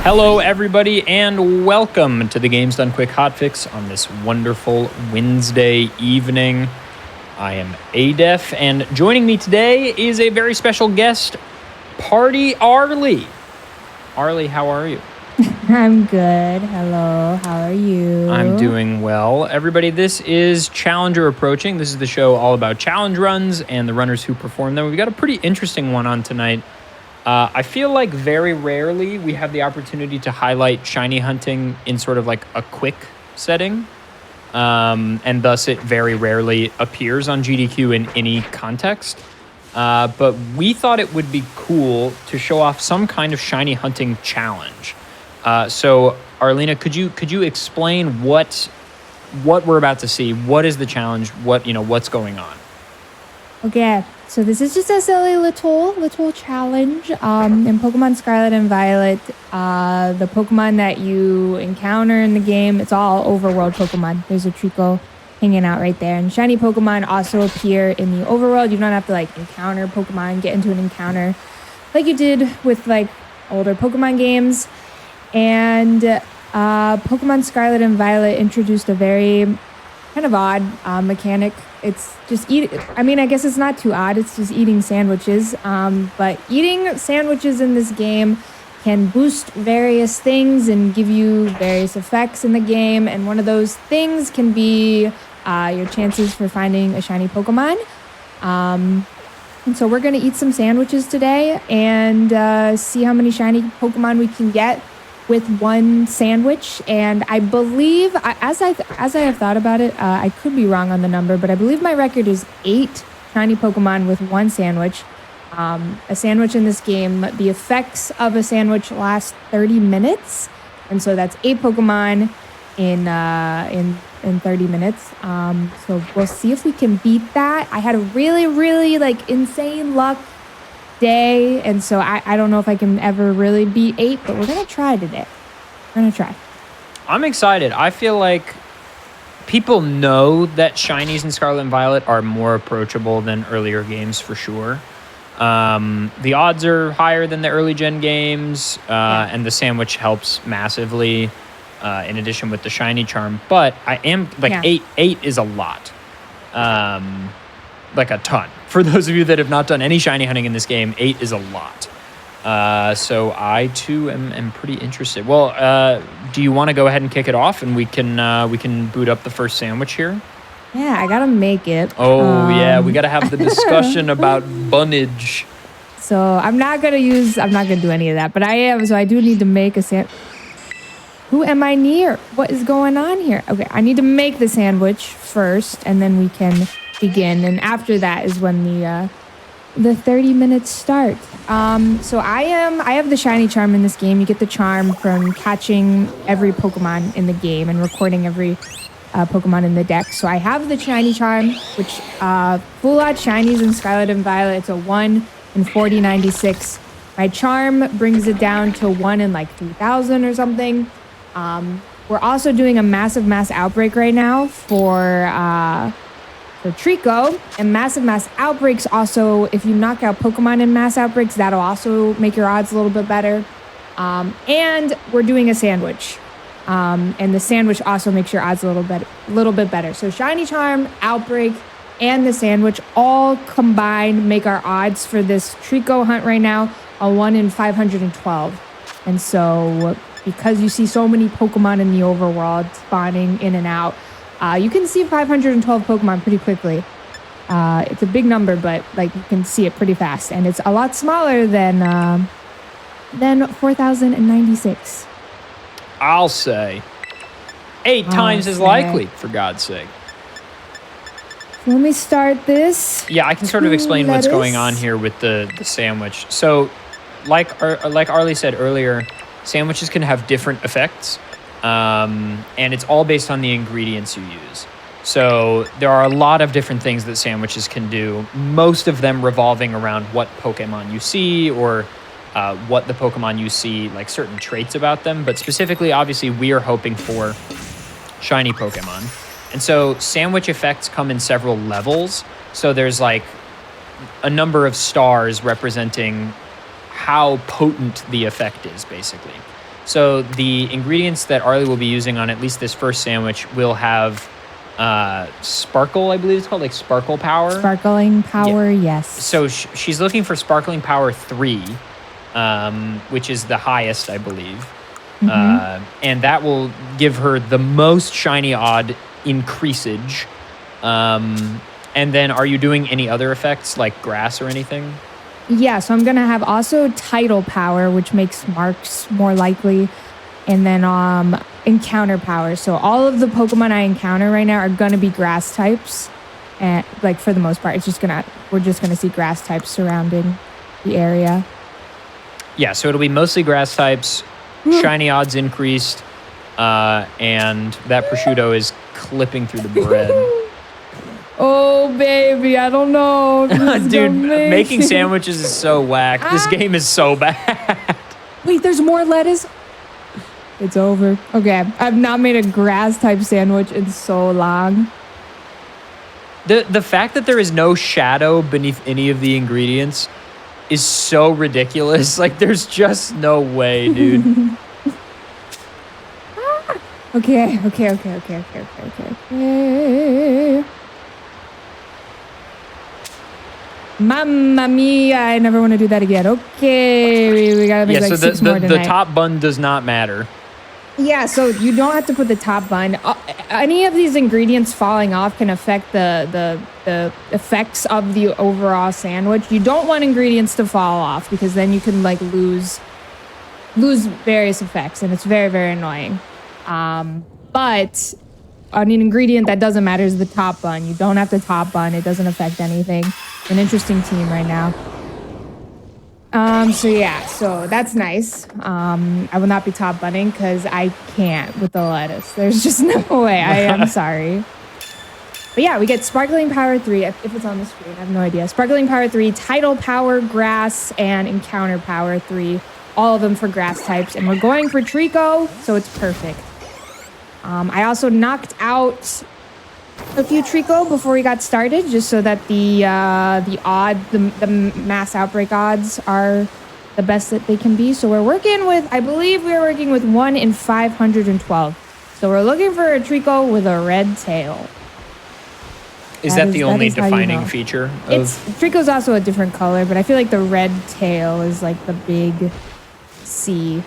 Hello, everybody, and welcome to the Games Done Quick Hotfix on this wonderful Wednesday evening. I am Adef, and joining me today is a very special guest, Party Arlie. Arlie, how are you? I'm good. Hello, how are you? I'm doing well. Everybody, this is Challenger Approaching. This is the show all about challenge runs and the runners who perform them. We've got a pretty interesting one on tonight. I feel like very rarely we have the opportunity to highlight shiny hunting in sort of like a quick setting. And thus it very rarely appears on GDQ in any context. But we thought it would be cool to show off some kind of shiny hunting challenge. So Arlena, could you explain what we're about to see? What is the challenge? What's going on? Okay, so this is just a silly little challenge. In Pokemon Scarlet and Violet, the Pokemon that you encounter in the game, it's all overworld Pokemon. There's a Trico hanging out right there. And shiny Pokemon also appear in the overworld. You don't have to encounter Pokemon, get into an encounter like you did with older Pokemon games. And Pokemon Scarlet and Violet introduced a very kind of odd mechanic. It's just I guess it's not too odd. It's just eating sandwiches. But eating sandwiches in this game can boost various things and give you various effects in the game. And one of those things can be your chances for finding a shiny Pokemon. And so we're going to eat some sandwiches today and see how many shiny Pokemon we can get with one sandwich. And I believe, as I have thought about it, I could be wrong on the number, but I believe my record is 8 shiny Pokemon with one sandwich. A sandwich in this game, the effects of a sandwich last 30 minutes, and so that's 8 Pokemon in 30 minutes. So we'll see if we can beat that. I had a really insane luck day, and so I don't know if I can ever really beat 8, but we're gonna try today. We're gonna try. I'm excited. I feel like people know that shinies in Scarlet and Violet are more approachable than earlier games for sure. The odds are higher than the early gen games, and the sandwich helps massively, in addition with the shiny charm. But I am eight is a lot. A ton. For those of you that have not done any shiny hunting in this game, 8 is a lot. So I too am pretty interested. Well, do you want to go ahead and kick it off, and we can boot up the first sandwich here? Yeah, I gotta make it. Oh yeah, we gotta have the discussion about bunnage. So I'm not gonna do any of that, but I am. So I do need to make a sandwich. Who am I near? What is going on here? Okay, I need to make the sandwich first, and then we can begin. And after that is when the 30 minutes start. So I have the shiny charm in this game. You get the charm from catching every Pokemon in the game and recording every Pokemon in the deck. So I have the shiny charm, which full out shinies in Scarlet and Violet. It's a 1 in 4096. My charm brings it down to 1 in 3000 or something. We're also doing a mass outbreak right now for Trico, and mass outbreaks also, if you knock out Pokemon in mass outbreaks, that'll also make your odds a little bit better. And we're doing a sandwich. And the sandwich also makes your odds a little bit better. So shiny charm, outbreak, and the sandwich all combined make our odds for this Trico hunt right now a 1 in 512. And so because you see so many Pokemon in the overworld spawning in and out, you can see 512 Pokemon pretty quickly. It's a big number, but you can see it pretty fast, and it's a lot smaller than 4,096. I'll say 8 times as likely, for God's sake. Let me start this. Yeah, I can sort of explain what's going on here with the sandwich. So, like Arlie said earlier, sandwiches can have different effects. And it's all based on the ingredients you use. So there are a lot of different things that sandwiches can do, most of them revolving around what Pokemon you see or what the Pokemon you see, certain traits about them. But specifically, obviously, we are hoping for shiny Pokemon. And so sandwich effects come in several levels. So there's a number of stars representing how potent the effect is, basically. So the ingredients that Arlie will be using on at least this first sandwich will have sparkle, I believe it's called, like sparkle power. Sparkling power, yes. So she's looking for sparkling power 3, which is the highest, I believe. And that will give her the most shiny odd increasage. And then are you doing any other effects like grass or anything? Yeah, so I'm going to have also tidal power, which makes marks more likely. And then encounter power. So all of the Pokemon I encounter right now are going to be grass types. And like for the most part, we're just going to see grass types surrounding the area. Yeah, so it'll be mostly grass types, shiny odds increased, and that prosciutto is clipping through the bread. Oh, baby, I don't know. Dude, making sandwiches is so whack. This game is so bad. Wait, there's more lettuce? It's over. Okay, I've not made a grass-type sandwich in so long. The fact that there is no shadow beneath any of the ingredients is so ridiculous. Like, there's just no way, dude. Okay. Mamma mia, I never want to do that again. Okay, we gotta make like 6 more tonight. The top bun does not matter. Yeah, so you don't have to put the top bun. Any of these ingredients falling off can affect the effects of the overall sandwich. You don't want ingredients to fall off because then you can like lose various effects, and it's very, very annoying. But an ingredient that doesn't matter is the top bun. You don't have to top bun. It doesn't affect anything. An interesting team right now. So that's nice. I will not be top bunning because I can't with the lettuce. There's just no way. I am sorry. But yeah, we get Sparkling Power 3, if it's on the screen, I have no idea. Sparkling Power 3, Tidal Power, Grass, and Encounter Power 3. All of them for grass types. And we're going for Trico, so it's perfect. I also knocked out a few Trico before we got started, just so that the mass outbreak odds are the best that they can be. So we're working with, I believe we're working with 1 in 512. So we're looking for a Trico with a red tail. Is that the only defining feature? Trico's also a different color, but I feel like the red tail is like the big C.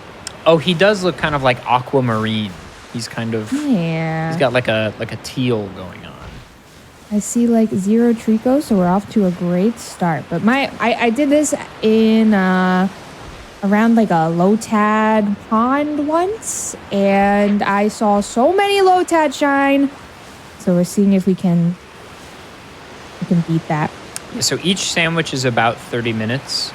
Oh, he does look kind of like aquamarine. He's kind of, yeah. He's got like a teal going on. I see like 0 Trico, so we're off to a great start. But I did this in around like a Lotad pond once, and I saw so many Lotad shine. So we're seeing if we can beat that. So each sandwich is about 30 minutes.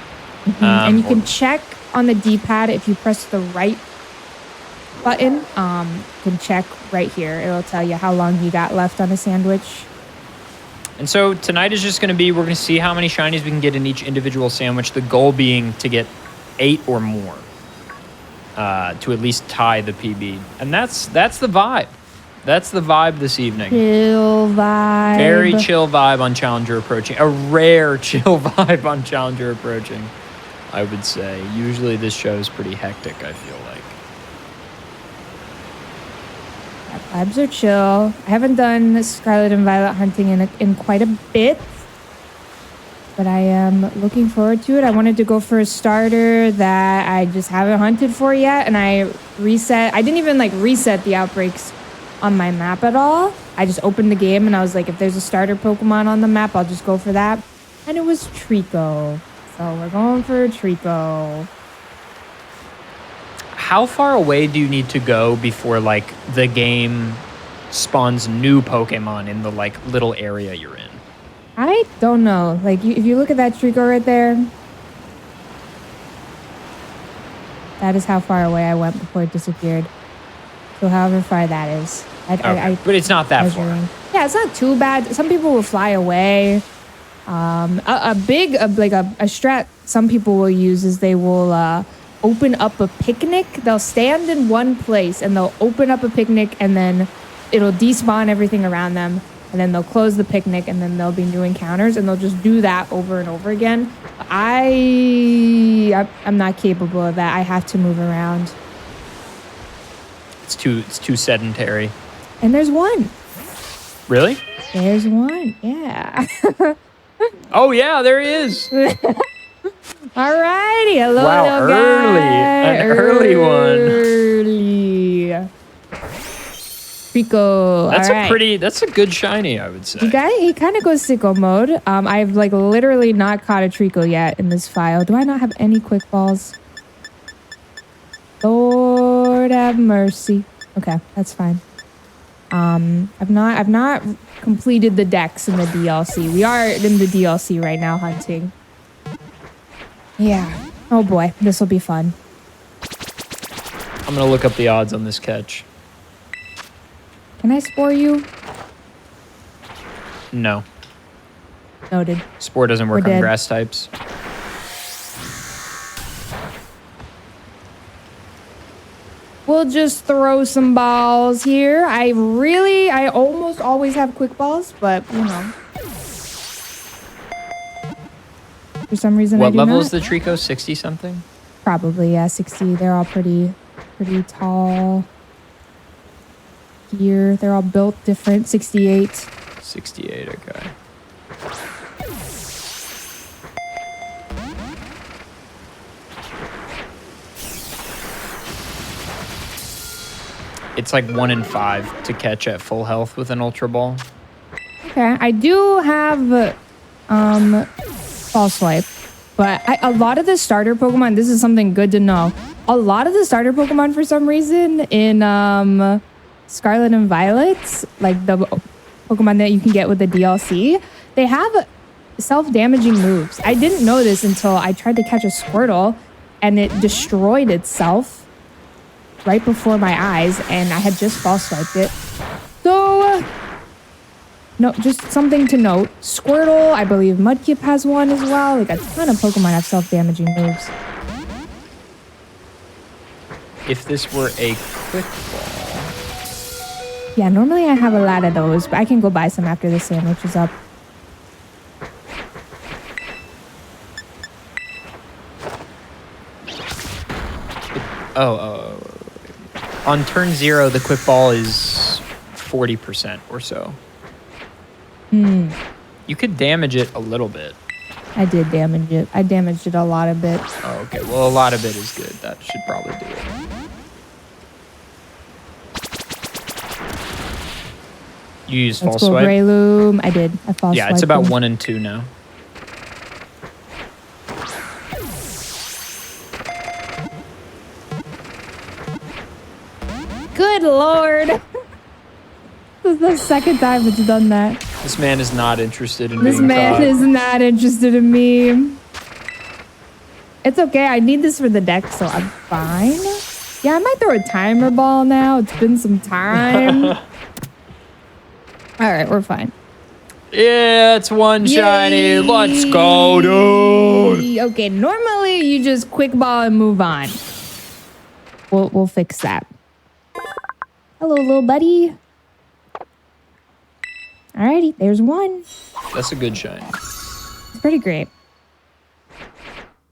And you can check on the D-pad if you press the right button. You can check right here. It'll tell you how long you got left on a sandwich. And so tonight is just going to be, we're going to see how many shinies we can get in each individual sandwich. The goal being to get 8 or more to at least tie the PB. And that's the vibe. That's the vibe this evening. Chill vibe. Very chill vibe on Challenger Approaching. A rare chill vibe on Challenger Approaching, I would say. Usually this show is pretty hectic, I feel like. Vibes are chill. I haven't done Scarlet and Violet hunting in quite a bit, but I am looking forward to it. I wanted to go for a starter that I just haven't hunted for yet, and I didn't even like reset the outbreaks on my map at all. I just opened the game and I was like, if there's a starter Pokemon on the map, I'll just go for that. And it was Trico. So we're going for Trico. How far away do you need to go before like the game spawns new Pokemon in the like little area you're in? I don't know. Like if you look at that Trico right there, that is how far away I went before it disappeared. So however far that is. But it's not that far. Yeah, it's not too bad. Some people will fly away. A strat some people will use is they will open up a picnic. They'll stand in one place and they'll open up a picnic, and then it'll despawn everything around them, and then they'll close the picnic, and then there'll be new encounters, and they'll just do that over and over again. I'm not capable of that. I have to move around. It's too sedentary. And there's one. Really? There's one. Yeah. Oh yeah, there he is. All righty. Hello, Wow, little guy. an early one. Early. Trico. That's a good shiny, I would say. He kind of goes sicko mode. I've like literally not caught a Trico yet in this file. Do I not have any quick balls? Lord have mercy. Okay, that's fine. I've not completed the decks in the DLC. We are in the DLC right now hunting. Yeah. Oh boy, this will be fun. I'm gonna look up the odds on this catch. Can I spore you? No. Noted. Spore doesn't work on grass types. We'll just throw some balls here. I almost always have quick balls, but you know. For some reason, what level is the Trico? 60 something? Probably, yeah, 60. They're all pretty tall. Here, they're all built different. 68. 68, okay. It's like 1 in 5 to catch at full health with an Ultra Ball. Okay, I do have False Swipe, but a lot of the starter Pokemon, this is something good to know. A lot of the starter Pokemon, for some reason, in Scarlet and Violet, like the Pokemon that you can get with the DLC, they have self-damaging moves. I didn't know this until I tried to catch a Squirtle, and it destroyed itself right before my eyes, and I had just false swiped it. So, no, just something to note. Squirtle, I believe Mudkip has one as well. Like a ton of Pokemon have self-damaging moves. If this were a quick ball. Yeah, normally I have a lot of those, but I can go buy some after the sandwich is up. On turn 0, the quick ball is 40% or so. You could damage it a little bit. I did damage it. I damaged it a lot of bit. Oh, okay. Well, a lot of it is good. That should probably do it. You use false swipe? Breloom. I did. I false swiped. Yeah, it's about 1 and 2 now. Good Lord. This is the second time it's done that. This man is not interested in This being man caught. is not interested in me. It's okay. I need this for the deck, so I'm fine. Yeah, I might throw a timer ball now. It's been some time. All right, we're fine. Yeah, it's one shiny. Let's go, dude. Okay, normally you just quick ball and move on. We'll fix that. Hello, little buddy. Alrighty, there's one. That's a good shiny. It's pretty great.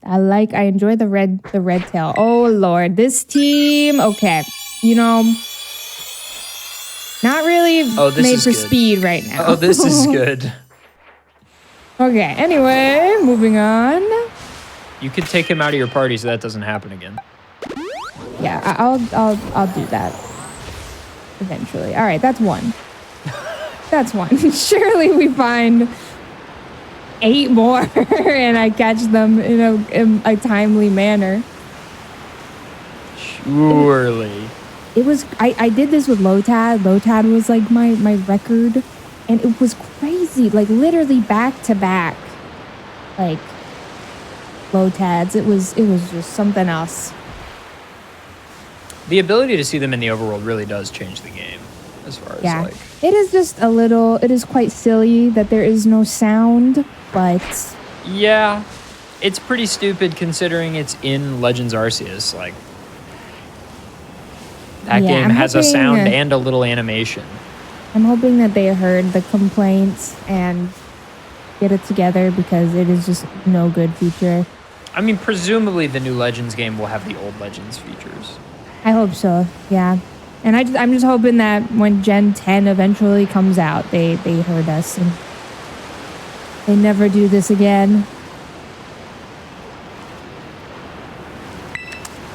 I enjoy the red tail. Oh Lord, this team. Okay, you know, not really made for speed right now. Oh, this is good. Okay. Anyway, moving on. You could take him out of your party so that doesn't happen again. Yeah, I'll do that eventually. All right, that's one. That's one. Surely we find 8 more and I catch them in a timely manner. Surely. It was I did this with Lotad. Lotad was like my record, and it was crazy. Like literally back to back, like Lotads. It was just something else. The ability to see them in the overworld really does change the game, as far as like. It is just a little. It is quite silly that there is no sound, but yeah, it's pretty stupid considering it's in Legends Arceus. Like that game has a sound and a little animation. I'm hoping that they heard the complaints and get it together because it is just no good feature. I mean, presumably the new Legends game will have the old Legends features. I hope so. Yeah. And I'm just hoping that when Gen 10 eventually comes out, they heard us and they never do this again.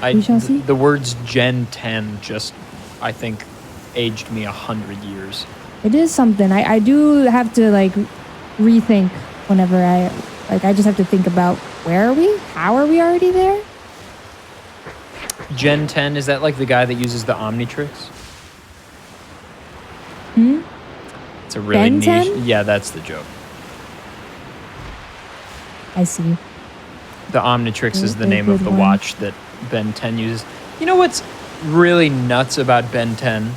We shall see. The words Gen 10 just, I think, aged me 100 years. It is something. I do have to like rethink whenever I just have to think about where are we? How are we already there? Gen 10, is that like the guy that uses the Omnitrix? It's a really Ben niche. 10? Yeah, that's the joke. I see. The Omnitrix is the A name of good the one. watch that Ben 10 uses. You know what's really nuts about Ben 10?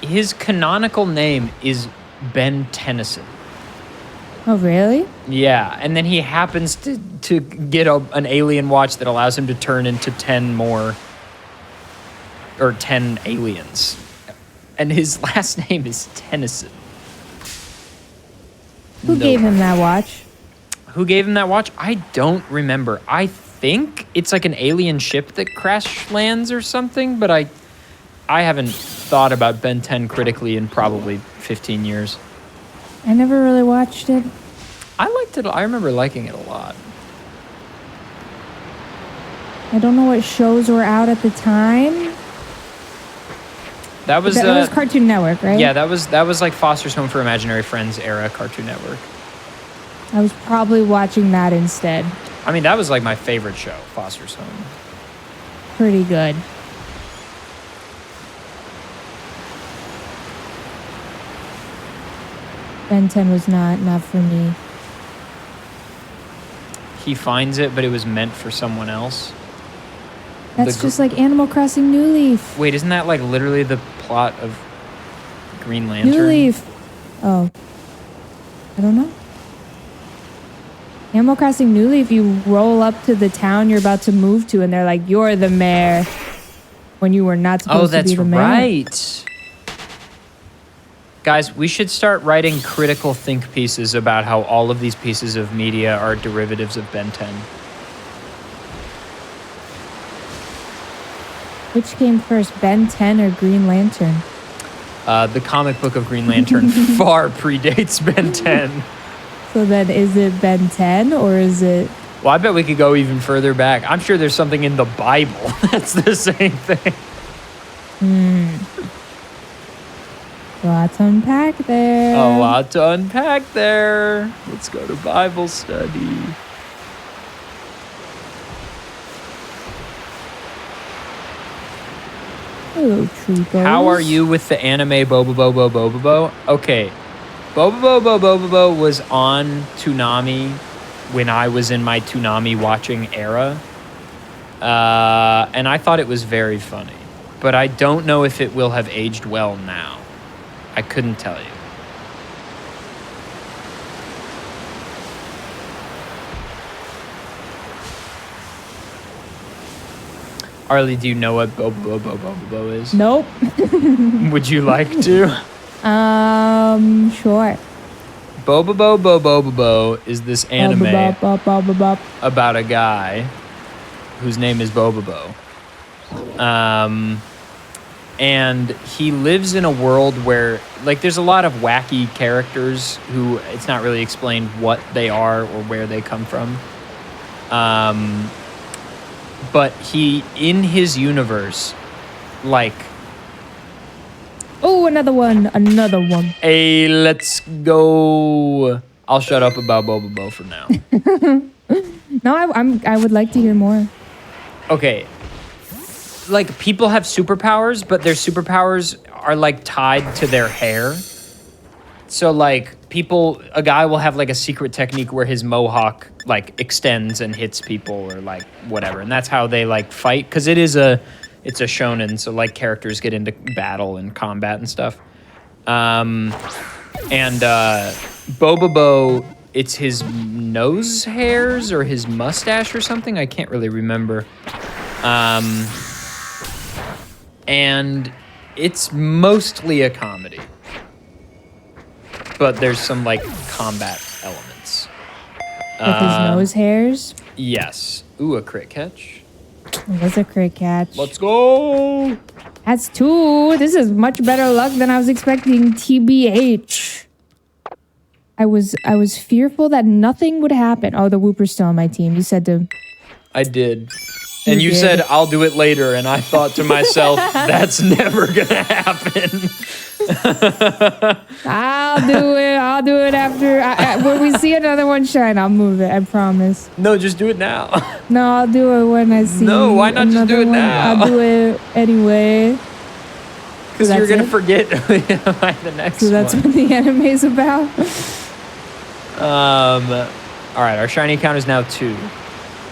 His canonical name is Ben Tennyson. Oh, really? Yeah, and then he happens to get an alien watch that allows him to turn into 10 more, or 10 aliens. And his last name is Tennyson. Who gave him that watch? Who gave him that watch? I don't remember. I think it's like an alien ship that crash lands or something, but I haven't thought about Ben 10 critically in probably 15 years. I never really watched it. I liked it. I remember liking it a lot. I don't know what shows were out at the time. That was That was Cartoon Network, right? Yeah, that was like Foster's Home for Imaginary Friends era Cartoon Network. I was probably watching that instead. I mean, that was like my favorite show, Foster's Home. Pretty good. Ben 10 was not for me. He finds it, but it was meant for someone else. That's just like Animal Crossing New Leaf. Wait, isn't that like literally the plot of Green Lantern? New Leaf. Oh. I don't know. Animal Crossing New Leaf, you roll up to the town you're about to move to, and they're like, "You're the mayor," when you were not supposed to be the mayor. Oh, that's right. Guys, we should start writing critical think pieces about how all of these pieces of media are derivatives of Ben 10. Which came first, Ben 10 or Green Lantern? The comic book of Green Lantern far predates Ben 10. So then is it Ben 10 or is it... Well, I bet we could go even further back. I'm sure there's something in the Bible that's the same thing. Lot to unpack there. A lot to unpack there. Let's go to Bible study. Hello, Tricos. How are you with the anime Bobobo? Okay, Bobobo was on Toonami when I was in my Toonami watching era. And I thought it was very funny. But I don't know if it will have aged well now. I couldn't tell you. Arlie, do you know what Bobo is? Nope. Would you like to? Sure. Bobo is this anime Bop. about a guy whose name is Bobo. And he lives in a world where, like, there's a lot of wacky characters who it's not really explained what they are or where they come from. But he, in his universe, like... Oh, another one. Hey, let's go. I'll shut up about Bobo for now. No, I would like to hear more. Okay. Like, people have superpowers, but their superpowers are, like, tied to their hair. So, like, a guy will have, like, a secret technique where his mohawk, like, extends and hits people or, like, whatever. And that's how they, like, fight. Because it's a shonen, so, like, characters get into battle and combat and stuff. Bobo, it's his nose hairs or his mustache or something. I can't really remember. And it's mostly a comedy. But there's some, like, combat elements. With his nose hairs? Yes. Ooh, a crit catch. That's a crit catch. Let's go. That's 2. This is much better luck than I was expecting. TBH. I was fearful that nothing would happen. Oh, the Whooper's still on my team. You said to... I did. And you said, I'll do it later. And I thought to myself, that's never going to happen. I'll do it after. When we see another one shine, I'll move it. I promise. No, just do it now. No, I'll do it when I see No, why not just do it now? I'll do it anyway. Because you're going to forget by the next one. So that's what the anime's about? All right, our shiny count is now 2.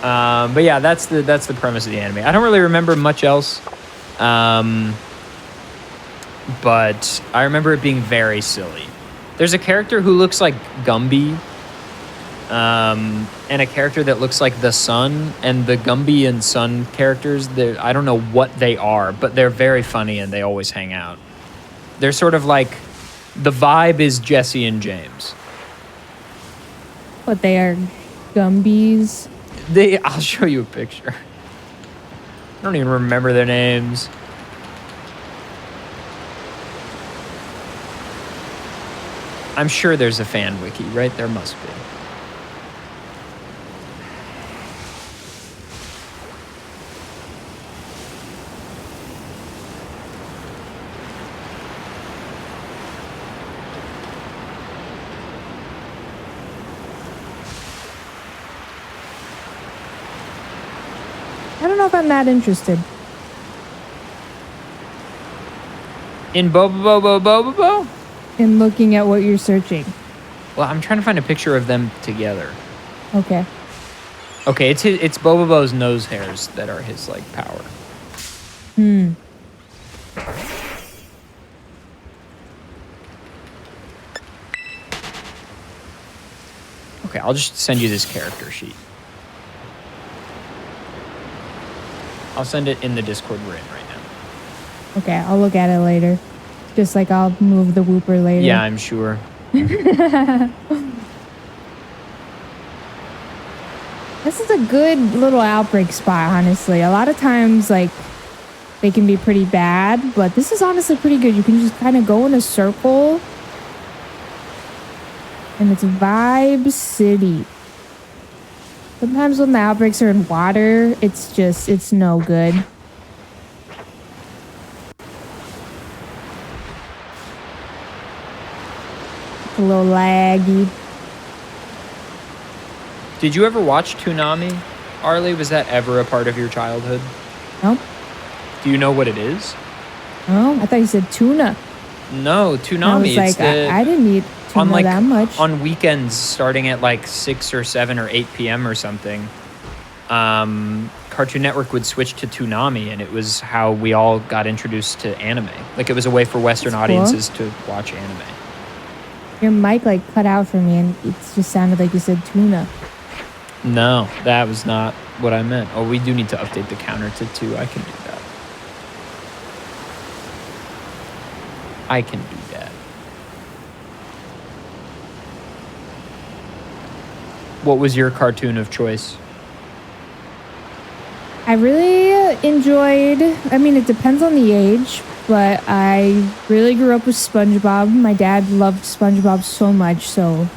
But yeah, that's the premise of the anime. I don't really remember much else. But I remember it being very silly. There's a character who looks like Gumby, and a character that looks like the Sun. And the Gumby and Sun characters, I don't know what they are, but they're very funny and they always hang out. They're sort of like, the vibe is Jesse and James. But they are Gumbies. I'll show you a picture. I don't even remember their names. I'm sure there's a fan wiki, right? There must be. I don't know if I'm that interested. In Bobo? In looking at what you're searching. Well, I'm trying to find a picture of them together. Okay. Okay, it's Bobo's nose hairs that are his, like, power. Okay, I'll just send you this character sheet. I'll send it in the Discord we're in right now. Okay, I'll look at it later. Just like I'll move the Whooper later. Yeah, I'm sure. This is a good little outbreak spot, honestly. A lot of times, like, they can be pretty bad, but this is honestly pretty good. You can just kind of go in a circle. And it's Vibe City. Sometimes when the outbreaks are in water, it's no good. A little laggy. Did you ever watch Toonami, Arlie? Was that ever a part of your childhood? No. Do you know what it is? Oh, I thought you said tuna. No, Toonami. I was like, I didn't eat tuna that much. On weekends, starting at like 6 or 7 or 8 p.m. or something, Cartoon Network would switch to Toonami, and it was how we all got introduced to anime. Like, it was a way for Western audiences to watch anime. Your mic like cut out for me, and it just sounded like you said tuna. No, that was not what I meant. Oh, we do need to update the counter to 2. I can do that. I can do that. What was your cartoon of choice? I really enjoyed, I mean, it depends on the age, but I really grew up with SpongeBob. My dad loved SpongeBob so much, so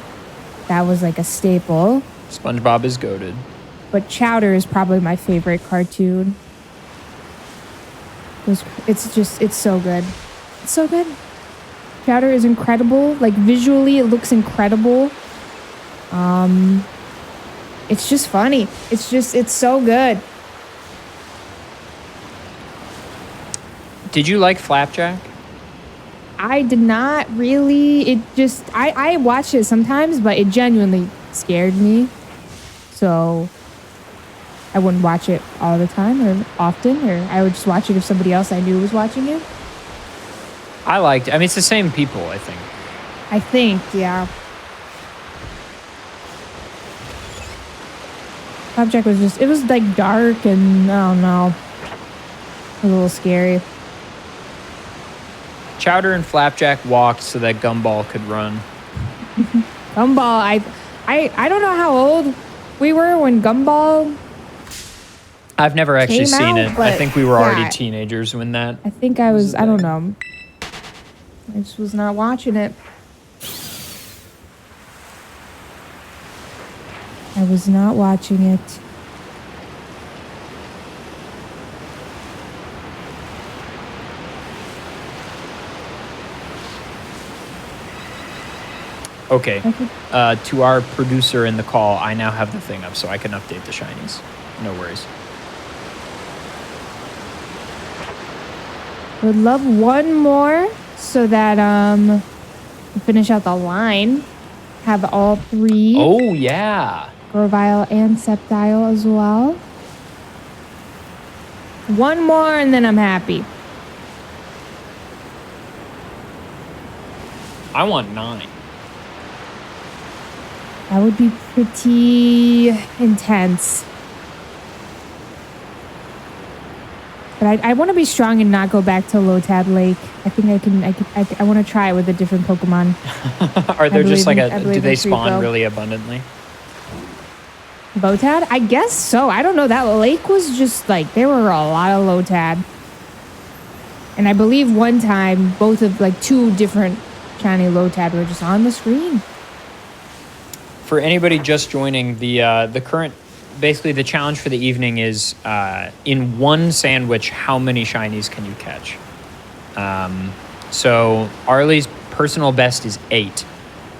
that was like a staple. SpongeBob is goated. But Chowder is probably my favorite cartoon. It's so good. It's so good. Chowder is incredible. Like, visually, it looks incredible. It's just funny. It's so good. Did you like Flapjack? I did not really. I watched it sometimes, but it genuinely scared me. So I wouldn't watch it all the time or often, or I would just watch it if somebody else I knew was watching it. I liked it. I mean, it's the same people, I think. I think, yeah. Flapjack was it was like dark and I don't know. A little scary. Chowder and Flapjack walked so that Gumball could run. Gumball, I don't know how old we were when Gumball I've never actually came seen out, it. I but think we were already yeah, teenagers when that. I think I was, I don't know. I just was not watching it. I was not watching it. Okay. To our producer in the call, I now have the thing up so I can update the shinies. No worries. Would love one more so that we finish out the line. Have all 3. Oh, yeah. Grovyle and Sceptile as well. One more and then I'm happy. I want 9. That would be pretty intense. But I want to be strong and not go back to Lotad Lake. I think I want to try it with a different Pokemon. Are there just like do they spawn really abundantly? Lotad? I guess so. I don't know. That lake was just like, there were a lot of Lotad. And I believe one time, both of like 2 different shiny Lotad were just on the screen. For anybody just joining, the current, basically the challenge for the evening is in one sandwich, how many shinies can you catch? So Arlie's personal best is 8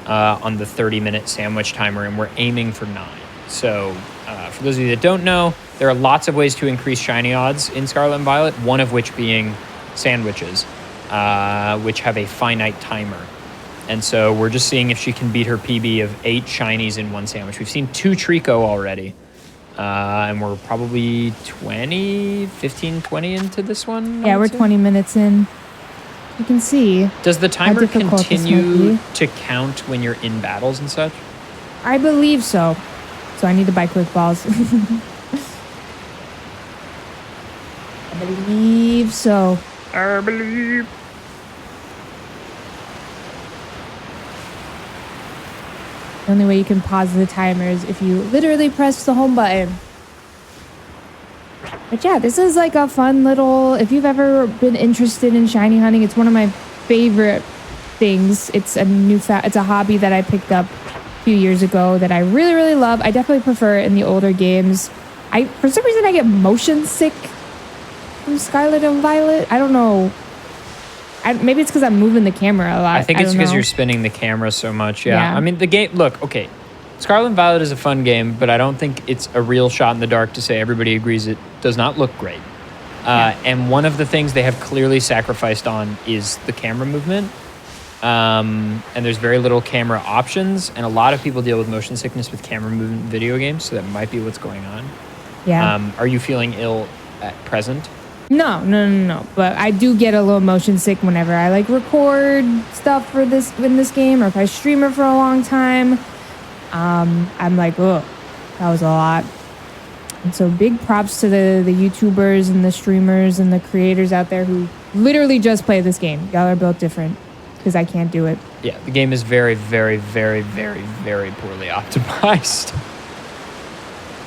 on the 30-minute sandwich timer, and we're aiming for 9. So for those of you that don't know, there are lots of ways to increase shiny odds in Scarlet and Violet, one of which being sandwiches, which have a finite timer. And so we're just seeing if she can beat her PB of 8 shinies in one sandwich. We've seen 2 Trico already. And we're probably 15, 20 into this one? Yeah, we're 20 minutes in. You can see. Does the timer continue to count when you're in battles and such? I believe so. So I need to buy quick balls. I believe so. I believe. The only way you can pause the timer is if you literally press the home button. But yeah, this is like a fun little, if you've ever been interested in shiny hunting, it's one of my favorite things. It's a hobby that I picked up a few years ago that I really, really love. I definitely prefer it in the older games. For some reason, I get motion sick from Scarlet and Violet. I don't know. Maybe it's because I'm moving the camera a lot. I think it's because you're spinning the camera so much. Yeah. I mean, the game, look, okay. Scarlet and Violet is a fun game, but I don't think it's a real shot in the dark to say everybody agrees it does not look great. And one of the things they have clearly sacrificed on is the camera movement. And there's very little camera options. And a lot of people deal with motion sickness with camera movement in video games. So that might be what's going on. Yeah. Are you feeling ill at present? No. But I do get a little motion sick whenever I like record stuff in this game, or if I stream it for a long time. I'm like, oh, that was a lot. And so big props to the YouTubers and the streamers and the creators out there who literally just play this game. Y'all are built different because I can't do it. Yeah, the game is very, very, very, very, very poorly optimized.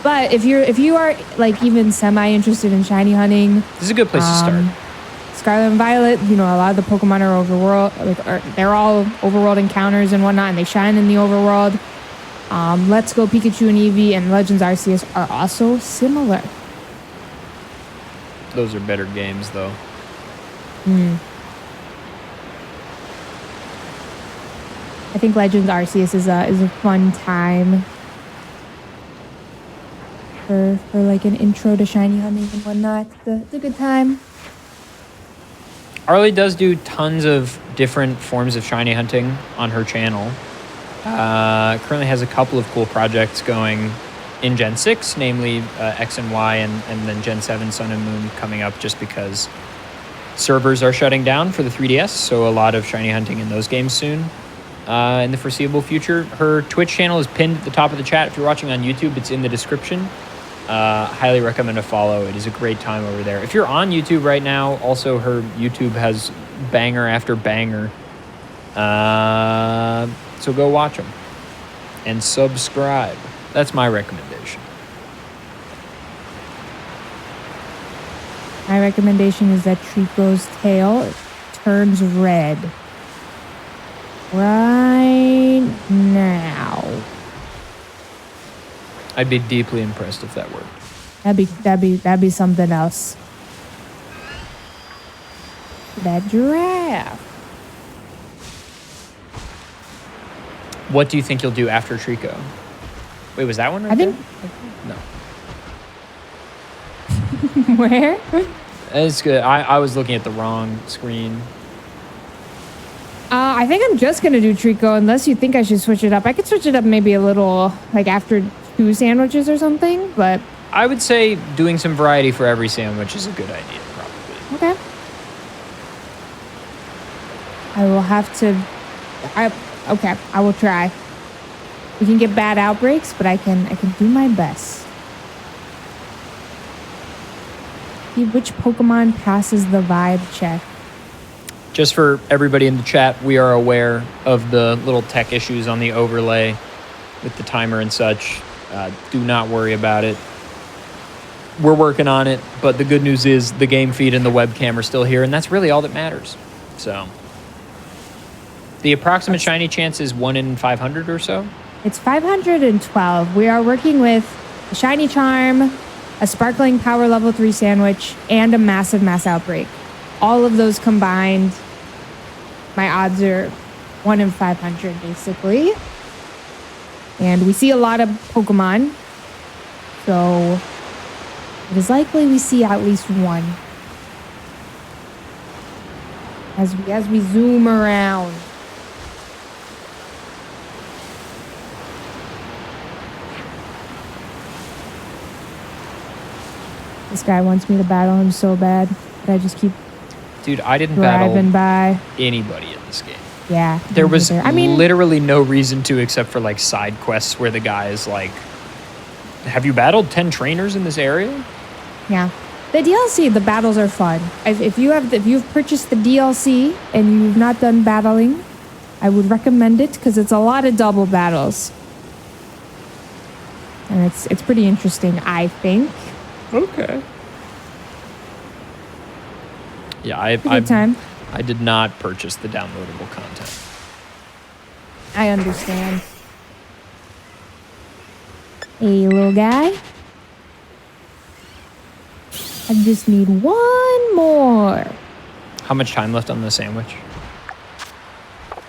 But if you are like even semi-interested in shiny hunting, this is a good place to start. Scarlet and Violet, a lot of the Pokemon are overworld, they're all overworld encounters and whatnot, and they shine in the overworld. Let's Go Pikachu and Eevee and Legends Arceus are also similar. Those are better games, though. I think Legends Arceus is a fun time for like an intro to shiny hunting and whatnot. It's a good time. Arlie does do tons of different forms of shiny hunting on her channel. Currently has a couple of cool projects going in Gen 6, namely X and Y, and then Gen 7 Sun and Moon coming up just because servers are shutting down for the 3DS, so a lot of shiny hunting in those games soon. In the foreseeable future, her Twitch channel is pinned at the top of the chat. If you're watching on YouTube, it's in the description. Highly recommend a follow. It is a great time over there. If you're on YouTube right now, also her YouTube has banger after banger. So go watch them and subscribe. That's my recommendation. My recommendation is that Trico's tail turns red. Right now. I'd be deeply impressed if that worked. That'd be something else. That giraffe. What do you think you'll do after Trico? Wait, was that one right I think... No. Where? It's good. I was looking at the wrong screen. I think I'm just going to do Trico unless you think I should switch it up. I could switch it up maybe a little, like after 2 sandwiches or something, but... I would say doing some variety for every sandwich is a good idea, probably. Okay. I will have to... Okay, I will try. We can get bad outbreaks, but I can do my best. See which Pokemon passes the vibe check. Just for everybody in the chat, we are aware of the little tech issues on the overlay with the timer and such. Do not worry about it. We're working on it, but the good news is the game feed and the webcam are still here, and that's really all that matters. So the approximate shiny chance is 1 in 500 or so. It's 512. We are working with a shiny charm, a sparkling power level 3 sandwich, and a massive mass outbreak. All of those combined, my odds are 1 in 500 basically. And we see a lot of Pokemon, so it is likely we see at least one as we zoom around. This guy wants me to battle him so bad, but I just keep Dude, I didn't driving battle by anybody in this game. Yeah. There was literally no reason to except for like side quests where the guy is like, have you battled 10 trainers in this area? Yeah. The DLC, the battles are fun. If you've purchased the DLC and you've not done battling, I would recommend it because it's a lot of double battles. And it's pretty interesting, I think. Okay. Yeah, I did not purchase the downloadable content. I understand. Hey, little guy. I just need one more. How much time left on the sandwich?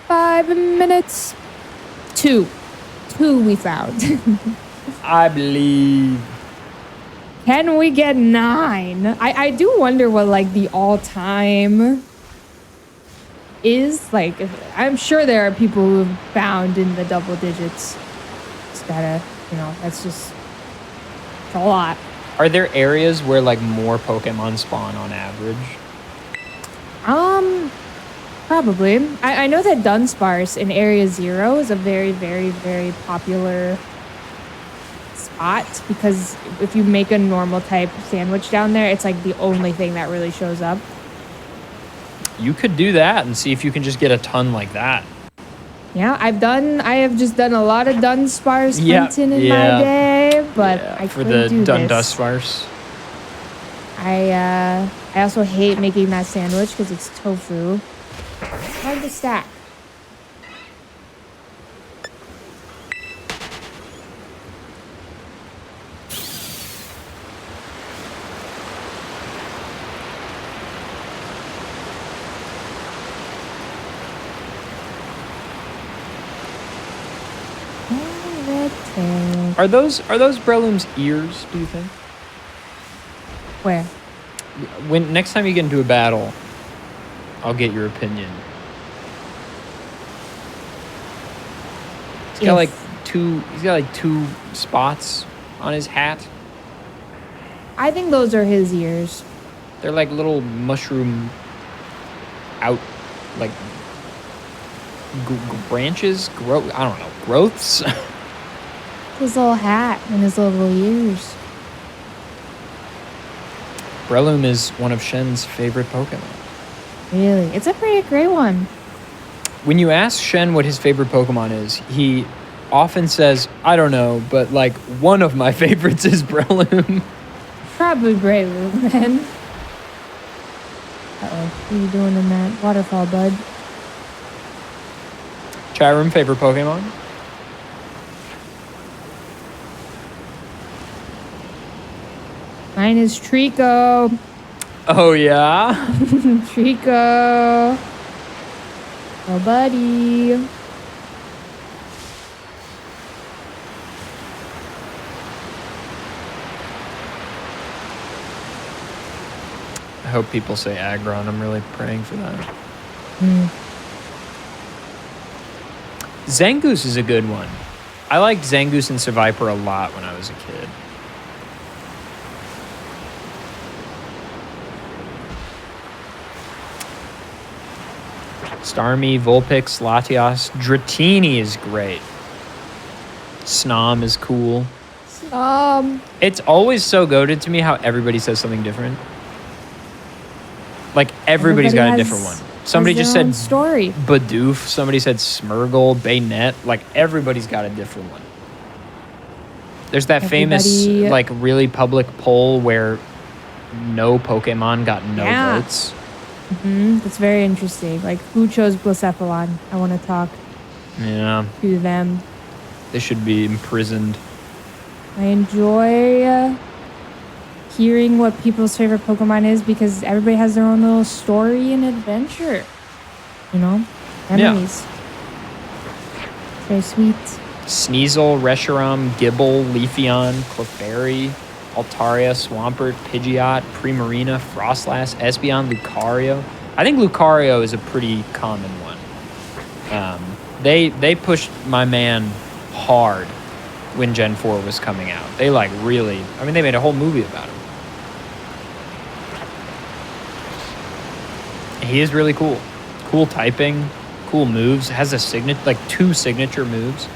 5 minutes. 2 we found. I believe. Can we get 9? I do wonder what like the all-time is. Like, I'm sure there are people who've found in the double digits. Just gotta, that's just it's a lot. Are there areas where like more Pokemon spawn on average? Probably. I know that Dunsparce in Area 0 is a very, very, very popular spot because if you make a normal type sandwich down there, it's like the only thing that really shows up. You could do that and see if you can just get a ton like that. Yeah, I have just done a lot of Dunsparce hunting in my day, but I for couldn't the do Dundusparce. I also hate making that sandwich because it's tofu. It's hard to stack. Are those Breloom's ears, do you think? Where? When next time you get into a battle, I'll get your opinion. He's got like two spots on his hat. I think those are his ears. They're like little mushroom branches, I don't know, growths. His little hat and his little ears. Breloom is one of Shen's favorite Pokemon. Really? It's a pretty great one. When you ask Shen what his favorite Pokemon is, he often says, I don't know, but like one of my favorites is Breloom. Probably Breloom, then. Uh-oh. What are you doing in that waterfall, bud? Chat room, favorite Pokemon? Mine is Trico. Oh, yeah? Trico. Oh, buddy. I hope people say Aggron. I'm really praying for that. Zangoose is a good one. I liked Zangoose and Seviper a lot when I was a kid. Starmie, Vulpix, Latios, Dratini is great. Snom is cool. It's always so goated to me how everybody says something different. Like everybody's got a different one. Somebody just said story. Bidoof. Somebody said Smeargle, Bayonet. Like everybody's got a different one. There's that famous, like really public poll where no Pokemon got no votes. That's very interesting. Like, who chose Blacephalon? I want to talk to them. They should be imprisoned. I enjoy hearing what people's favorite Pokemon is because everybody has their own little story and adventure. You know? Memories. Yeah. Very sweet. Sneasel, Reshiram, Gibble, Leafeon, Clefairy, Altaria, Swampert, Pidgeot, Primarina, Frostlass, Espeon, Lucario. I think Lucario is a pretty common one. They pushed my man hard when Gen 4 was coming out. They like really, I mean, they made a whole movie about him. He is really cool. Cool typing, cool moves. Has a like 2 signature moves.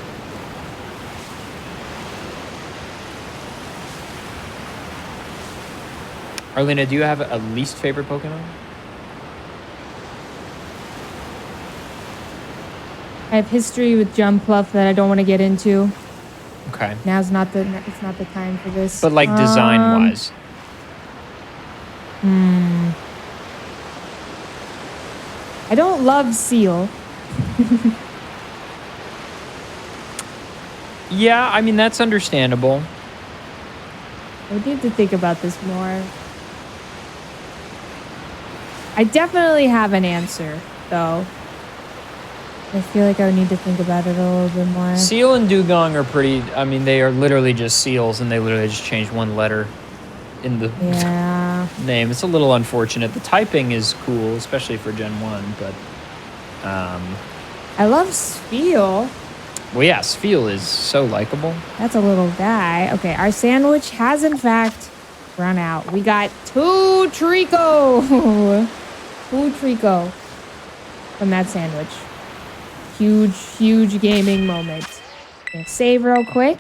Arlena, do you have a least favorite Pokemon? I have history with Jumpluff that I don't want to get into. Okay. Now's not the time for this. But like design wise. I don't love Seal. Yeah, I mean that's understandable. I would need to think about this more. I definitely have an answer, though. I feel like I would need to think about it a little bit more. Seal and Dugong are pretty, I mean, they are literally just seals, and they literally just changed one letter in the name. It's a little unfortunate. The typing is cool, especially for Gen 1, but... I love Spheal. Well, yeah, Spheal is so likable. That's a little guy. Okay, our sandwich has, in fact, run out. We got 2 Trico. 2 Trico from that sandwich. Huge gaming moment. Okay, save real quick.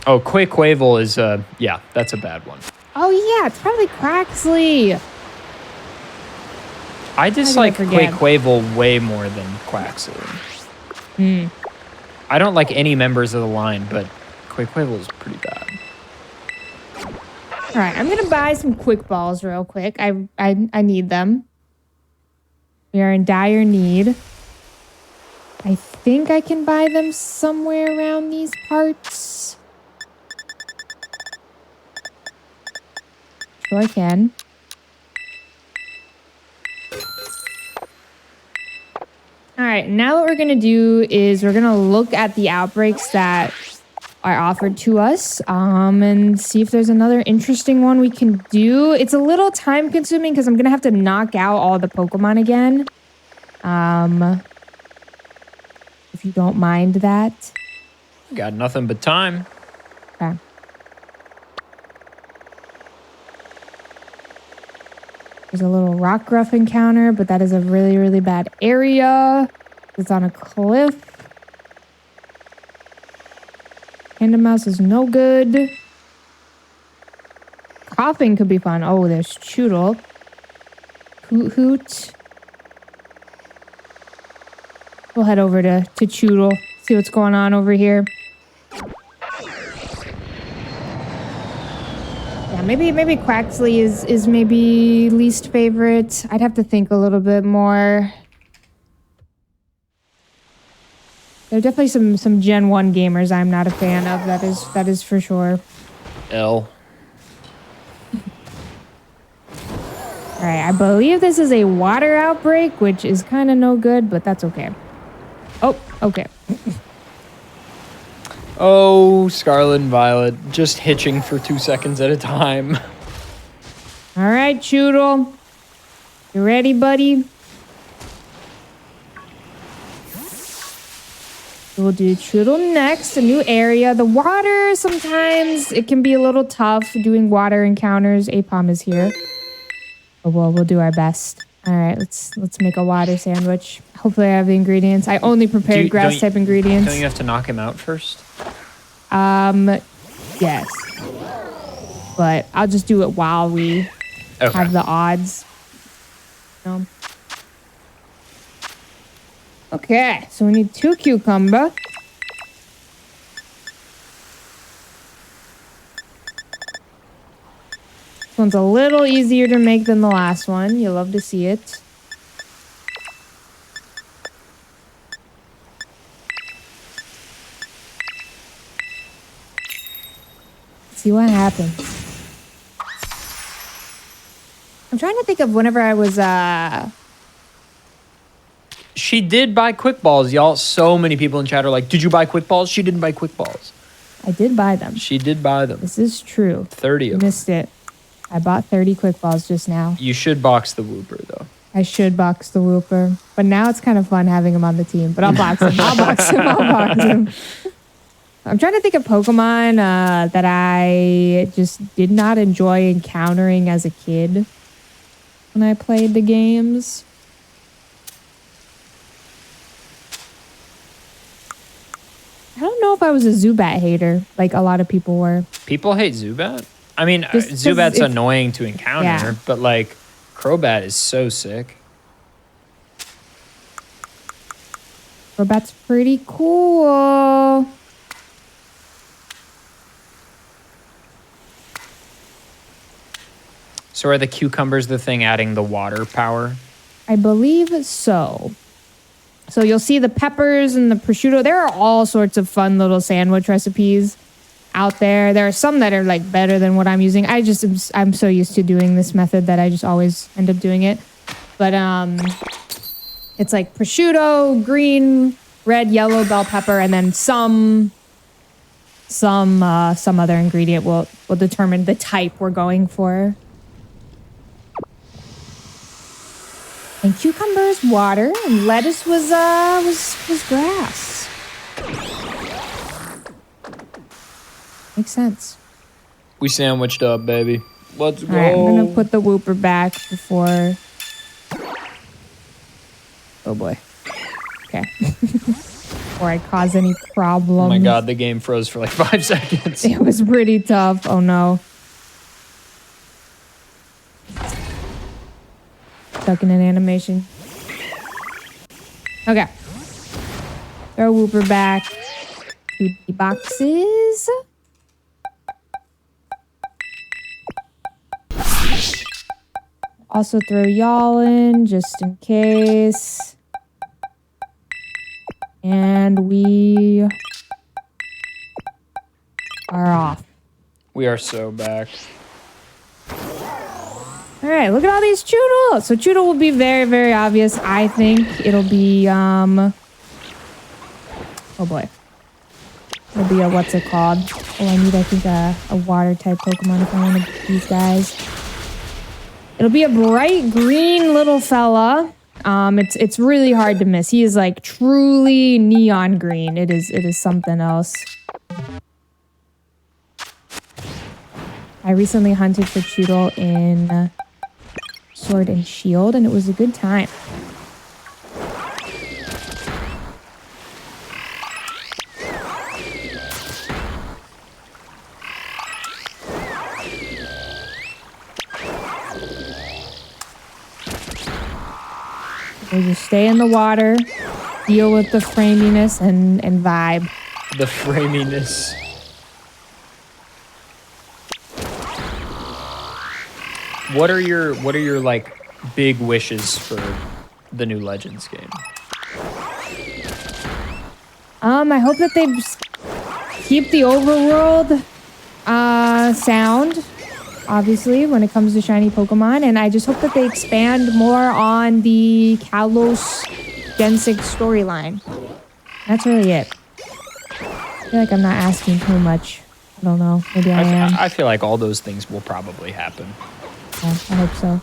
Oh, Quaquavel is, yeah, that's a bad one. Oh, yeah, it's probably Quaxley. I dislike Quaquavel way more than Quaxley. I don't like any members of the line, but Quaquavel is pretty bad. All right, I'm going to buy some quick balls real quick. I need them. We are in dire need. I think I can buy them somewhere around these parts. Sure I can. All right, now what we're going to do is we're going to look at the outbreaks that are offered to us and see if there's another interesting one we can do. It's a little time consuming because I'm going to have to knock out all the Pokemon again. If you don't mind that. Got nothing but time. Okay. There's a little Rockruff encounter, but that is a really bad area. It's on a cliff. Mouse is no good. Coughing could be fun. Oh, there's Choodle. Hoot. We'll head over to Choodle. See what's going on over here. Yeah, Maybe Quaxley is maybe least favorite. I'd have to think a little bit more. There are definitely some Gen 1 gamers I'm not a fan of. That is for sure. L. All right, I believe this is a water outbreak, which is kind of no good, but that's okay. Oh, okay. Oh, Scarlet and Violet, just hitching for 2 seconds at a time. All right, Choodle. You ready, buddy? We'll do Choodle next, a new area. The water, sometimes it can be a little tough doing water encounters. Apom is here. But we'll do our best. All right, let's make a water sandwich. Hopefully I have the ingredients. I only prepared grass type ingredients. Don't you have to knock him out first? Yes. But I'll just do it while we have the odds. No. Okay, so we need 2 cucumber. This one's a little easier to make than the last one. You'll love to see it. See what happens. I'm trying to think of whenever I was, She did buy quick balls, y'all. So many people in chat are like, did you buy quick balls? She didn't buy quick balls. I did buy them. She did buy them. This is true. 30 of them. Missed it. I bought 30 quick balls just now. You should box the Whooper, though. I should box the Whooper. But now it's kind of fun having him on the team. But I'll box him. I'll box him. I'll box him. I'm trying to think of Pokemon that I just did not enjoy encountering as a kid when I played the games. I don't know if I was a Zubat hater like a lot of people were. People hate Zubat? I mean, Just Zubat's annoying to encounter, but like Crobat is so sick. Crobat's pretty cool. So are the cucumbers the thing adding the water power? I believe so. So you'll see the peppers and the prosciutto. There are all sorts of fun little sandwich recipes out there. There are some that are like better than what I'm using. I'm so used to doing this method that I just always end up doing it. But it's like prosciutto, green, red, yellow bell pepper, and then some other ingredient will determine the type we're going for. And cucumbers, water, and lettuce was grass. Makes sense. We sandwiched up, baby. Let's go. All right, I'm gonna put the Whooper back before. Oh boy. Okay. Before I cause any problems. Oh my god, the game froze for like 5 seconds. It was pretty tough. Oh no. Stuck in an animation. Okay. Throw Whooper back to the boxes. Also throw y'all in just in case. And we are off. We are so back. All right, look at all these Choodle. So Choodle will be very, very obvious. I think it'll be, oh boy. It'll be a, what's it called? Oh, I need, I think, a water type Pokemon if I want to get these guys. It'll be a bright green little fella. It's really hard to miss. He is like truly neon green. It is something else. I recently hunted for Choodle in Sword and Shield, and it was a good time. We just stay in the water, deal with the framiness, and vibe. The framiness. What are your like big wishes for the new Legends game? I hope that they keep the overworld sound, obviously, when it comes to shiny Pokemon, and I just hope that they expand more on the Kalos Gen 6 storyline. That's really it. I feel like I'm not asking too much. I don't know. Maybe I am. I feel like all those things will probably happen. Yeah, I hope so.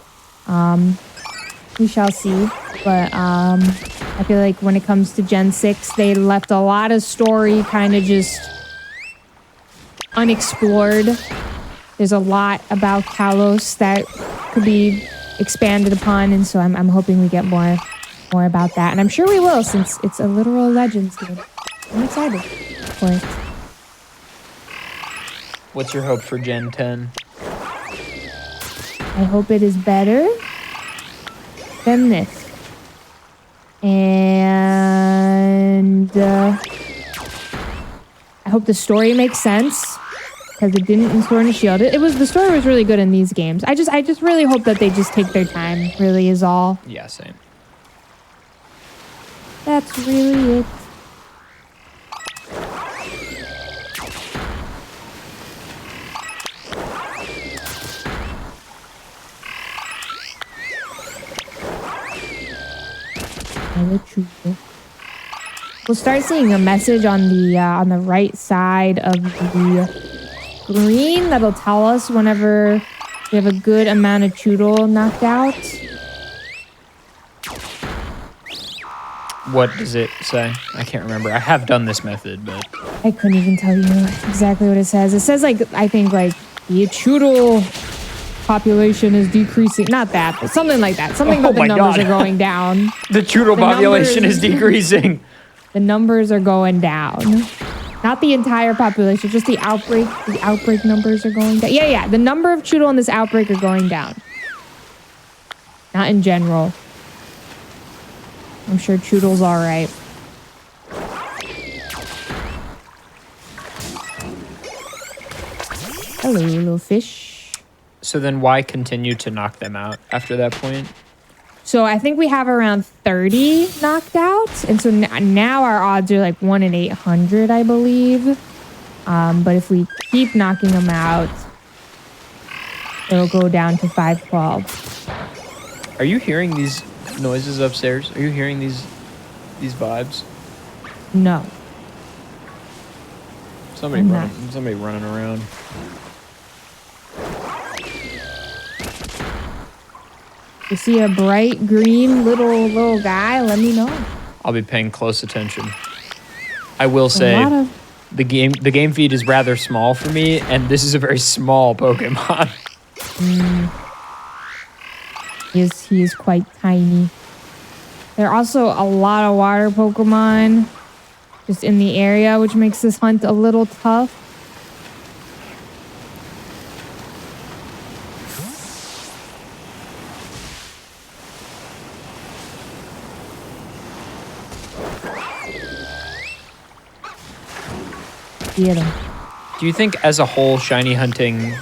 We shall see. But I feel like when it comes to Gen 6, they left a lot of story kind of just unexplored. There's a lot about Kalos that could be expanded upon, and so I'm hoping we get more about that. And I'm sure we will, since it's a literal Legends game. I'm excited for it. What's your hope for Gen 10? I hope it is better than this. And I hope the story makes sense, because it didn't in Sword and Shield. The story was really good in these games. I just really hope that they just take their time, really is all. Yeah, same. That's really it. We'll start seeing a message on the right side of the screen that'll tell us whenever we have a good amount of Choodle knocked out. What does it say? I can't remember. I have done this method, but I couldn't even tell you exactly what it says. It says, like, I think, like, the Choodle population is decreasing. Not that, but something like that. Something about the numbers are going down. The Choodle population is decreasing. The numbers are going down. Not the entire population, just the outbreak. The outbreak numbers are going down. Yeah. The number of Choodle in this outbreak are going down. Not in general. I'm sure Choodle's all right. Hello, little fish. So then why continue to knock them out after that point? So I think we have around 30 knocked out. And so now our odds are like 1 in 800, I believe. But if we keep knocking them out, it'll go down to 512. Are you hearing these noises upstairs? Are you hearing these vibes? No. Somebody running around. You see a bright green little guy, let me know. I'll be paying close attention. I will say the game feed is rather small for me, and this is a very small Pokemon. He is quite tiny. There are also a lot of water Pokemon just in the area, which makes this hunt a little tough. Get him. Do you think as a whole shiny hunting,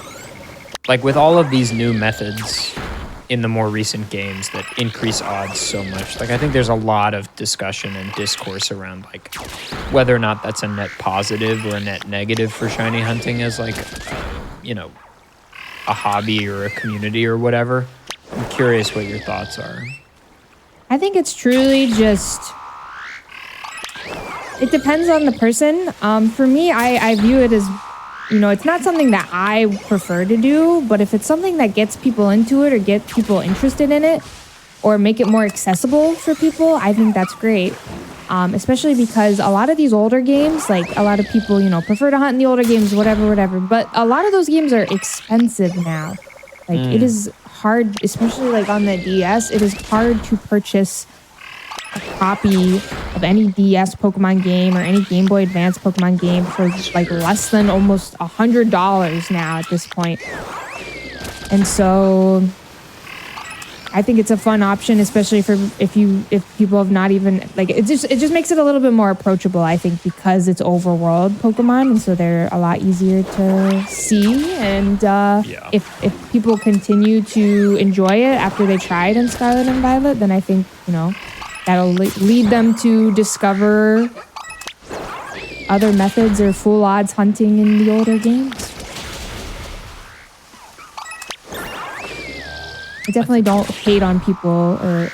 like with all of these new methods in the more recent games that increase odds so much, like I think there's a lot of discussion and discourse around like whether or not that's a net positive or a net negative for shiny hunting as like a hobby or a community or whatever. I'm curious what your thoughts are. I think it's truly just, it depends on the person. For me, I view it as, it's not something that I prefer to do, but if it's something that gets people into it or get people interested in it or make it more accessible for people, I think that's great. Especially because a lot of these older games, like a lot of people, prefer to hunt in the older games, whatever. But a lot of those games are expensive now. Like it is hard, especially like on the DS, it is hard to purchase a copy of any DS Pokemon game or any Game Boy Advance Pokemon game for like less than almost $100 now at this point. And so I think it's a fun option, especially for if people have not even like it just makes it a little bit more approachable, I think, because it's overworld Pokemon, and so they're a lot easier to see. And if people continue to enjoy it after they try it in Scarlet and Violet, then I think, you know, that'll lead them to discover other methods or full odds hunting in the older games. I definitely don't hate on people or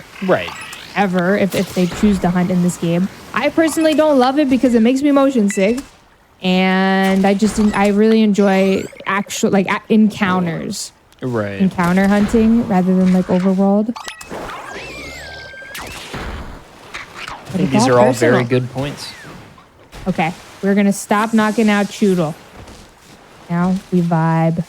ever if they choose to hunt in this game. I personally don't love it because it makes me motion sick, and I really enjoy actual like encounters, encounter hunting rather than like overworld. I think these are all very good points. Okay, we're gonna stop knocking out Choodle. Now we vibe.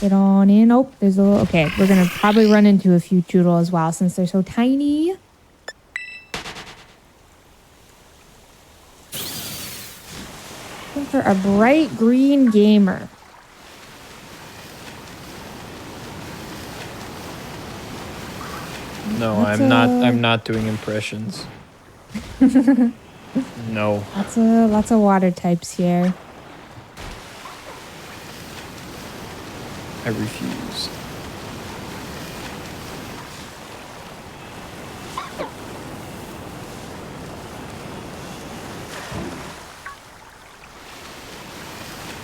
Get on in. Oh, there's a little... Okay, we're going to probably run into a few Choodle as well since they're so tiny. Looking for a bright green gamer. No, I'm not doing impressions. No. Lots of water types here. I refuse.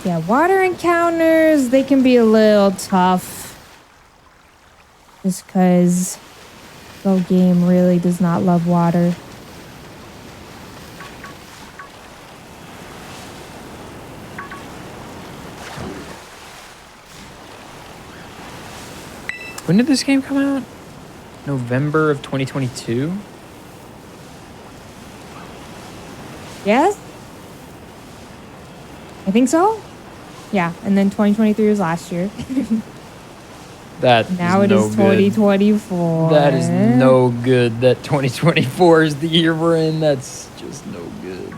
Yeah, water encounters, they can be a little tough. Just because the game really does not love water. When did this game come out? November of 2022? Yes? I think so. Yeah, and then 2023 was last year. Now it is 2024. That is no good. That 2024 is the year we're in. That's just no good.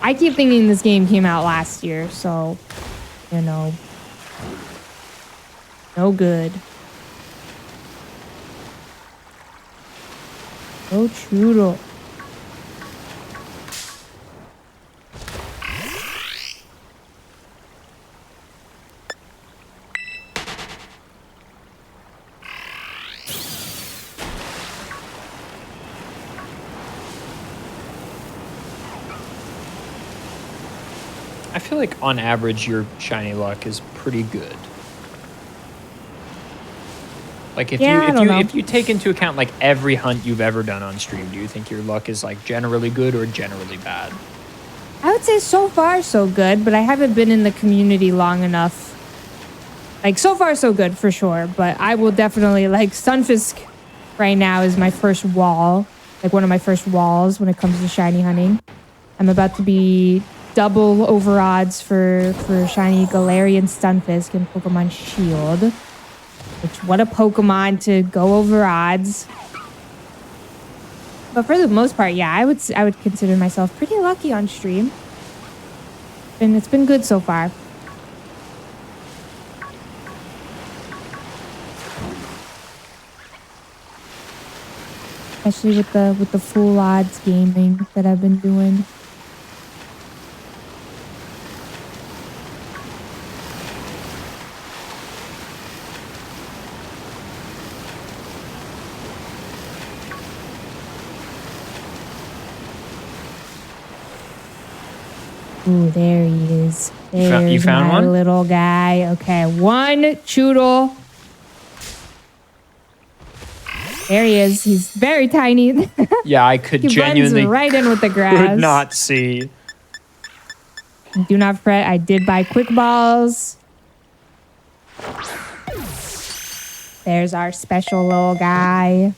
I keep thinking this game came out last year, so, you know. No good. Oh, Choodle. I feel like on average your shiny luck is pretty good. Like if you take into account like every hunt you've ever done on stream, do you think your luck is like generally good or generally bad? I would say so far so good, but I haven't been in the community long enough. Like so far so good for sure, but I will definitely like Stunfisk right now is my first wall, like one of my first walls when it comes to shiny hunting. I'm about to be double over odds for shiny Galarian Stunfisk in Pokemon Shield. Which, what a Pokemon to go over odds. But for the most part, yeah, I would consider myself pretty lucky on stream. And it's been good so far. Especially with the full odds gaming that I've been doing. Ooh, there he is. There's you found my one? Little guy. Okay, one Choodle. There he is. He's very tiny. Yeah, I could he genuinely runs right in with the grass. Could not see. Do not fret. I did buy quick balls. There's our special little guy.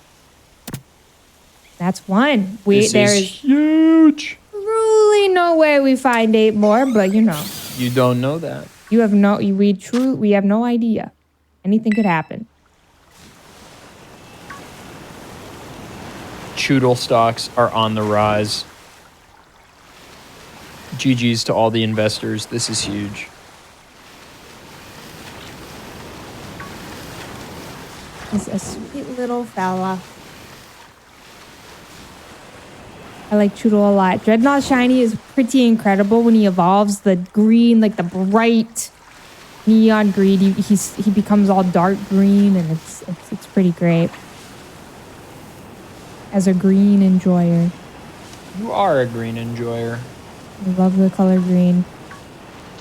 That's one. This is huge. Truly no way we find 8 more, but you know. You don't know that. We have no idea. Anything could happen. Choodle stocks are on the rise. GG's to all the investors. This is huge. He's a sweet little fella. I like Choodle a lot. Dreadnought Shiny is pretty incredible when he evolves. The green, like the bright neon green, he becomes all dark green, and it's pretty great. As a green enjoyer. You are a green enjoyer. I love the color green.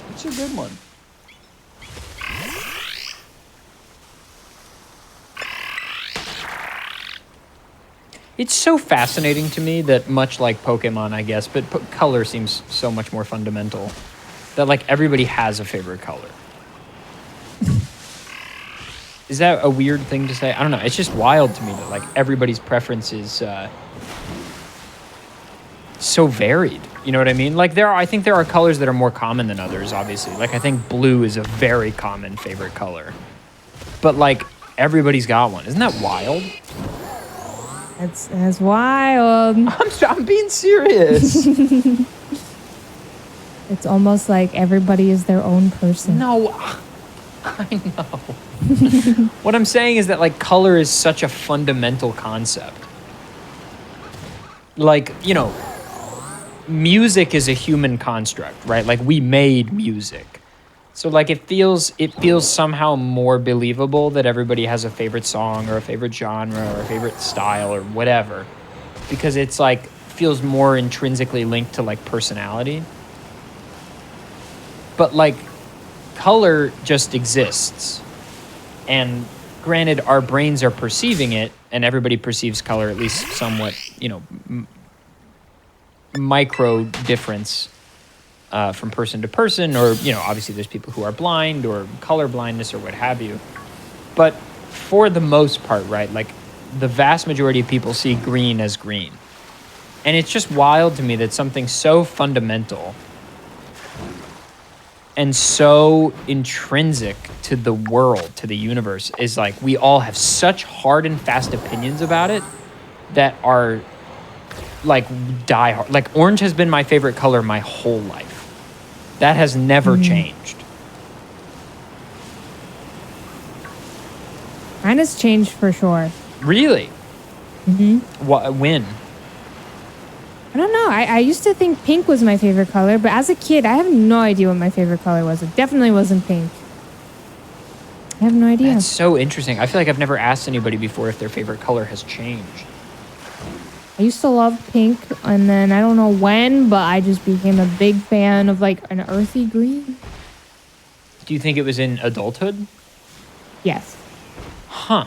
It's a good one. It's so fascinating to me that, much like Pokemon, I guess, but color seems so much more fundamental, that like everybody has a favorite color. Is that a weird thing to say? I don't know. It's just wild to me that like everybody's preference is so varied. You know what I mean? Like I think there are colors that are more common than others, obviously. Like I think blue is a very common favorite color. But like everybody's got one. Isn't that wild? That's wild. I'm being serious. It's almost like everybody is their own person. No, I know. What I'm saying is that like color is such a fundamental concept. Like, you know, music is a human construct, right? Like we made music. So like it feels somehow more believable that everybody has a favorite song or a favorite genre or a favorite style or whatever, because it's like feels more intrinsically linked to like personality. But like color just exists. And granted, our brains are perceiving it, and everybody perceives color at least somewhat, you know, micro difference from person to person, or, you know, obviously there's people who are blind or color blindness or what have you. But for the most part, right, like the vast majority of people see green as green. And it's just wild to me that something so fundamental and so intrinsic to the world, to the universe, is like we all have such hard and fast opinions about it that are like die hard. Like orange has been my favorite color my whole life. That has never changed. Mine has changed for sure. Really? When? I don't know. I used to think pink was my favorite color, but as a kid, I have no idea what my favorite color was. It definitely wasn't pink. I have no idea. That's so interesting. I feel like I've never asked anybody before if their favorite color has changed. I used to love pink, and then I don't know when, but I just became a big fan of like an earthy green. Do you think it was in adulthood? Yes. Huh.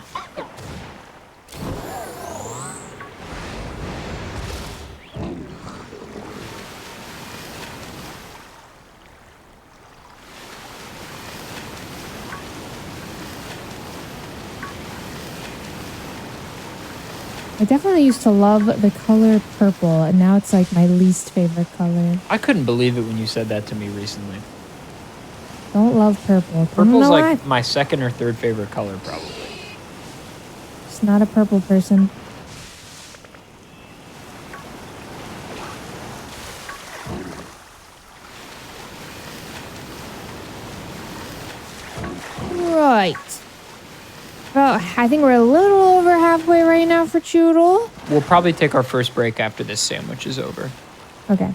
I definitely used to love the color purple, and now it's like my least favorite color. I couldn't believe it when you said that to me recently. Don't love purple. Purple's like my second or third favorite color, probably. Just not a purple person. Right. Well, I think we're a little over halfway right now for Choodle. We'll probably take our first break after this sandwich is over. Okay.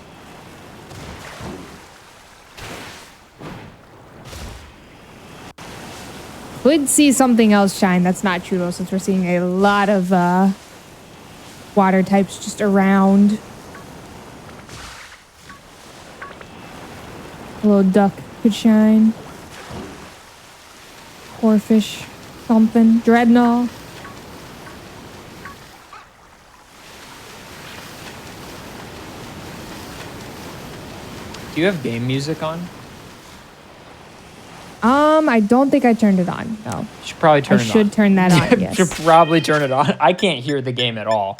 Could see something else shine that's not Choodle, since we're seeing a lot of water types just around. A little duck could shine. Corfish, something. Dreadnought. Do you have game music on? I don't think I turned it on. No. You should probably turn it on. I should turn that on, yes. You should probably turn it on. I can't hear the game at all,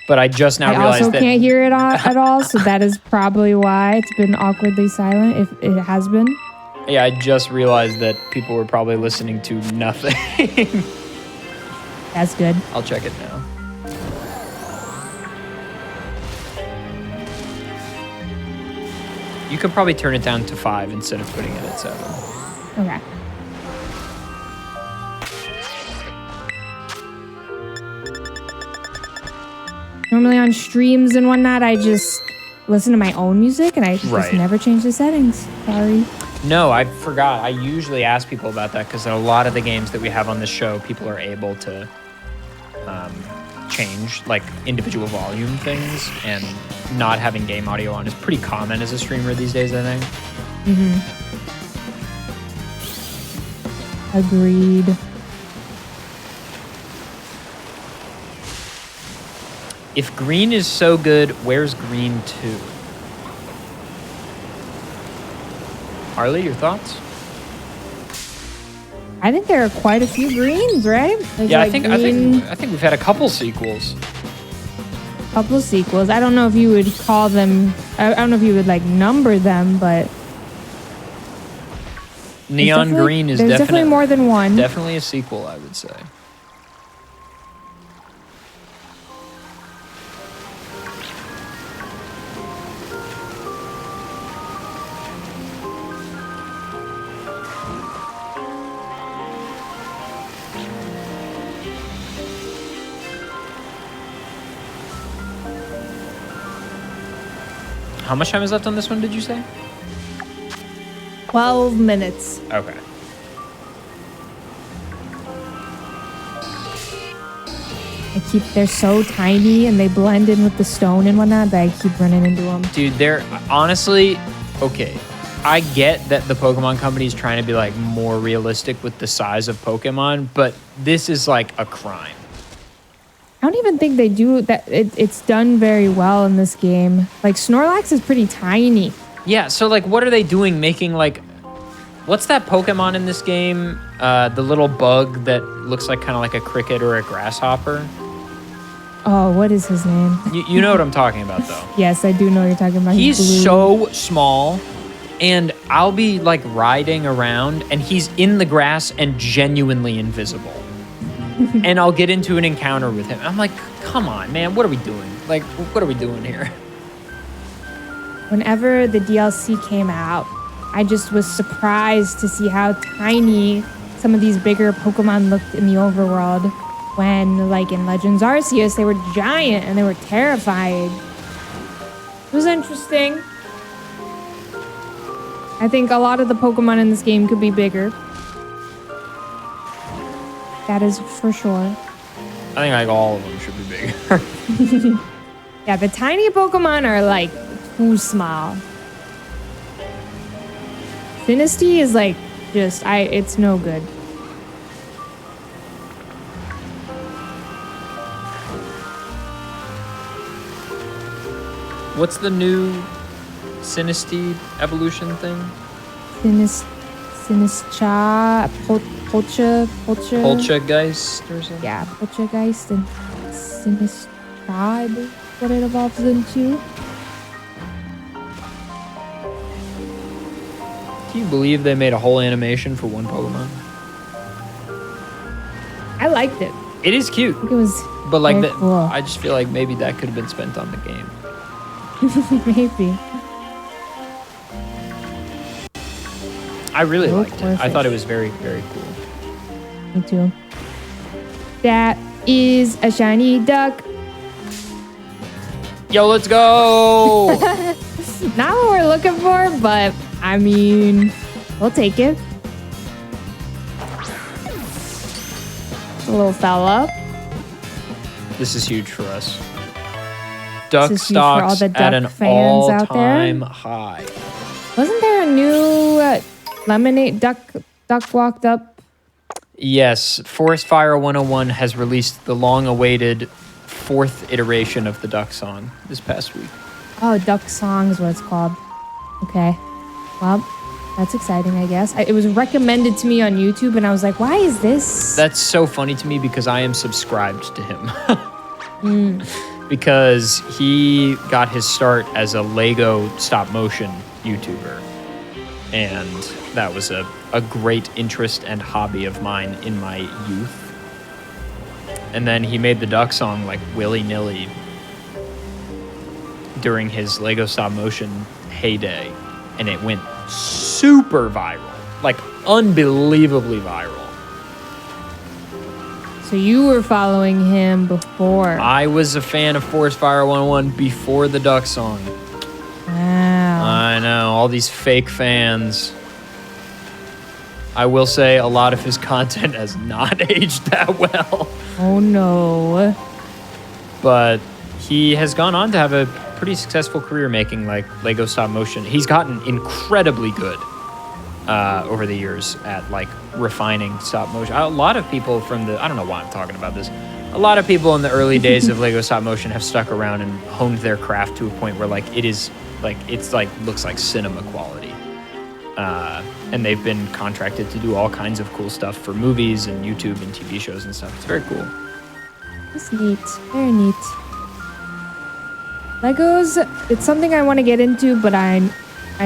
but I just now realized that... I also can't hear it at all, so that is probably why it's been awkwardly silent, if it has been. Yeah, I just realized that people were probably listening to nothing. That's good. I'll check it now. You could probably turn it down to 5 instead of putting it at 7. Okay. Normally on streams and whatnot, I just listen to my own music and I just never change the settings. Sorry. No, I forgot. I usually ask people about that because in a lot of the games that we have on the show, people are able to change like individual volume things, and not having game audio on is pretty common as a streamer these days, I think. Agreed. If green is so good, where's green 2? Harley, your thoughts? I think there are quite a few greens, right? There's Yeah, like I think we've had a couple sequels. Couple sequels. I don't know if you would call them. I don't know if you would like number them, but Neon Green is definitely more than one. Definitely a sequel, I would say. How much time is left on this one, did you say? 12 minutes. Okay. They're so tiny and they blend in with the stone and whatnot that I keep running into them. Dude, they're honestly, okay. I get that the Pokemon company is trying to be like more realistic with the size of Pokemon, but this is like a crime. I don't even think they do that. It's done very well in this game. Like Snorlax is pretty tiny. Yeah, so like what are they doing making like, what's that Pokemon in this game? The little bug that looks like kind of like a cricket or a grasshopper. Oh, what is his name? You know what I'm talking about though. Yes, I do know what you're talking about. He's so small, and I'll be like riding around and he's in the grass and genuinely invisible. And I'll get into an encounter with him. I'm like, come on, man, what are we doing? Like, what are we doing here? Whenever the DLC came out, I just was surprised to see how tiny some of these bigger Pokemon looked in the overworld. When, like in Legends Arceus, they were giant and they were terrifying. It was interesting. I think a lot of the Pokemon in this game could be bigger. That is for sure. I think like all of them should be bigger. Yeah, the tiny Pokemon are like too small. Sinistea is like just, it's no good. What's the new Sinistea evolution thing? Sinistra, Poltergeist or something? Yeah, Poltergeist and Sinistra, I believe what it evolves into. Can you believe they made a whole animation for one Pokemon? I liked it. It is cute. I think it was but like very cool. I just feel like maybe that could have been spent on the game. Maybe. I really So liked it. I thought it was very, very cool. Me too. That is a shiny duck. Yo, let's go! Not what we're looking for, but I mean, we'll take it. A little fella. This is huge for us. Duck This is huge for all stocks the duck at an fans out there. all-time high. Wasn't there a new lemonade duck walked up? Yes, Forest Fire 101 has released the long-awaited 4th iteration of the Duck song this past week. Oh, Duck Song is what it's called. Okay. Well, that's exciting, I guess. It was recommended to me on YouTube, and I was like, why is this? That's so funny to me because I am subscribed to him. Because he got his start as a Lego stop-motion YouTuber. And that was a great interest and hobby of mine in my youth. And then he made the Duck song like willy-nilly during his Lego stop-motion heyday. and it went super viral, like unbelievably viral. So you were following him before. I was a fan of Forest Fire 101 before the Duck song. Wow. I know, all these fake fans. I will say a lot of his content has not aged that well. Oh no. But he has gone on to have a pretty successful career making like Lego stop motion. He's gotten incredibly good over the years at like refining stop motion. A lot of people from I don't know why I'm talking about this. A lot of people in the early days of Lego stop motion have stuck around and honed their craft to a point where like it's like looks like cinema quality. And they've been contracted to do all kinds of cool stuff for movies and YouTube and TV shows and stuff. It's very cool. It's neat. Very neat. Legos, it's something I want to get into, but I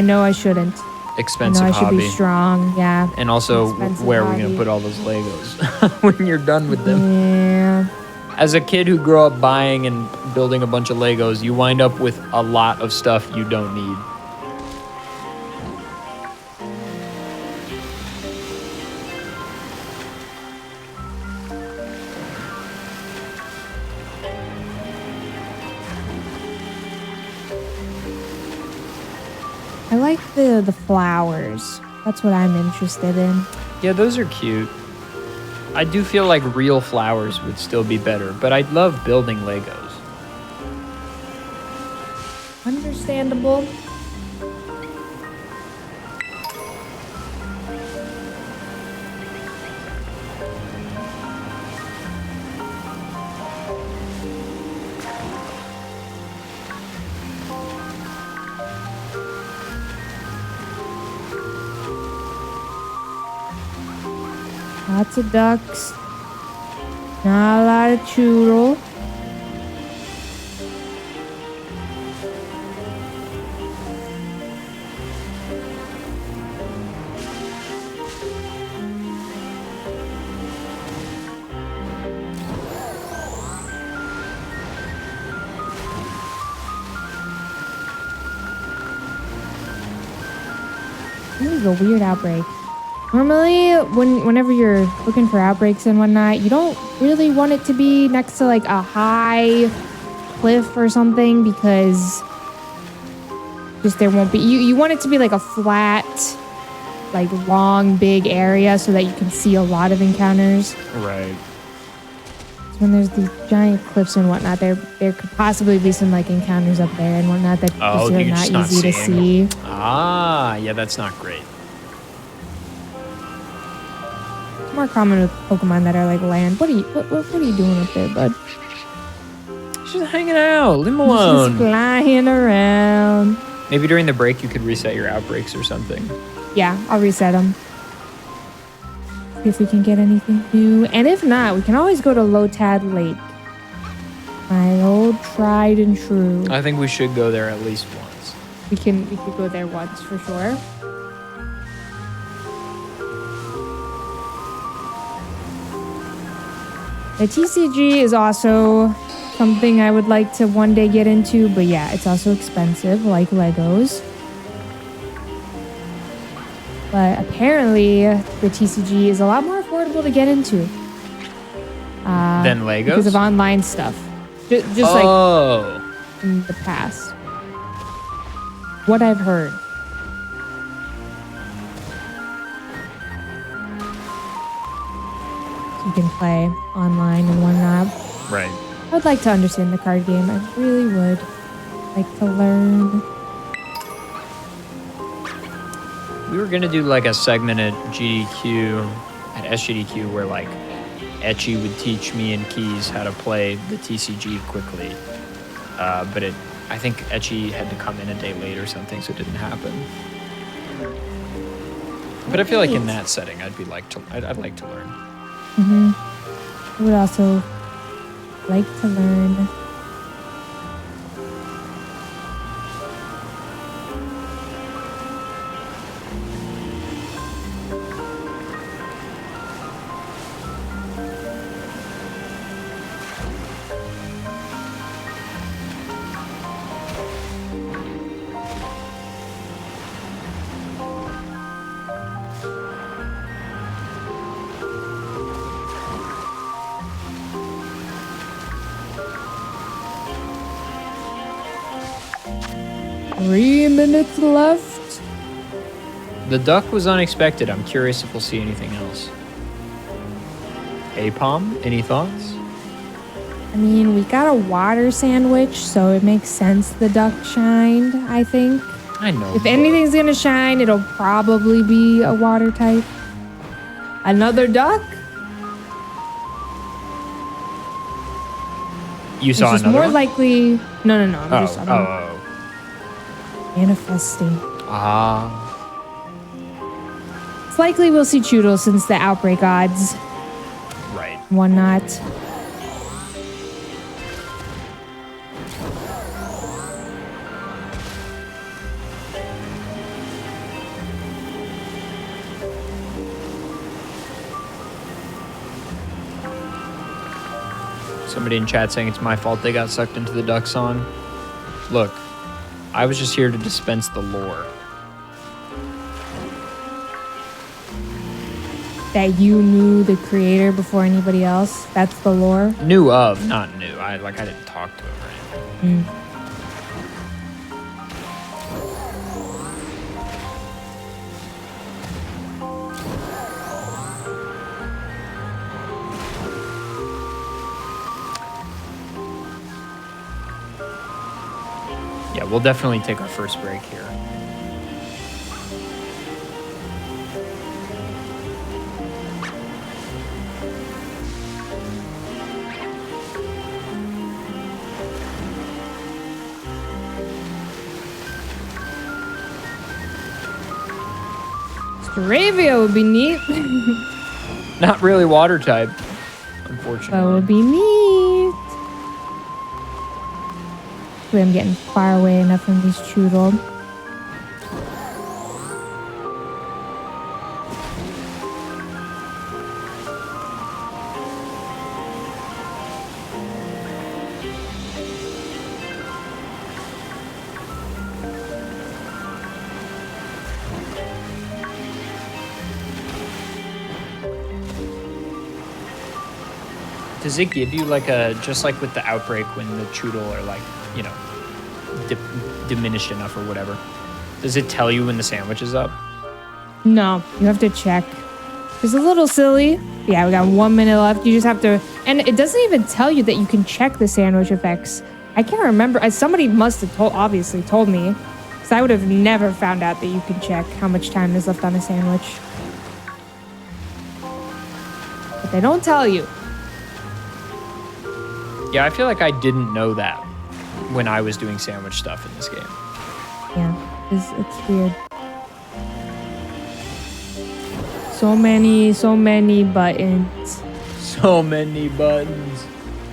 know I shouldn't. Expensive I know I should hobby. be strong, yeah. And also, where are we going to put all those Legos when you're done with them? Yeah. As a kid who grew up buying and building a bunch of Legos, you wind up with a lot of stuff you don't need. I like the flowers. That's what I'm interested in. Yeah, those are cute. I do feel like real flowers would still be better, but I love building Legos. Understandable. Lots of ducks. Not a lot of churro. This is a weird outbreak. Normally, whenever you're looking for outbreaks and whatnot, you don't really want it to be next to like a high cliff or something because just there won't be. You want it to be like a flat, like long, big area so that you can see a lot of encounters. Right. So when there's these giant cliffs and whatnot, there could possibly be some like encounters up there and whatnot that just are not easy to see. Ah, yeah, that's not great. More common with Pokemon that are like land. What are you doing up there, bud? He's just hanging out. Leave him alone. Just flying around. Maybe during the break you could reset your outbreaks or something. Yeah, I'll reset them. See if we can get anything new. And if not, we can always go to Lotad Lake. My old tried and true. I think we should go there at least once. We could go there once for sure. The TCG is also something I would like to one day get into, but yeah, it's also expensive, like Legos. But apparently, the TCG is a lot more affordable to get into. Than Legos? Because of online stuff. Just like in the past. What I've heard. You can play online and whatnot. Right. I would like to understand the card game. I really would like to learn. We were gonna do like a segment at GDQ, at SGDQ, where like Etchy would teach me and Keys how to play the TCG quickly. But I think Etchy had to come in a day late or something, so it didn't happen. But I feel like in that setting, I'd like to learn. I would also like to learn. 3 minutes left. The duck was unexpected. I'm curious if we'll see anything else. Hey, Palm, any thoughts? I mean, we got a water sandwich, so it makes sense the duck shined, I think. I know. If anything's gonna shine, it'll probably be a water type. Another duck? You saw Which is another more one? likely. No. I'm manifesting. Ah. It's likely we'll see Choodle since the outbreak odds. Right. One not. Somebody in chat saying it's my fault they got sucked into the duck song. Look, I was just here to dispense the lore. That you knew the creator before anybody else. That's the lore. Knew of, not new. I didn't talk to him or anything. Yeah, we'll definitely take our first break here. Staravia would be neat. Not really water type, unfortunately. That would be neat. Hopefully I'm getting far away enough from these Choodle. Does it give you like a, just like with the outbreak when the Choodle are like, you know, diminished enough or whatever, does it tell you when the sandwich is up? No, you have to check. It's a little silly. Yeah, we got 1 minute left. You just have to, and it doesn't even tell you that you can check the sandwich effects. I can't remember. Somebody must have obviously told me, because I would have never found out that you can check how much time is left on a sandwich. But they don't tell you. Yeah, I feel like I didn't know that when I was doing sandwich stuff in this game. Yeah, it's weird. So many buttons. So many buttons.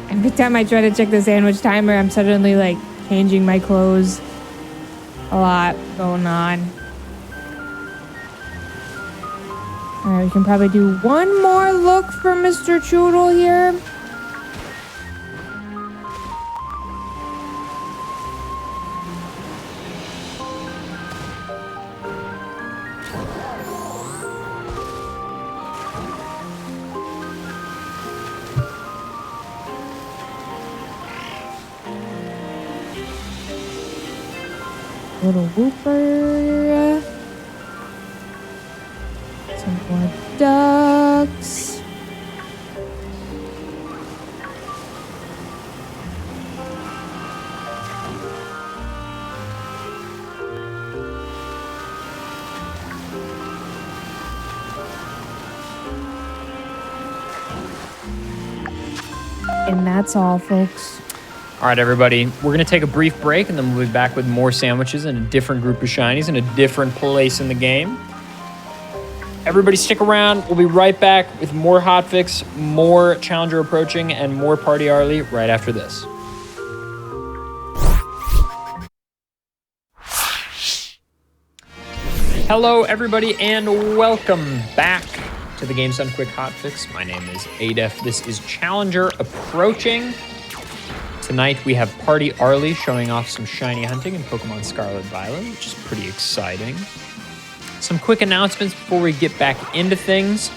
Every time I try to check the sandwich timer, I'm suddenly like changing my clothes. A lot going on. All right, we can probably do one more look for Mr. Choodle here. Little whooper. Some more ducks. And that's all, folks. All right, everybody, we're going to take a brief break, and then we'll be back with more sandwiches and a different group of shinies in a different place in the game. Everybody stick around. We'll be right back with more hotfix, more challenger approaching, and more party Arlie right after this. Hello, everybody, and welcome back to the Games Done Quick Hotfix. My name is Adef. This is Challenger Approaching. Tonight we have Party Arlie showing off some shiny hunting in Pokémon Scarlet Violet, which is pretty exciting. Some quick announcements before we get back into things.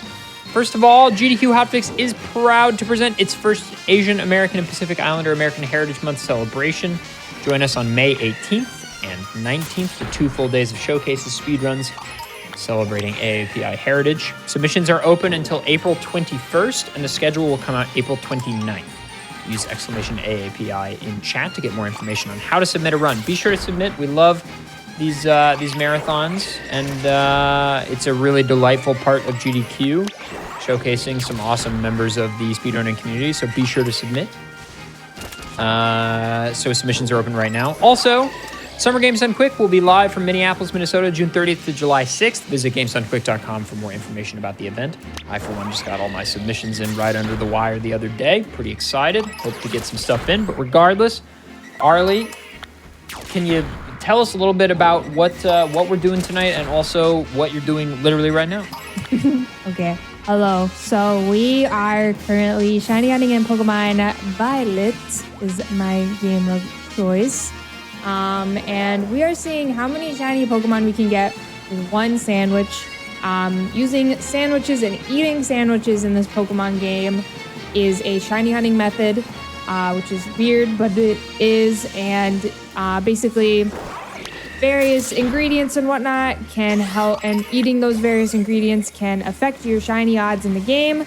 First of all, GDQ Hotfix is proud to present its first Asian American and Pacific Islander American Heritage Month celebration. Join us on May 18th and 19th for 2 full days of showcases, speedruns, celebrating AAPI heritage. Submissions are open until April 21st, and the schedule will come out April 29th. Use !AAPI in chat to get more information on how to submit a run. Be sure to submit. We love these marathons, and it's a really delightful part of GDQ, showcasing some awesome members of the speedrunning community, so be sure to submit. So submissions are open right now. Also, Summer Games Done Quick will be live from Minneapolis, Minnesota, June 30th to July 6th. Visit gamesdonequick.com for more information about the event. I, for one, just got all my submissions in right under the wire the other day. Pretty excited. Hope to get some stuff in. But regardless, Arlie, can you tell us a little bit about what we're doing tonight and also what you're doing literally right now? Okay. Hello. So we are currently shiny hunting in Pokemon Violet is my game of choice. And we are seeing how many shiny Pokemon we can get with one sandwich. Using sandwiches and eating sandwiches in this Pokemon game is a shiny hunting method, which is weird, but it is. And basically, various ingredients and whatnot can help, and eating those various ingredients can affect your shiny odds in the game.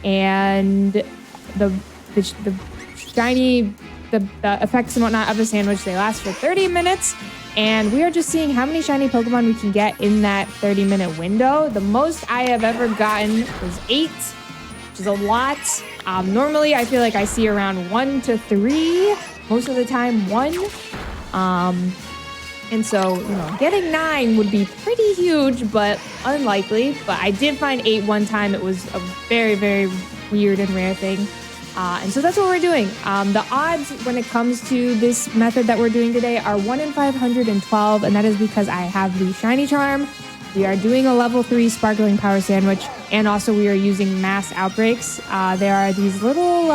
And the effects and whatnot of a sandwich, they last for 30 minutes. And we are just seeing how many shiny Pokemon we can get in that 30-minute window. The most I have ever gotten was 8, which is a lot. Normally, I feel like I see around 1 to 3. Most of the time, 1. And so, getting 9 would be pretty huge, but unlikely. But I did find 8 one time. It was a very, very weird and rare thing. And so that's what we're doing. The odds when it comes to this method that we're doing today are 1 in 512, and that is because I have the Shiny Charm. We are doing a level 3 Sparkling Power Sandwich, and also we are using mass outbreaks. There are these little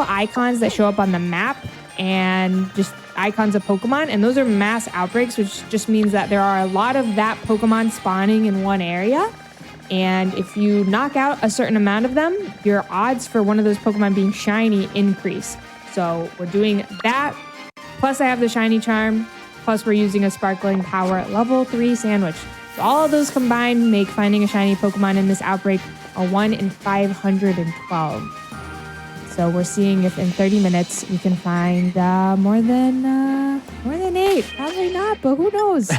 icons that show up on the map, and just icons of Pokemon, and those are mass outbreaks, which just means that there are a lot of that Pokemon spawning in one area. And if you knock out a certain amount of them, your odds for one of those Pokemon being shiny increase. So we're doing that. Plus I have the Shiny Charm. Plus we're using a Sparkling Power level 3 sandwich. So all of those combined make finding a shiny Pokemon in this outbreak a 1 in 512. So we're seeing if in 30 minutes we can find more than 8. Probably not, but who knows?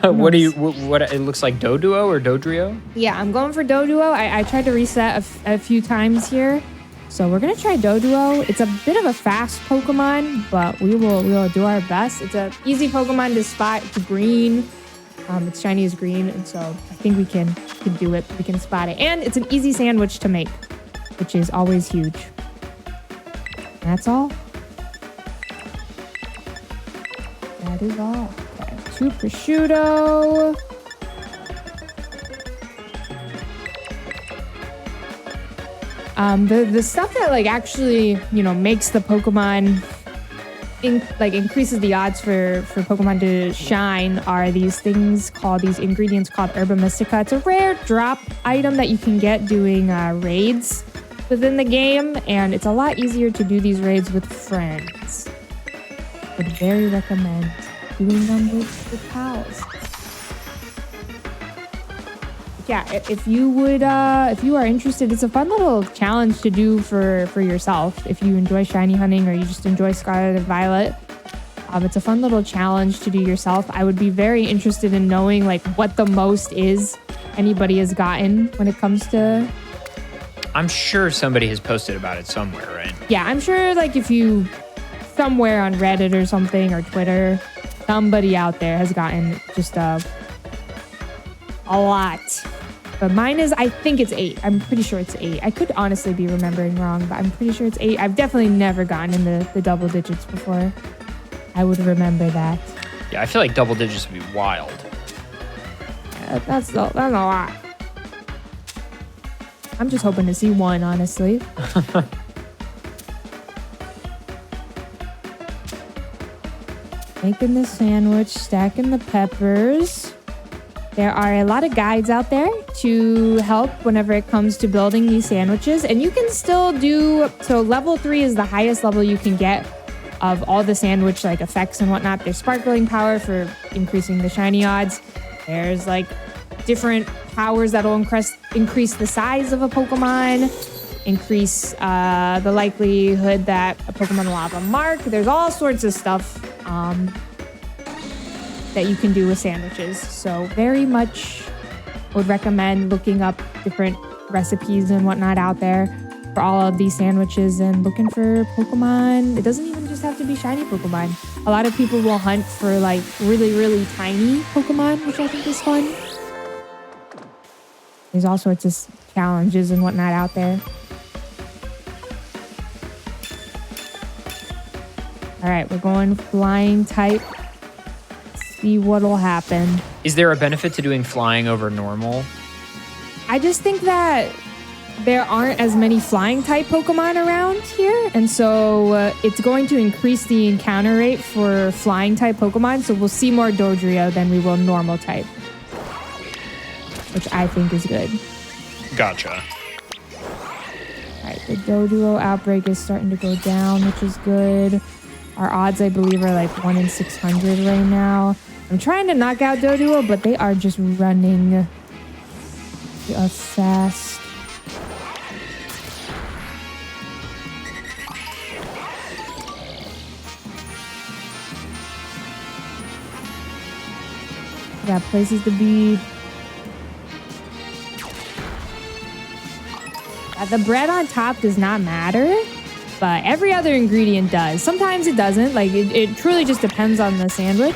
What it looks like Doduo or Dodrio? Yeah, I'm going for Doduo. I tried to reset a few times here. So we're going to try Doduo. It's a bit of a fast Pokemon, but we will do our best. It's an easy Pokemon to spot. It's green. Its shiny is green, and so I think we can do it. We can spot it. And it's an easy sandwich to make, which is always huge. That's all. That is all. Okay, 2 prosciutto. The stuff that actually makes the Pokemon increases the odds for Pokemon to shine are these ingredients called Herba Mystica. It's a rare drop item that you can get doing raids within the game, and it's a lot easier to do these raids with friends. Would very recommend doing them with pals. Yeah, if you are interested, it's a fun little challenge to do for yourself. If you enjoy shiny hunting or you just enjoy Scarlet and Violet, it's a fun little challenge to do yourself. I would be very interested in knowing what the most is anybody has gotten when it comes to. I'm sure somebody has posted about it somewhere, right? Yeah, I'm sure if you somewhere on Reddit or something or Twitter, somebody out there has gotten just a lot. But mine is, I think it's 8. I'm pretty sure it's 8. I could honestly be remembering wrong, but I'm pretty sure it's 8. I've definitely never gotten in the double digits before. I would remember that. Yeah, I feel like double digits would be wild. Yeah, that's a lot. I'm just hoping to see 1, honestly. Making the sandwich, stacking the peppers. There are a lot of guides out there to help whenever it comes to building these sandwiches. And you can still do, so level 3 is the highest level you can get of all the sandwich like effects and whatnot. There's sparkling power for increasing the shiny odds. There's like different powers that'll increase the size of a Pokemon, increase the likelihood that a Pokemon will have a mark. There's all sorts of stuff that you can do with sandwiches. So very much would recommend looking up different recipes and whatnot out there for all of these sandwiches and looking for Pokemon. It doesn't even just have to be shiny Pokemon. A lot of people will hunt for like really, really tiny Pokemon, which I think is fun. There's all sorts of challenges and whatnot out there. All right, we're going flying type. See what'll happen. Is there a benefit to doing flying over normal? I just think that there aren't as many flying type Pokemon around here. And so it's going to increase the encounter rate for flying type Pokemon. So we'll see more Dodrio than we will normal type, which I think is good. Gotcha. All right, the Doduo outbreak is starting to go down, which is good. Our odds, I believe, are like 1 in 600 right now. I'm trying to knock out Doduo, but they are just running. They are fast. Got places to be. The bread on top does not matter, but every other ingredient does. Sometimes it doesn't. Like it truly just depends on the sandwich.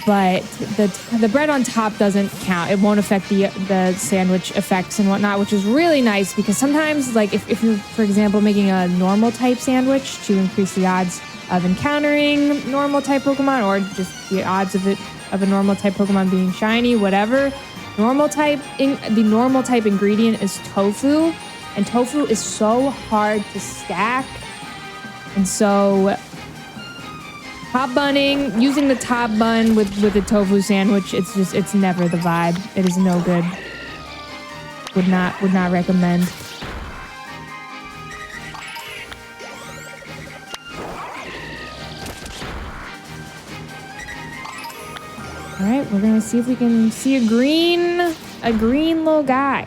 But the bread on top doesn't count. It won't affect the sandwich effects and whatnot, which is really nice because sometimes, like if you're, for example, making a normal type sandwich to increase the odds of encountering normal type Pokemon, or just the odds of a normal type Pokemon being shiny, whatever. The normal type ingredient is tofu, and tofu is so hard to stack. And so top bunning, using the top bun with a tofu sandwich, it's never the vibe. It is no good. Would not recommend. All right, we're gonna see if we can see a green little guy.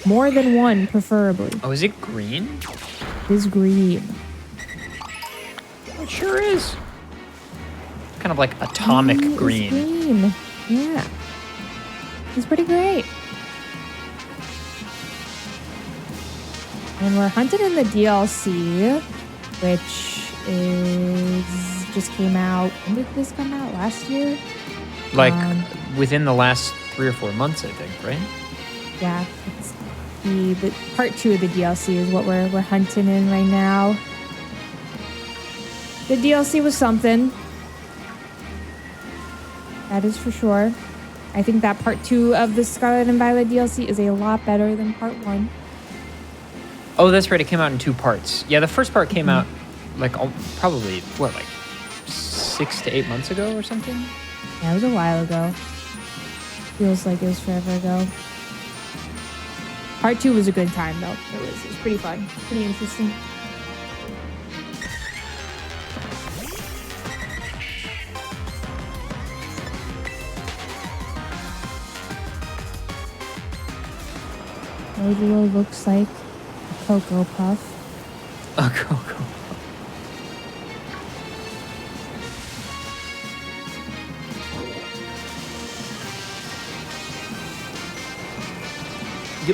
More than one, preferably. Oh, is it green? It is green. It sure is. Kind of like atomic green. Green. Yeah. It's pretty great. And we're hunting in the DLC, which just came out. When did this come out? Last year? Like within the last 3 or 4 months, I think, right? Yeah. It's the part 2 of the DLC is what we're hunting in right now. The DLC was something. That is for sure. I think that part 2 of the Scarlet and Violet DLC is a lot better than part 1. Oh, that's right. It came out in 2 parts. Yeah, the first part came out like probably, what, like 6 to 8 months ago or something? Yeah, it was a while ago. Feels like it was forever ago. Part 2 was a good time, though. It was pretty fun. Pretty interesting. Doduo looks like a Cocoa Puff. A Cocoa.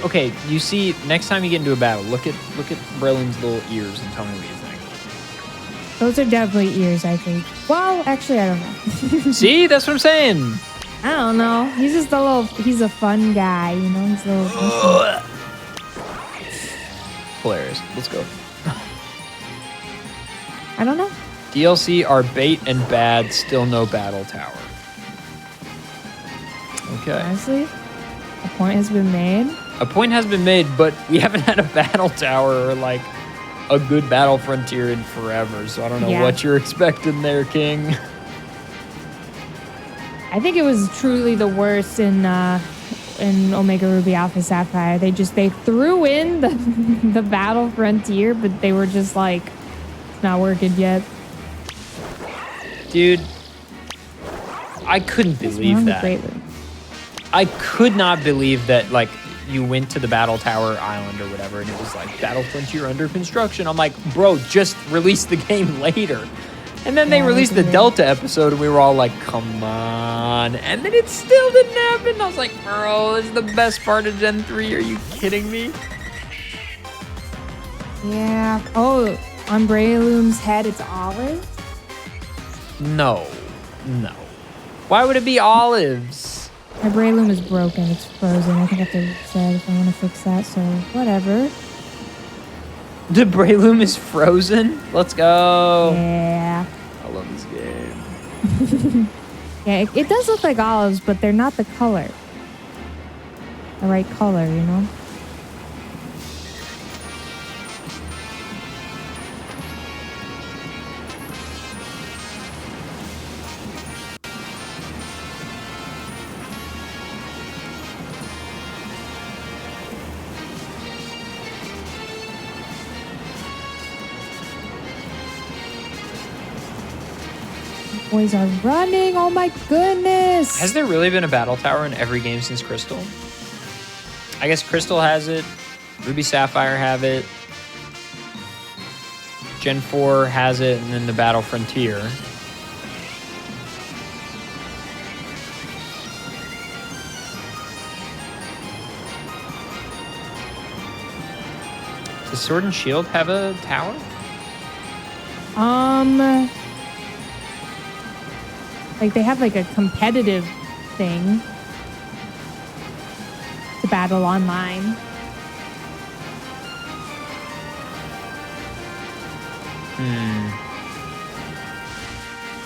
Okay, you see, next time you get into a battle, look at Brelin's little ears and tell me what you think. Those are definitely ears, I think. Well, actually, I don't know. See, that's what I'm saying. I don't know. He's just he's a fun guy, you know? He's a little... Hilarious. Let's go. I don't know. DLC are bait and bad, still no battle tower. Okay. Honestly, a point has been made. A point has been made, but we haven't had a battle tower or like a good battle frontier in forever, so I don't know what you're expecting there, King. I think it was truly the worst in in Omega Ruby Alpha Sapphire. They threw in the Battle Frontier, but they were just like, it's not working yet. Dude, I couldn't believe that. I could not believe that, like, you went to the Battle Tower Island or whatever, and it was like, Battle Frontier under construction. I'm like, bro, just release the game later. And then they released the Delta episode, and we were all like, come on. And then it still didn't happen. I was like, bro, this is the best part of Gen 3. Are you kidding me? Yeah. Oh, on Breloom's head, it's olive? No. Why would it be olives? My Breloom is broken. It's frozen. I think I have to decide if I want to fix that, so whatever. The Breloom is frozen? Let's go. Yeah. I love this game. Yeah, it does look like olives, but they're not the color. The right color, you know? Boys are running. Oh my goodness. Has there really been a battle tower in every game since Crystal? I guess Crystal has it. Ruby Sapphire have it. Gen 4 has it, and then the Battle Frontier. Does Sword and Shield have a tower? Like they have like a competitive thing to battle online.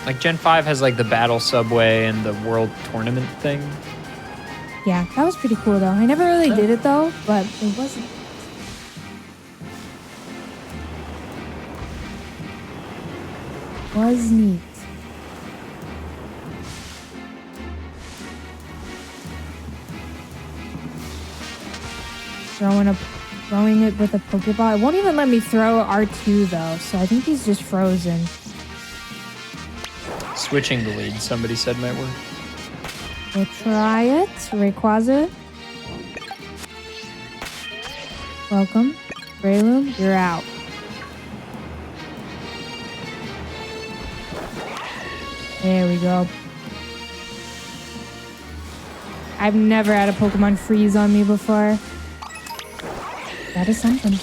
Like Gen 5 has like the Battle Subway and the World Tournament thing. Yeah, that was pretty cool though. I never really did it though, but it wasn't. Was neat. Throwing it with a Pokeball. It won't even let me throw R2 though, so I think he's just frozen. Switching the lead, somebody said might work. We'll try it. Rayquaza. Welcome. Breloom, you're out. There we go. I've never had a Pokemon freeze on me before. That is something. I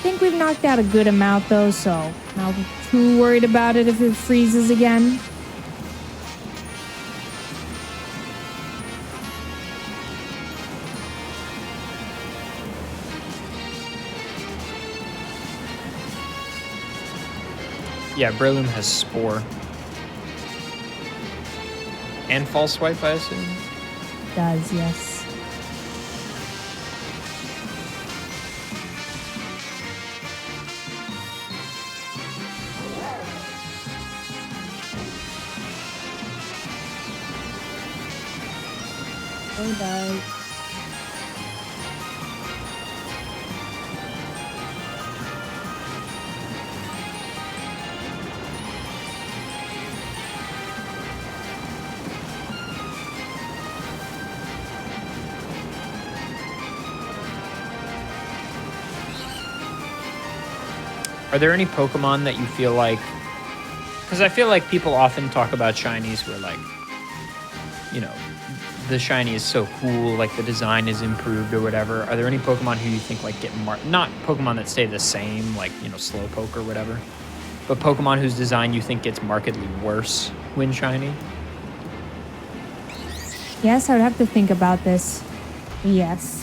think we've knocked out a good amount though, so I'm not too worried about it if it freezes again. Yeah, Breloom has Spore. And False Swipe, I assume? Does, yes. Oh, does. Are there any Pokemon that you feel like... Because I feel like people often talk about shinies where, like, you know, the shiny is so cool, like the design is improved or whatever. Are there any Pokemon who you think, like, get... Not Pokemon that stay the same, like, you know, Slowpoke or whatever, but Pokemon whose design you think gets markedly worse when shiny? Yes, I would have to think about this. Yes.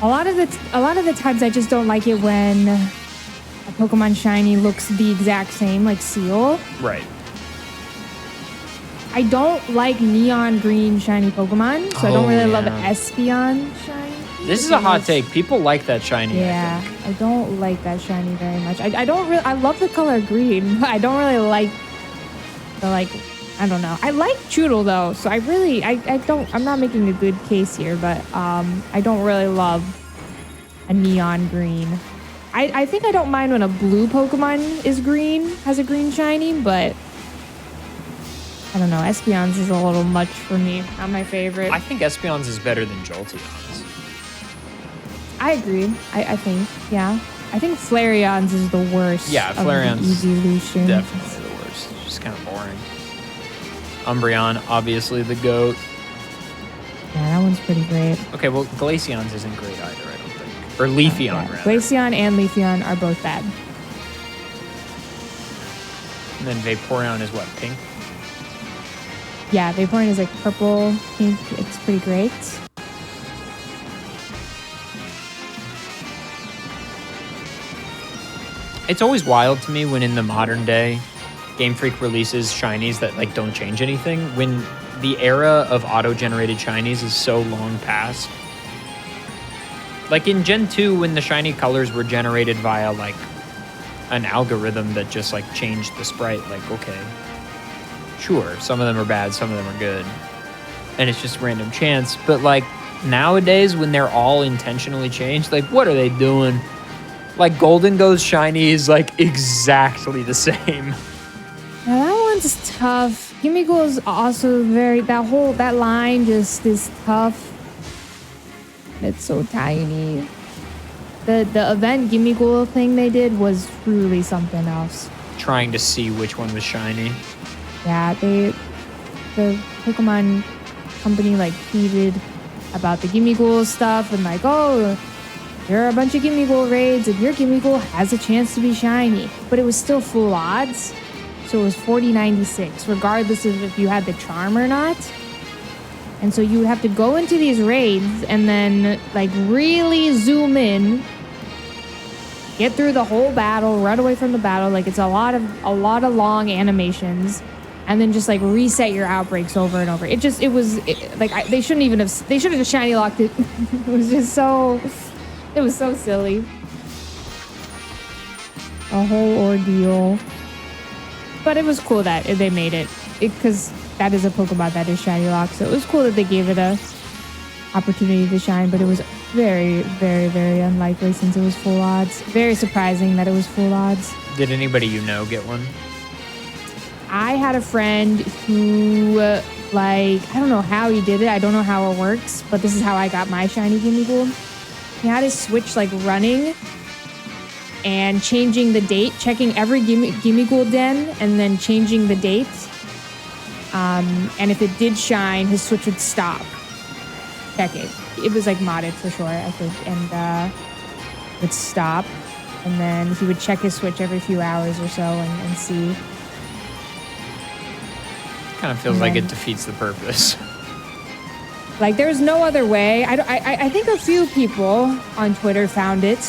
A lot of the times I just don't like it when a Pokemon shiny looks the exact same, like Seal. Right. I don't like neon green shiny Pokemon, so I don't really love Espeon shiny. This is a hot take. People like that shiny. Yeah, I don't like that shiny very much. I don't really. I love the color green, but I don't really like the I don't know. I like Choodle though, so I don't. I'm not making a good case here, but I don't really love a neon green. I think I don't mind when a blue Pokemon is green, has a green shiny, but I don't know. Espeon's is a little much for me. Not my favorite. I think Espeon's is better than Jolteon's. I agree. I think, yeah. I think Flareon's is the worst. Yeah, Flareon's evolution. definitely the worst. It's just kind of boring. Umbreon, obviously the GOAT. Yeah, that one's pretty great. Okay, well, Glaceon's isn't great either, I don't think. Or Leafeon, rather. Glaceon and Leafeon are both bad. And then Vaporeon is what, pink? Yeah, Vaporeon is like purple, pink. It's pretty great. It's always wild to me when in the modern day, Game Freak releases shinies that like don't change anything. When the era of auto-generated shinies is so long past. Like in Gen 2, when the shiny colors were generated via like an algorithm that just like changed the sprite, like, okay, sure, some of them are bad, some of them are good. And it's just random chance. But like nowadays, when they're all intentionally changed, like what are they doing? Like Golden Go's shiny is like exactly the same. Now that one's tough. Gimmighoul is also that line just is tough. It's so tiny. The event Gimmighoul thing they did was truly something else. Trying to see which one was shiny. Yeah, the Pokemon company like tweeted about the Gimmighoul stuff and like, oh, there are a bunch of Gimmighoul raids and your Gimmighoul has a chance to be shiny. But it was still full odds. So it was 40-96, regardless of if you had the charm or not. And so you would have to go into these raids and then like really zoom in, get through the whole battle, run away from the battle. Like it's a lot of long animations, and then just like reset your outbreaks over and over. They should have just shiny locked it. It was so silly. A whole ordeal. But it was cool that they made it because that is a Pokemon that is shiny locked. So it was cool that they gave it a opportunity to shine, but it was very, very, very unlikely since it was full odds. Very surprising that it was full odds. Did anybody you know get one? I had a friend who, I don't know how he did it. I don't know how it works, but this is how I got my shiny Gimmighoul. He had his Switch running and changing the date, checking every Gimmighoul den and then changing the date. And if it did shine, his Switch would stop checking. It was modded for sure, I think, and would stop. And then he would check his Switch every few hours or so and see. Kind of feels like it defeats the purpose. There's no other way. I think a few people on Twitter found it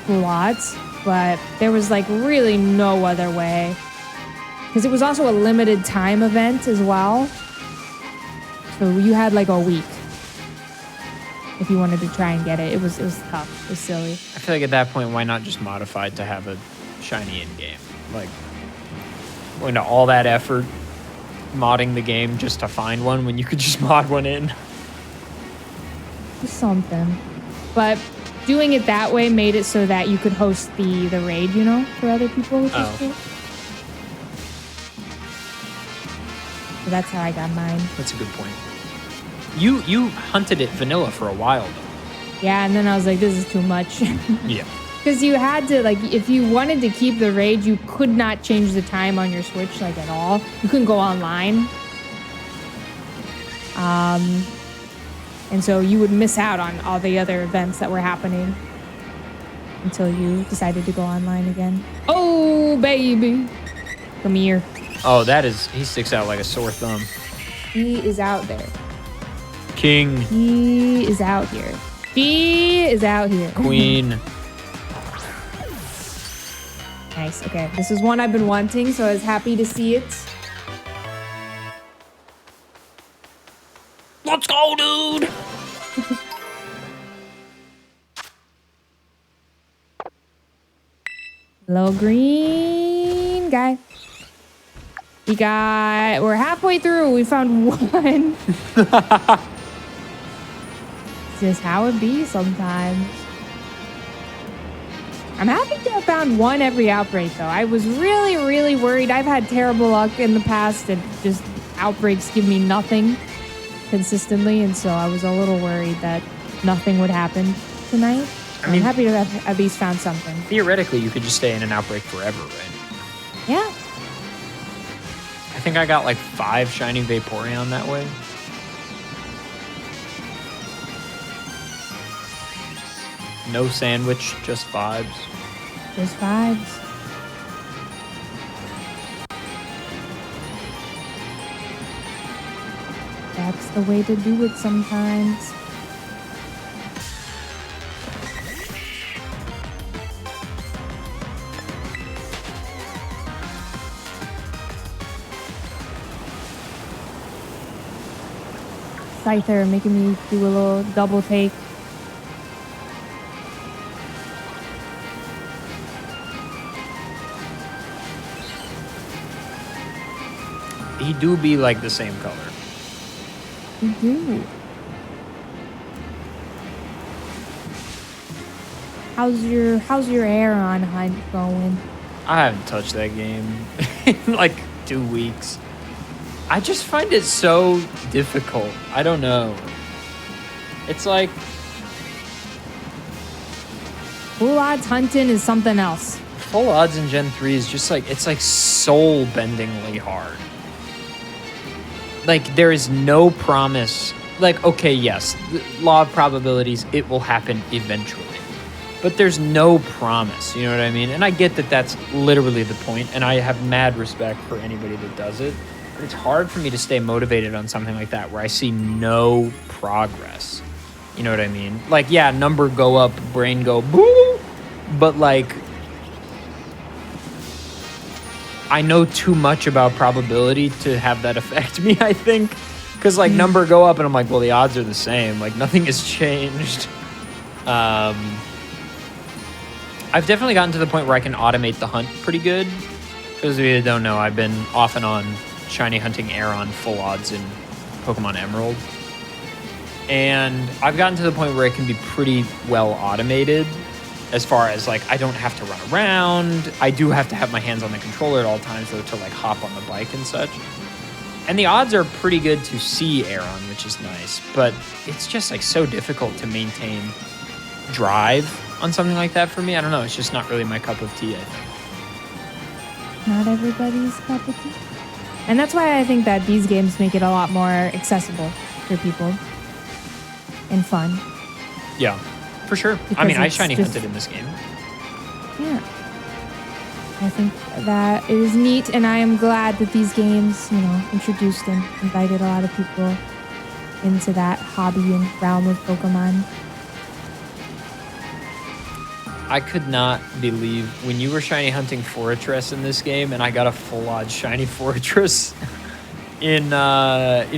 lots, but there was really no other way. Because it was also a limited time event as well. So you had a week if you wanted to try and get it. It was tough. It was silly. I feel like at that point, why not just modify it to have a shiny in-game? Going to all that effort modding the game just to find one when you could just mod one in. Something. But doing it that way made it so that you could host the raid, for other people, which is cool. So that's how I got mine. That's a good point. You hunted it vanilla for a while, though. Yeah, and then I was like, this is too much. Yeah. Because you had to, if you wanted to keep the raid, you could not change the time on your Switch, at all. You couldn't go online. And so you would miss out on all the other events that were happening until you decided to go online again. Oh, baby. Come here. Oh, he sticks out like a sore thumb. He is out there. King. He is out here. He is out here. Queen. Nice. Okay. This is one I've been wanting, so I was happy to see it. Let's go, dude. Little green guy. We're halfway through. We found one. It's just how it be sometimes. I'm happy to have found one every outbreak, though. I was really, really worried. I've had terrible luck in the past and just outbreaks give me nothing consistently. And so I was a little worried that nothing would happen tonight. I'm happy to have at least found something. Theoretically, you could just stay in an outbreak forever, right? Yeah. I think I got like 5 shiny Vaporeon that way. No sandwich, just vibes. Just vibes. That's the way to do it sometimes. Scyther making me do a little double take. He do be like the same color. You do. How's your Aeron hunt going? I haven't touched that game in like 2 weeks. I just find it so difficult. I don't know. It's like Full odds hunting is something else. full odds in Gen 3 is just like, it's like soul-bendingly hard. Like, there is no promise. Like, okay, yes, law of probabilities, it will happen eventually. But there's no promise, you know what I mean? And I get that that's literally the point, and I have mad respect for anybody that does it. But it's hard for me to stay motivated on something like that where I see no progress. You know what I mean? Like, yeah, number go up, brain go boo, but like, I know too much about probability to have that affect me, I think. Because, like, number go up, and I'm like, well, the odds are the same. Like, nothing has changed. I've definitely gotten to the point where I can automate the hunt pretty good. For those of you that don't know, I've been off and on shiny hunting Aeron full odds in Pokemon Emerald. And I've gotten to the point where it can be pretty well automated. As far as, like, I don't have to run around. I do have to have my hands on the controller at all times, though, to, like, hop on the bike and such. And the odds are pretty good to see Aeron, which is nice. But it's just, like, so difficult to maintain drive on something like that for me. I don't know. It's just not really my cup of tea, I think. Not everybody's cup of tea. And that's why I think that these games make it a lot more accessible for people. And fun. Yeah. For sure. Because I mean, I it's shiny just- hunted in this game. Yeah. I think that it is neat, and I am glad that these games, you know, introduced and invited a lot of people into that hobby and realm of Pokemon. I could not believe when you were shiny hunting Fortress in this game, and I got a full odds shiny Fortress in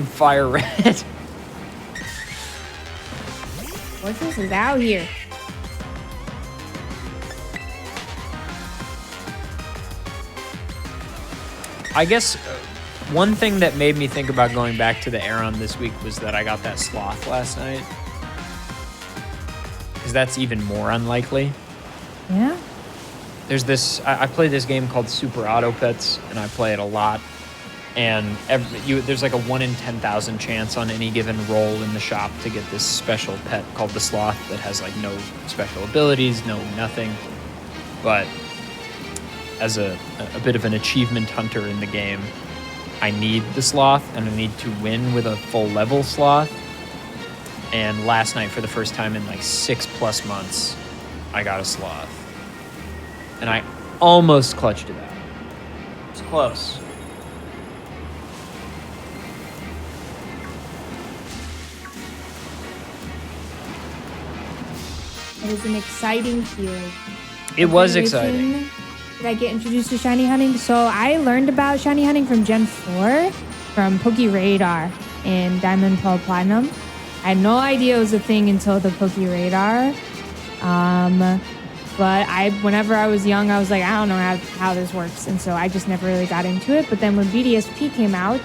Fire Red. Fortress is out here. I guess one thing that made me think about going back to the Aeron this week was that I got that Sloth last night. Because that's even more unlikely. Yeah? There's this, I play this game called Super Auto Pets, and I play it a lot. And there's like a 1 in 10,000 chance on any given roll in the shop to get this special pet called the Sloth that has like no special abilities, no nothing. But as a bit of an achievement hunter in the game, I need the Sloth, and I need to win with a full level Sloth. And last night, for the first time in like 6+ months, I got a Sloth. And I almost clutched it out. It's close. It was an exciting feeling. It was What exciting. generation Did I get introduced to shiny hunting? So I learned about shiny hunting from Gen 4 from Pokeradar in Diamond, Pearl, Platinum. I had no idea it was a thing until the Pokeradar. But whenever I was young, I was like, I don't know how this works. And so I just never really got into it. But then when BDSP came out,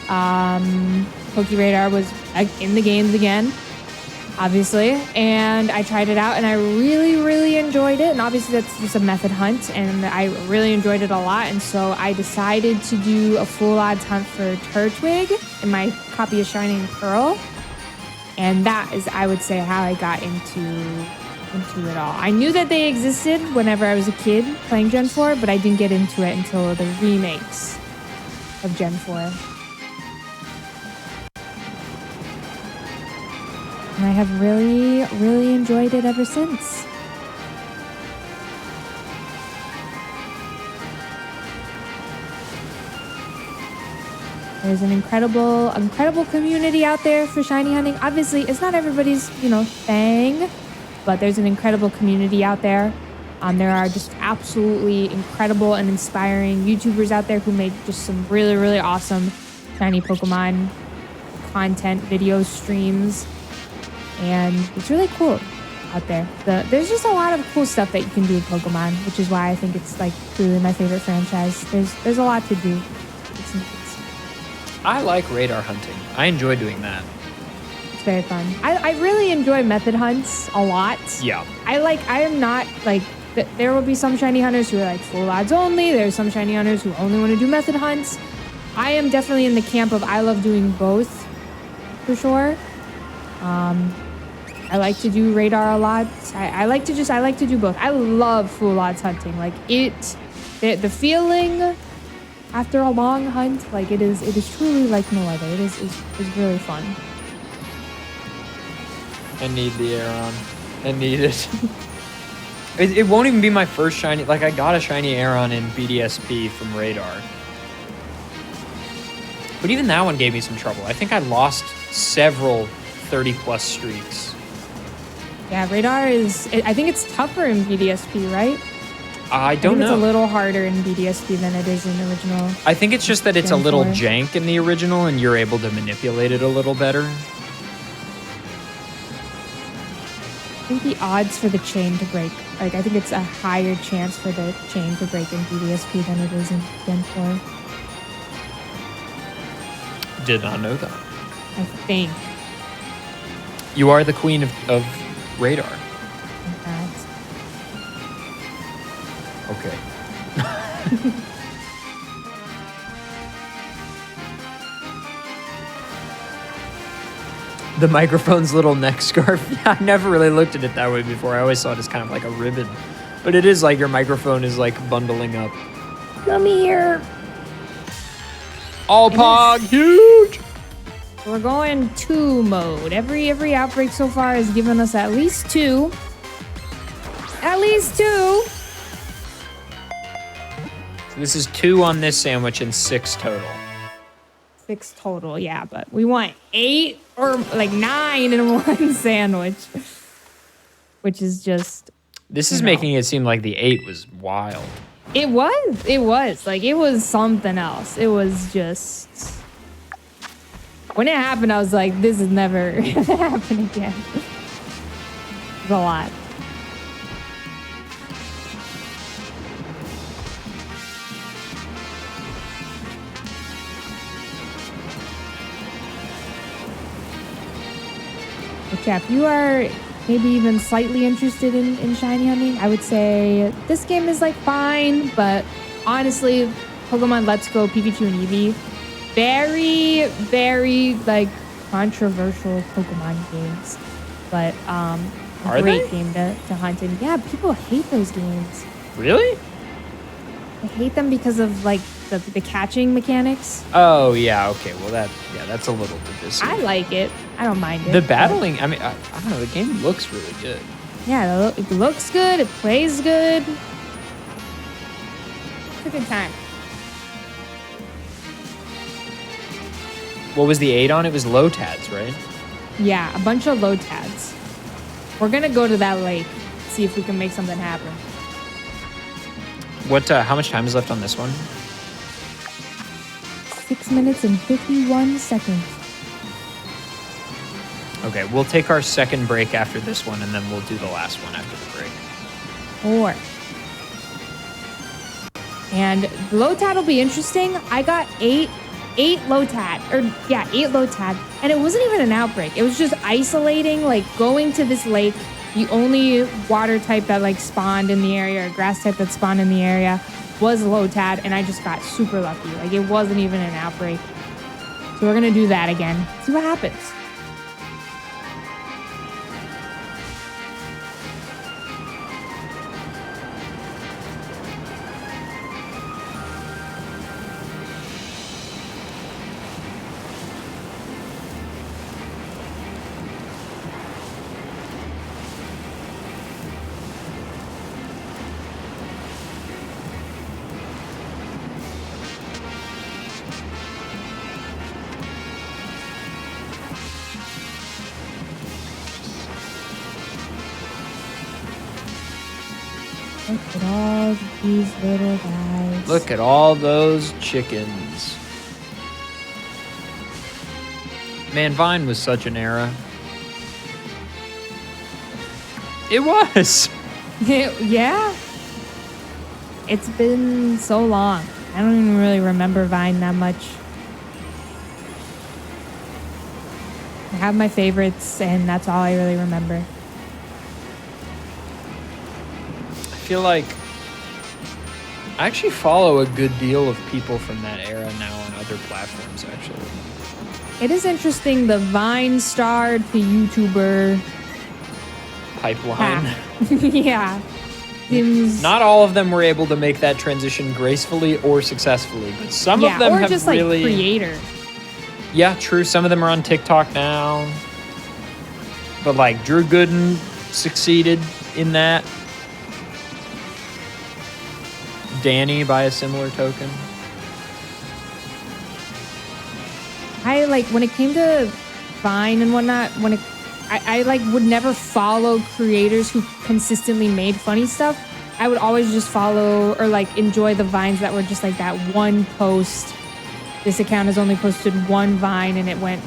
PokeRadar was in the games again, obviously. And I tried it out and I really, really enjoyed it. And obviously that's just a method hunt. And I really enjoyed it a lot. And so I decided to do a full odds hunt for Turtwig in my copy of Shining Pearl. And that is, I would say, how I got into it all. I knew that they existed whenever I was a kid playing Gen 4, but I didn't get into it until the remakes of Gen 4. And I have really, really enjoyed it ever since. There's an incredible community out there for shiny hunting. Obviously, it's not everybody's, thing, but there's an incredible community out there. There are just absolutely incredible and inspiring YouTubers out there who make just some really, really awesome shiny Pokemon content, video streams. And it's really cool out there. There's just a lot of cool stuff that you can do with Pokemon, which is why I think it's like truly my favorite franchise. There's a lot to do. I like radar hunting. I enjoy doing that. It's very fun. I really enjoy method hunts a lot. Yeah. I am not like, there will be some shiny hunters who are like full odds only. There's some shiny hunters who only want to do method hunts. I am definitely in the camp of I love doing both for sure. I like to do radar a lot. I like to do both. I love full odds hunting. Like the feeling after a long hunt, like it is truly like no other. It is really fun. I need the Aeron. I need it. It won't even be my first shiny. Like, I got a shiny Aeron in BDSP from Radar. But even that one gave me some trouble. I think I lost several 30-plus streaks. Yeah, Radar is... I think it's tougher in BDSP, right? I don't know. It's a little harder in BDSP than it is in the original. I think it's just that it's a little jank in the original, and you're able to manipulate it a little better. I think the odds for the chain to break, like, I think it's a higher chance for the chain to break in BDSP than it is in Gen 4. Did not know that. I think. You are the queen of Radar. Like that. Okay. The microphone's little neck scarf. Yeah, I never really looked at it that way before. I always saw it as kind of like a ribbon. But it is like your microphone is like bundling up. Come here. All pog, huge. We're going 2 mode. Every outbreak so far has given us at least 2. At least 2. So this is 2 on this sandwich and 6 total. 6 total, yeah, but we want 8 or like 9 in one sandwich, which is just... This is making it seem like the 8 was wild. It was. Like, it was something else. It was just... When it happened, I was like, this is never gonna happen again. It was a lot. Chap, you are maybe even slightly interested in shiny hunting. I would say this game is like fine, but honestly, Pokemon Let's Go, Pikachu and Eevee, very, very like controversial Pokemon games, but a great game to hunt in. Yeah, people hate those games. Really? I hate them because of like the catching mechanics. Oh yeah, okay. Well that's a little divisive. I like it. I don't mind it. The battling, I mean, I don't know. The game looks really good. Yeah, it looks good. It plays good. It's a good time. What was the 8 on? It was Lotads, right? Yeah, a bunch of Lotads. We're gonna go to that lake, see if we can make something happen. What? How much time is left on this one? 6 minutes and 51 seconds. Okay, we'll take our second break after this one, and then we'll do the last one after the break. 4. And low tad will be interesting. I got 8 low tad, 8 low tad. And it wasn't even an outbreak. It was just isolating, like going to this lake. The only water type that like spawned in the area, or grass type that spawned in the area, was low tad. And I just got super lucky. Like it wasn't even an outbreak. So we're going to do that again. See what happens. Look at all these little guys. Look at all those chickens. Man, Vine was such an era. It was. Yeah. It's been so long. I don't even really remember Vine that much. I have my favorites, and that's all I really remember. I feel like I actually follow a good deal of people from that era now on other platforms, actually. It is interesting, the Vine star to YouTuber Pipeline. yeah. Seems... Not all of them were able to make that transition gracefully or successfully, but some of them or have just really... like creator. Yeah, true. Some of them are on TikTok now. But like Drew Gooden succeeded in that. Danny by a similar token. I like when it came to Vine and whatnot, I like would never follow creators who consistently made funny stuff. I would always just follow or like enjoy the Vines that were just like that one post. This account has only posted one Vine and it went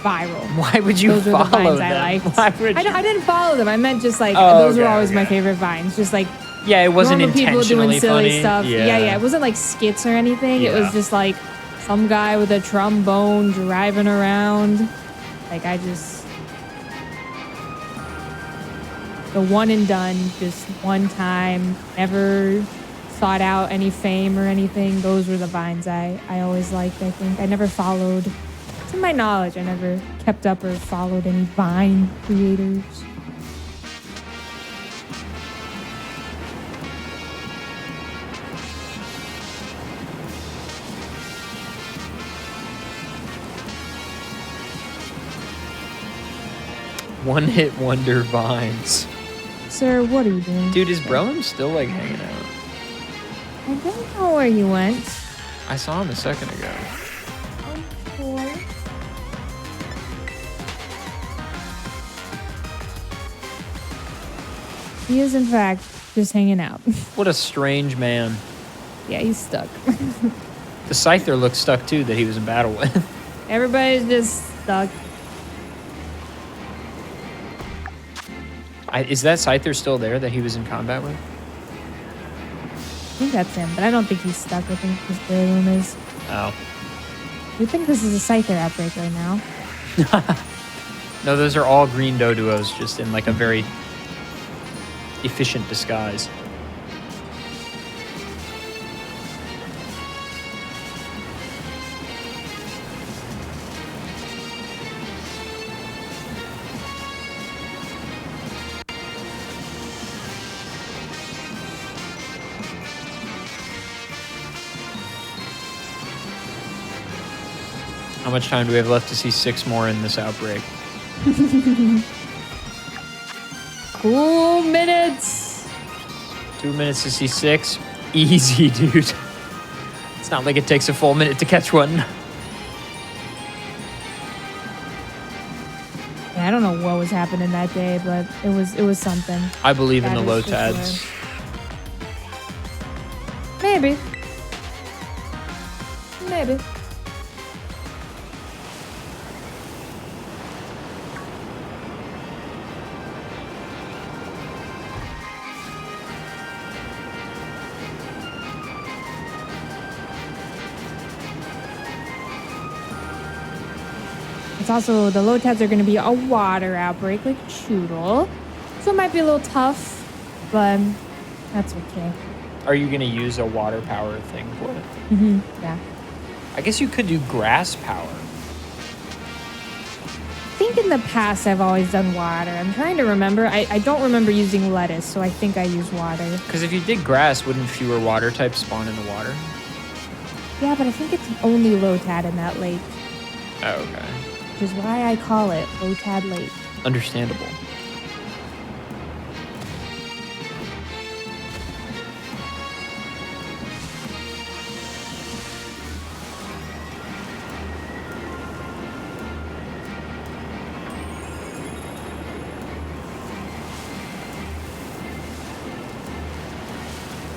viral. Why would you those follow are the Vines them? I liked. Why would I didn't follow them. I meant just like Oh, those were okay, always my okay. favorite Vines. Just like Yeah, it wasn't normal people intentionally doing silly funny. stuff. Yeah. It wasn't like skits or anything. It Yeah. was just like some guy with a trombone driving around. Like I just the one and done, just one time, never sought out any fame or anything. Those were the Vines I always liked, I think. I never followed, to my knowledge, I never kept up or followed any Vine creators. One-hit wonder Vines. Sir, what are you doing? Dude, is Brelum still like hanging out? I don't know where you went. I saw him a second ago. He is, in fact, just hanging out. What a strange man. Yeah, he's stuck. The Scyther looks stuck too that he was in battle with. Everybody's just stuck. Is that Scyther still there that he was in combat with? I think that's him, but I don't think he's stuck. I think his room is. Oh. We think this is a Scyther outbreak right now. No, those are all green Doduos just in like a very efficient disguise. How much time do we have left to see 6 more in this outbreak? Cool minutes. 2 minutes to see 6? Easy, dude. It's not like it takes a full minute to catch one. Yeah, I don't know what was happening that day, but it was something. I believe in That the is low for tads. sure. Maybe. Maybe. it's also, the low tads are going to be a water outbreak like Choodle. So it might be a little tough, but that's okay. Are you going to use a water power thing for it? Yeah. I guess you could do grass power. I think in the past I've always done water. I'm trying to remember. I don't remember using lettuce, so I think I use water. Because if you did grass, wouldn't fewer water types spawn in the water? Yeah, but I think it's only low tad in that lake, Oh, okay. which is why I call it low tad lake. Understandable.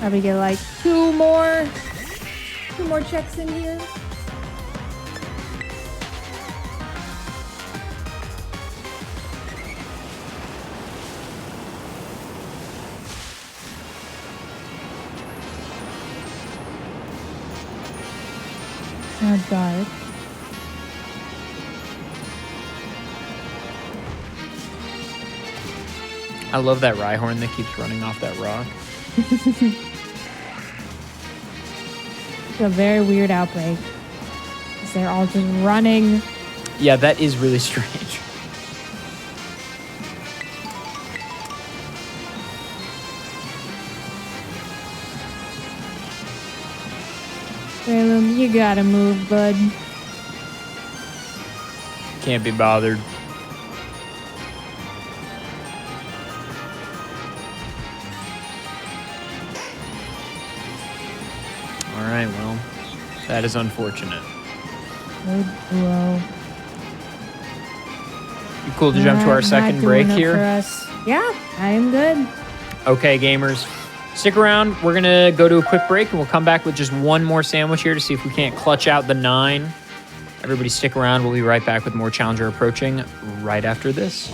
Probably get like two more checks in here. Now dark. I love that Rhyhorn that keeps running off that rock. It's a very weird outbreak. 'Cause they're all just running. Yeah, that is really strange. Rayloom, you gotta move, bud. Can't be bothered. All right, well, that is unfortunate. Good blow. You cool to jump to our second break here? Yeah, I am good. Okay, gamers, stick around. We're going to go to a quick break, and we'll come back with just one more sandwich here to see if we can't clutch out the 9. Everybody stick around. We'll be right back with more Challenger approaching right after this.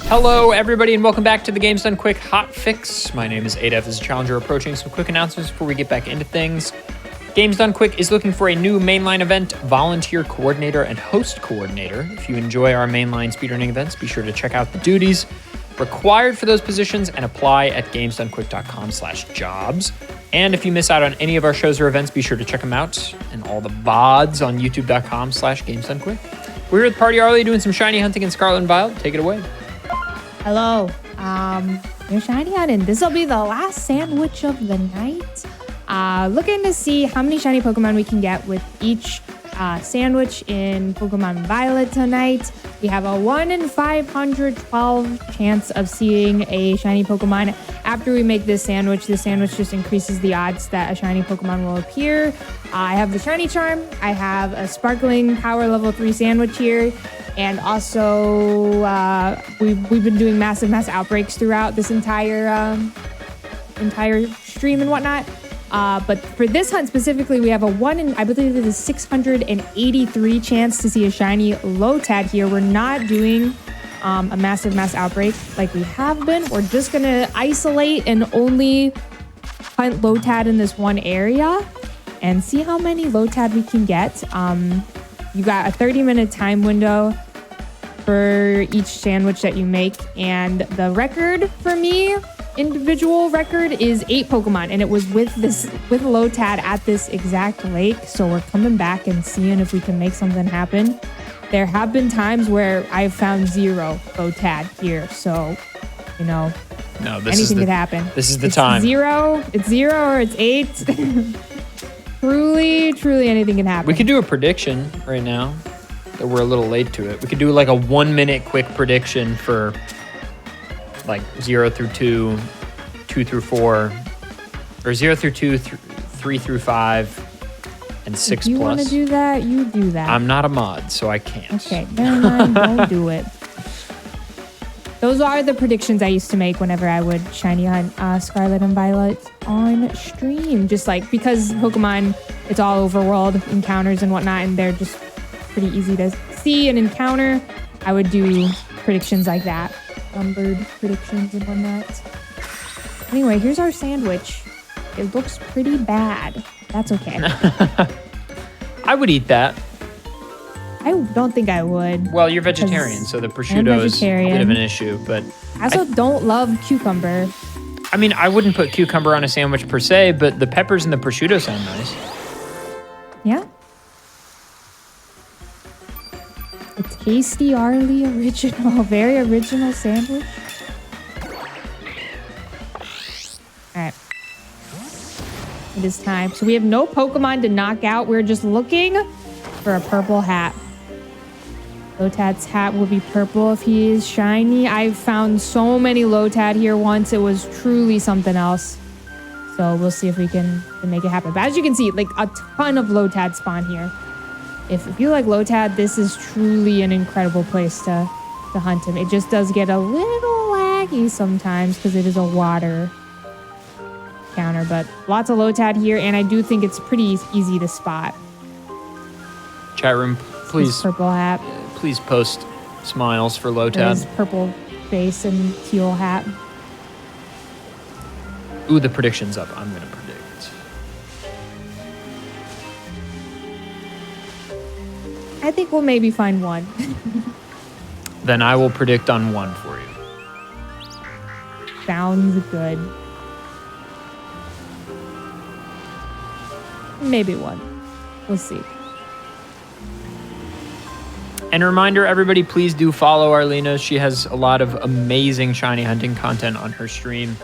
Hello, everybody, and welcome back to the Games Done Quick Hotfix. My name is Adef. As a challenger approaching, some quick announcements before we get back into things. Games Done Quick is looking for a new mainline event, volunteer coordinator and host coordinator. If you enjoy our mainline speedrunning events, be sure to check out the duties required for those positions and apply at gamesdonequick.com/jobs. And if you miss out on any of our shows or events, be sure to check them out and all the VODs on youtube.com/gamesdonequick. We're here with Party Arlie doing some shiny hunting in Scarlet and Violet. Take it away. Hello. You're shiny hunting. This will be the last sandwich of the night. Looking to see how many shiny Pokemon we can get with each sandwich in Pokemon Violet tonight. We have a 1 in 512 chance of seeing a shiny Pokemon after we make this sandwich. This sandwich just increases the odds that a shiny Pokemon will appear. I have the shiny charm. I have a sparkling power level 3 sandwich here. And also, we've been doing massive mass outbreaks throughout this entire stream and whatnot. But for this hunt specifically, we have a 1 in, I believe it is 683 chance to see a shiny Lotad here. We're not doing a massive mass outbreak like we have been. We're just going to isolate and only hunt Lotad in this one area and see how many Lotad we can get. You got a 30-minute time window for each sandwich that you make. And the record for me, individual record, is 8 Pokemon, and it was with Lotad at this exact lake. So we're coming back and seeing if we can make something happen. There have been times where I've found 0 Lotad here, so no, anything could happen. This is the time. It's 0 or it's 8. truly anything can happen. We could do a prediction right now that we're a little late to it. We could do like a 1-minute quick prediction for like 0 through 2, 2 through 4, or 0 through 2, 3 through 5, and 6 if you plus. Want to do that, you do that. I'm not a mod, so I can't. Okay, never mind. Don't do it. Those are the predictions I used to make whenever I would shiny hunt Scarlet and Violet on stream. Just like, because Pokemon, it's all overworld encounters and whatnot, and they're just pretty easy to see and encounter. I would do predictions like that. Numbered predictions and whatnot. Anyway, here's our sandwich. It looks pretty bad. That's okay. I would eat that. I don't think I would. Well, you're vegetarian, so the prosciutto is a bit of an issue, but I also don't love cucumber. I mean, I wouldn't put cucumber on a sandwich per se, but the peppers and the prosciutto sound nice. Yeah. A tasty Arlie original, very original sandwich. All right. It is time. So we have no Pokemon to knock out. We're just looking for a purple hat. Lotad's hat will be purple if he is shiny. I've found so many Lotad here once. It was truly something else. So we'll see if we can make it happen. But as you can see, like a ton of Lotad spawn here. If you like Lotad, this is truly an incredible place to hunt him. It just does get a little laggy sometimes because it is a water counter. But lots of Lotad here, and I do think it's pretty easy to spot. Chat room, please. This purple hat. Please post smiles for Lotad. His purple face and teal hat. Ooh, the prediction's up. I'm going to predict. I think we'll maybe find one. Then I will predict on 1 for you. Sounds good. Maybe 1. We'll see. And a reminder, everybody, please do follow Arlena. She has a lot of amazing shiny hunting content on her stream.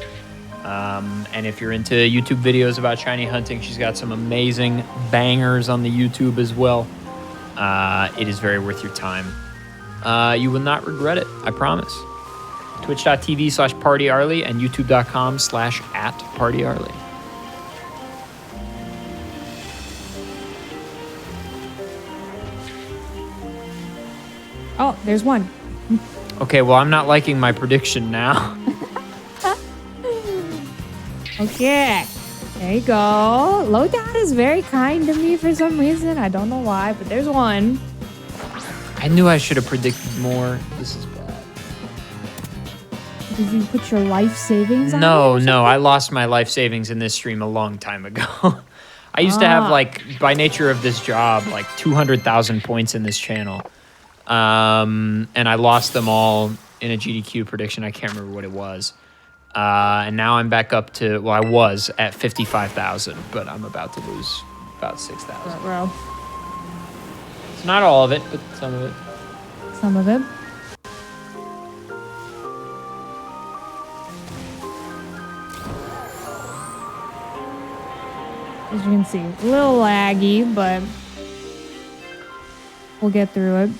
And if you're into YouTube videos about shiny hunting, she's got some amazing bangers on the YouTube as well. It is very worth your time. You will not regret it, I promise. Twitch.tv/PartyArlie and YouTube.com/@PartyArlie. Oh, there's one. Okay, well, I'm not liking my prediction now. Okay. There you go. Lotad is very kind to me for some reason. I don't know why, but there's one. I knew I should have predicted more. This is bad. Did you put your life savings on it No, or no, I something? lost my life savings in this stream a long time ago. I used to have, like, by nature of this job, like 200,000 points in this channel. And I lost them all in a GDQ prediction. I can't remember what it was. And now I'm back up to, well, I was at 55,000, but I'm about to lose about 6,000. Bro. It's not all of it, but some of it. Some of it. As you can see, a little laggy, but we'll get through it.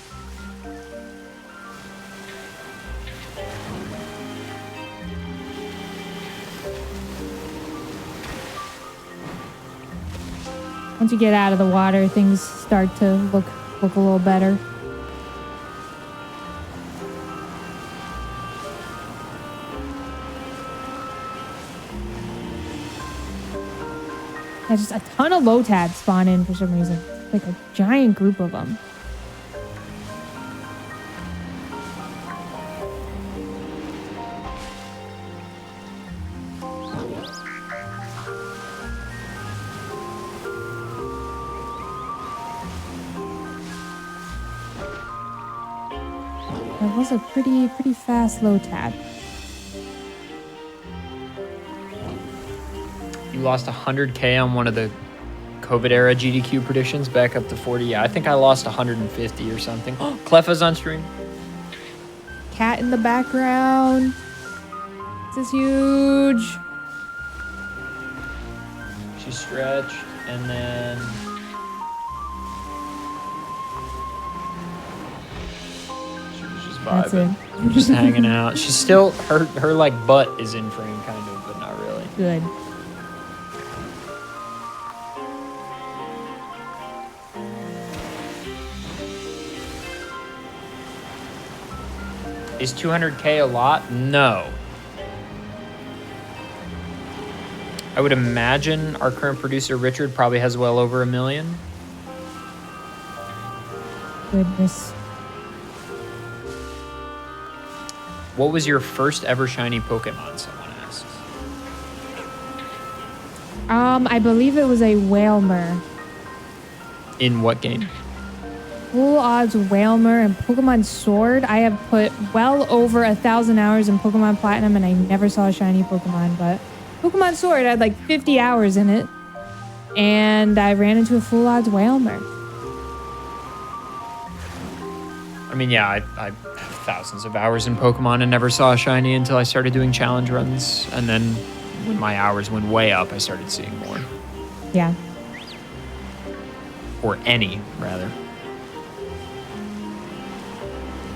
Once you get out of the water, things start to look a little better. There's just a ton of Lotad spawn in for some reason. Like a giant group of them. That was a pretty fast Lotad. You lost 100K on one of the COVID era GDQ predictions back up to 40. Yeah, I think I lost 150 or something. Cleffa's on stream. Cat in the background. This is huge. She stretched and then she was just That's it. vibing. Just hanging out. She's still her like butt is in frame kind of, but not really. Good. Is 200K a lot? No. I would imagine our current producer, Richard, probably has well over 1 million. Goodness. What was your first ever shiny Pokemon, someone asks? I believe it was a Whalmer. In what game? Full odds Whalmer and Pokemon Sword. I have put well over 1,000 hours in Pokemon Platinum and I never saw a shiny Pokemon, but Pokemon Sword, I had like 50 hours in it and I ran into a full odds Whalmer. I mean, yeah, I have thousands of hours in Pokemon and never saw a shiny until I started doing challenge runs. And then when my hours went way up, I started seeing more. Yeah. Or any, rather.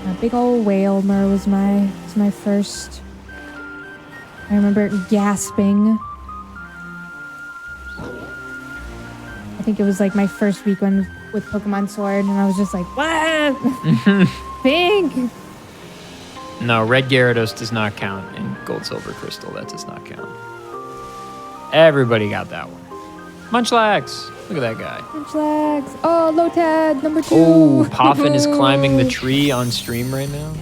A big old Whalmer was my first. I remember gasping. I think it was like my first week with Pokemon Sword, and I was just like, what? Pink! No, Red Gyarados does not count. And Gold, Silver, Crystal, that does not count. Everybody got that one. Munchlax! Look at that guy. Munchlax! Oh, Lotad, number 2! Oh, Poffin is climbing the tree on stream right now.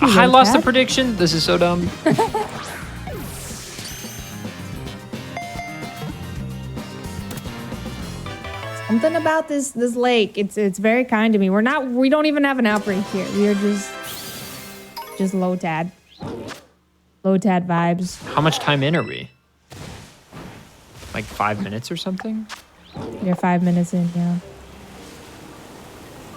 I lost the prediction. This is so dumb. Something about this lake. It's very kind to me. We don't even have an outbreak here. We are just Lotad. Lotad vibes. How much time in are we? Like 5 minutes or something? You're 5 minutes in, yeah.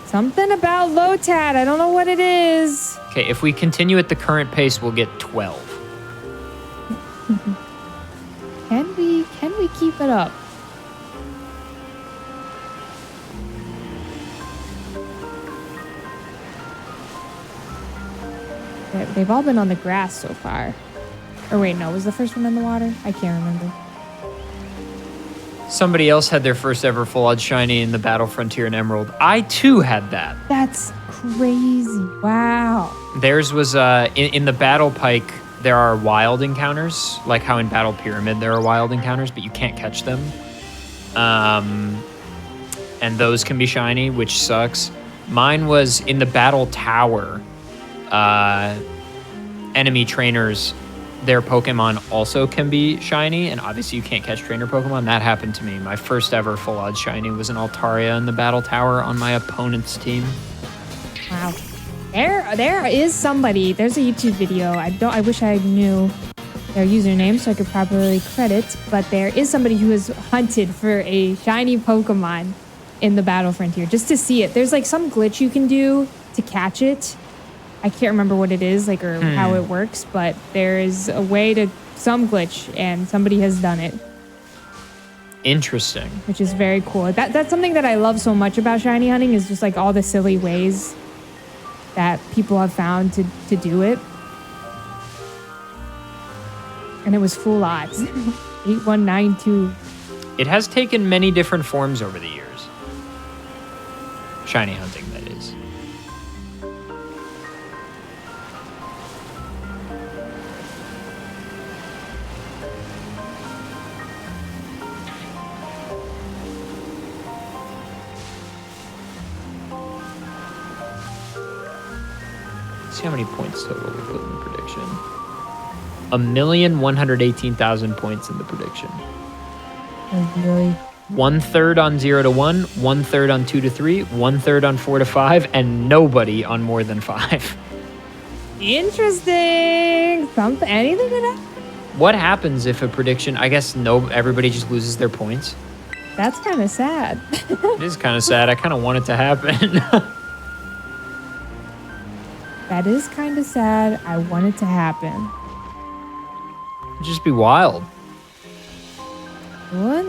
Something about Lotad. I don't know what it is. Okay, if we continue at the current pace, we'll get 12. Can we keep it up? They've all been on the grass so far. Or wait, no, was the first one in the water? I can't remember. Somebody else had their first ever full odd shiny in the Battle Frontier and Emerald. I too had that. That's crazy. Wow. Theirs was in the Battle Pike, there are wild encounters, like how in Battle Pyramid there are wild encounters, but you can't catch them. And those can be shiny, which sucks. Mine was in the Battle Tower. enemy trainers, their Pokemon also can be shiny, and obviously you can't catch trainer Pokemon. That happened to me. My first ever full odds shiny was an Altaria in the battle tower on my opponent's team. Wow. There is somebody. There's a YouTube video. I wish I knew their username so I could properly credit, but there is somebody who has hunted for a shiny Pokemon in the Battle Frontier just to see it. There's like some glitch you can do to catch it. I can't remember what it is, like, or how it works, but there is a way to some glitch, and somebody has done it. Interesting. Which is very cool. That's something that I love so much about shiny hunting, is just like all the silly ways that people have found to do it. And it was full odds. 8192. It has taken many different forms over the years. Shiny hunting, that is. See how many points total we put in the prediction. 1,118,000 points in the prediction. Really? 1/3 on 0 to 1, 1/3 on 2 to 3, 1/3 on 4 to 5, and nobody on more than 5. Interesting. Anything could happen. What happens if a prediction? I guess everybody just loses their points. That's kind of sad. It is kind of sad. I kind of want it to happen. That is kind of sad. I want it to happen. It'd just be wild. What?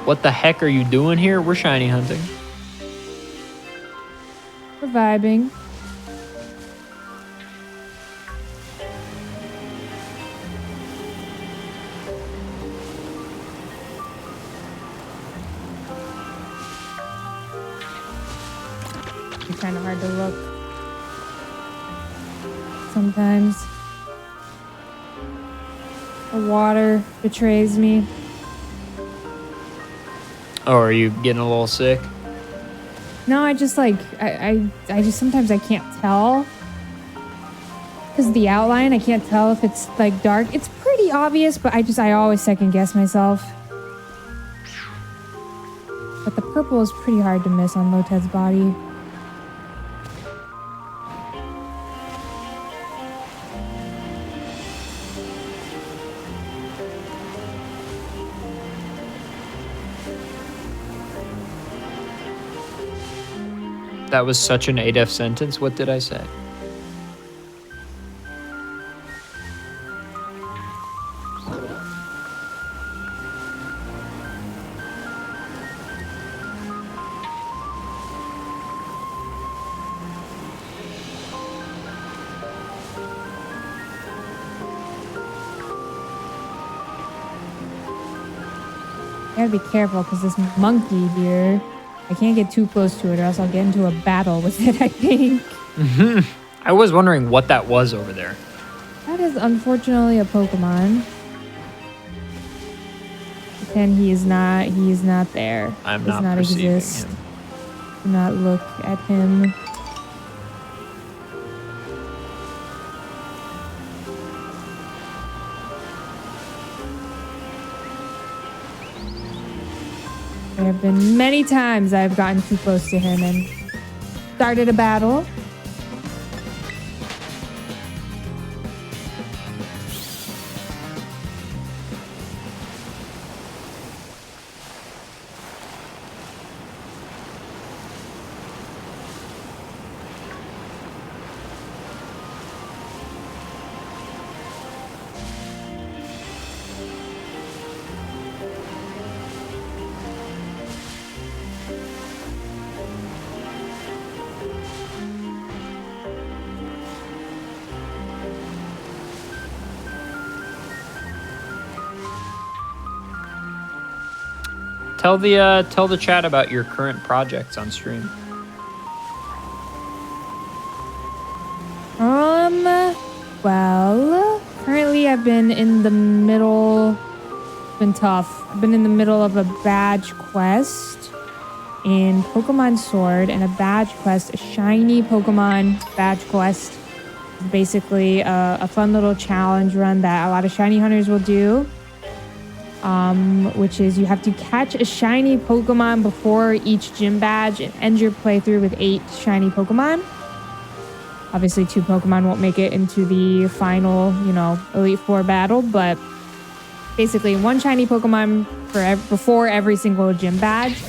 What the heck are you doing here? We're shiny hunting. We're vibing. It's kind of hard to look sometimes. The water betrays me. Oh, are you getting a little sick? No, I just like, I just sometimes I can't tell. Because of the outline, I can't tell if it's like dark. It's pretty obvious, but I always second guess myself. But the purple is pretty hard to miss on Loted's body. That was such an ADEF sentence. What did I say? I gotta be careful because this monkey here, I can't get too close to it or else I'll get into a battle with it, I think. I was wondering what that was over there. That is unfortunately a Pokemon. Pretend he is not there. I'm Does not perceiving exist. him. Do not look at him. There have been many times I've gotten too close to him and started a battle. Tell the chat about your current projects on stream. Well, currently I've been in the middle been tough. I've been in the middle of a badge quest in Pokemon Sword and a badge quest, a shiny Pokemon badge quest. It's basically a fun little challenge run that a lot of shiny hunters will do. Which is you have to catch a shiny Pokemon before each gym badge and end your playthrough with 8 shiny Pokemon. Obviously, 2 Pokemon won't make it into the final, Elite Four battle, but basically 1 shiny Pokemon before every single gym badge.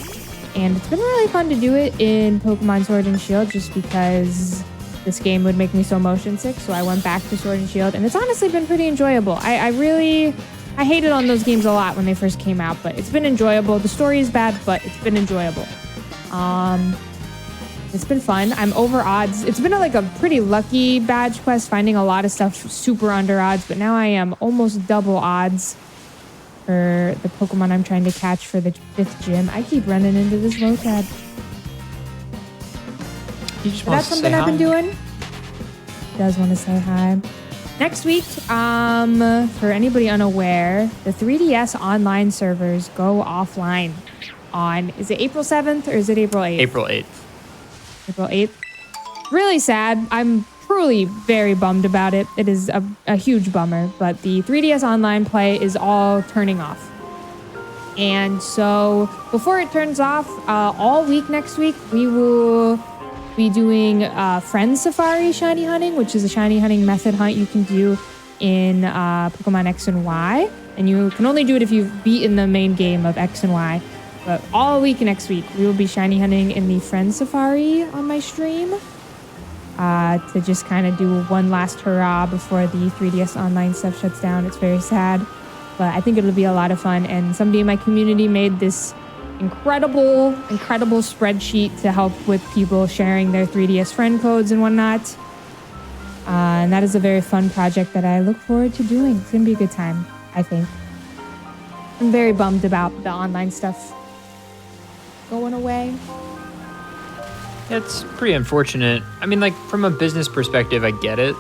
And it's been really fun to do it in Pokemon Sword and Shield just because this game would make me so motion sick. So I went back to Sword and Shield, and it's honestly been pretty enjoyable. I hated on those games a lot when they first came out, but it's been enjoyable. The story is bad, but it's been enjoyable. It's been fun. I'm over odds. It's been a pretty lucky badge quest, finding a lot of stuff super under odds, but now I am almost double odds for the Pokemon I'm trying to catch for the 5th gym. I keep running into this Lotad. That's something I've been doing. He does want to say hi. Next week, for anybody unaware, the 3DS online servers go offline on, is it April 7th or is it April 8th? April 8th. April 8th. Really sad. I'm truly very bummed about it. It is a huge bummer, but the 3DS online play is all turning off. And so before it turns off, all week next week, we will be doing Friend Safari Shiny Hunting, which is a shiny hunting method hunt you can do in Pokemon X and Y. And you can only do it if you've beaten the main game of X and Y. But all week next week, we will be shiny hunting in the Friend Safari on my stream to just kind of do one last hurrah before the 3DS online stuff shuts down. It's very sad, but I think it'll be a lot of fun. And somebody in my community made this incredible spreadsheet to help with people sharing their 3DS friend codes and whatnot. And that is a very fun project that I look forward to doing. It's going to be a good time, I think. I'm very bummed about the online stuff going away. It's pretty unfortunate. I mean, from a business perspective, I get it.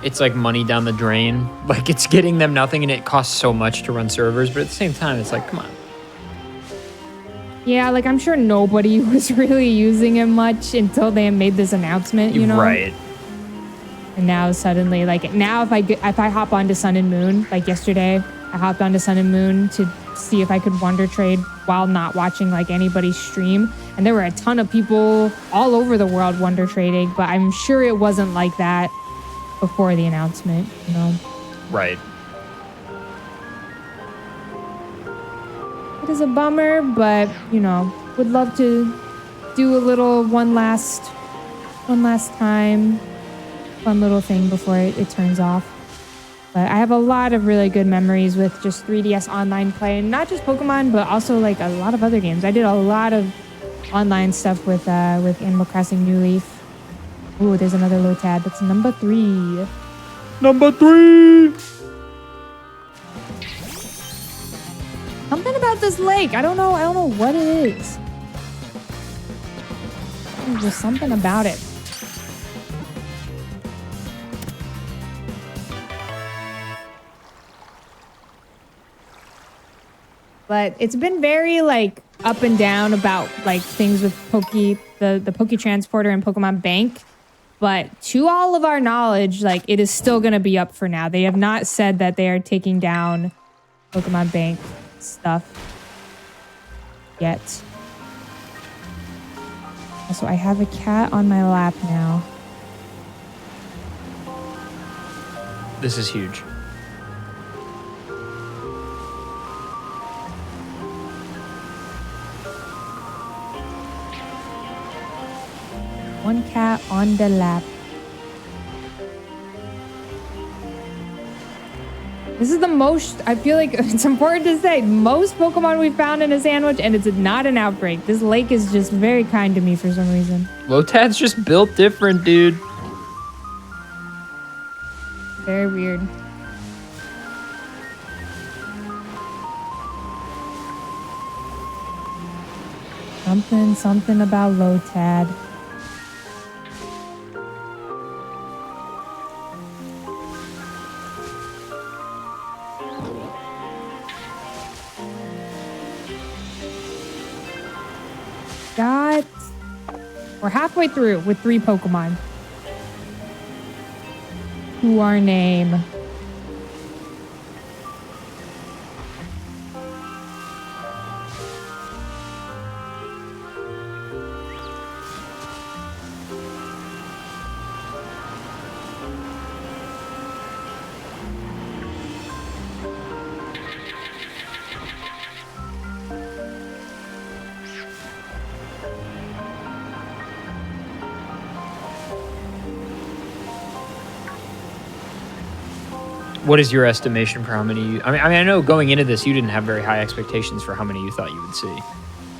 It's money down the drain. It's getting them nothing, and it costs so much to run servers. But at the same time, it's come on. Yeah, I'm sure nobody was really using it much until they made this announcement, Right. And now suddenly, now if I hop onto Sun and Moon, yesterday, I hopped onto Sun and Moon to see if I could Wonder Trade while not watching anybody stream. And there were a ton of people all over the world Wonder Trading, but I'm sure it wasn't like that before the announcement, Right. It is a bummer, but, would love to do a little one last time, fun little thing before it turns off. But I have a lot of really good memories with just 3DS online play, and not just Pokemon, but also a lot of other games. I did a lot of online stuff with Animal Crossing New Leaf. Ooh, there's another Lotad. That's number 3. Number 3! Something about this lake. I don't know what it is. There's just something about it. But it's been very up and down about things with the Poke Transporter and Pokemon Bank. But to all of our knowledge, it is still going to be up for now. They have not said that they are taking down Pokemon Bank stuff yet. Also, I have a cat on my lap now. This is huge. One cat on the lap. This is the most, I feel like it's important to say, most Pokemon we've found in a sandwich, and it's not an outbreak. This lake is just very kind to me for some reason. Lotad's just built different, dude. Very weird. Something about Lotad. We're halfway through with 3 Pokemon to our name. What is your estimation for how many? I mean, I know going into this, you didn't have very high expectations for how many you thought you would see.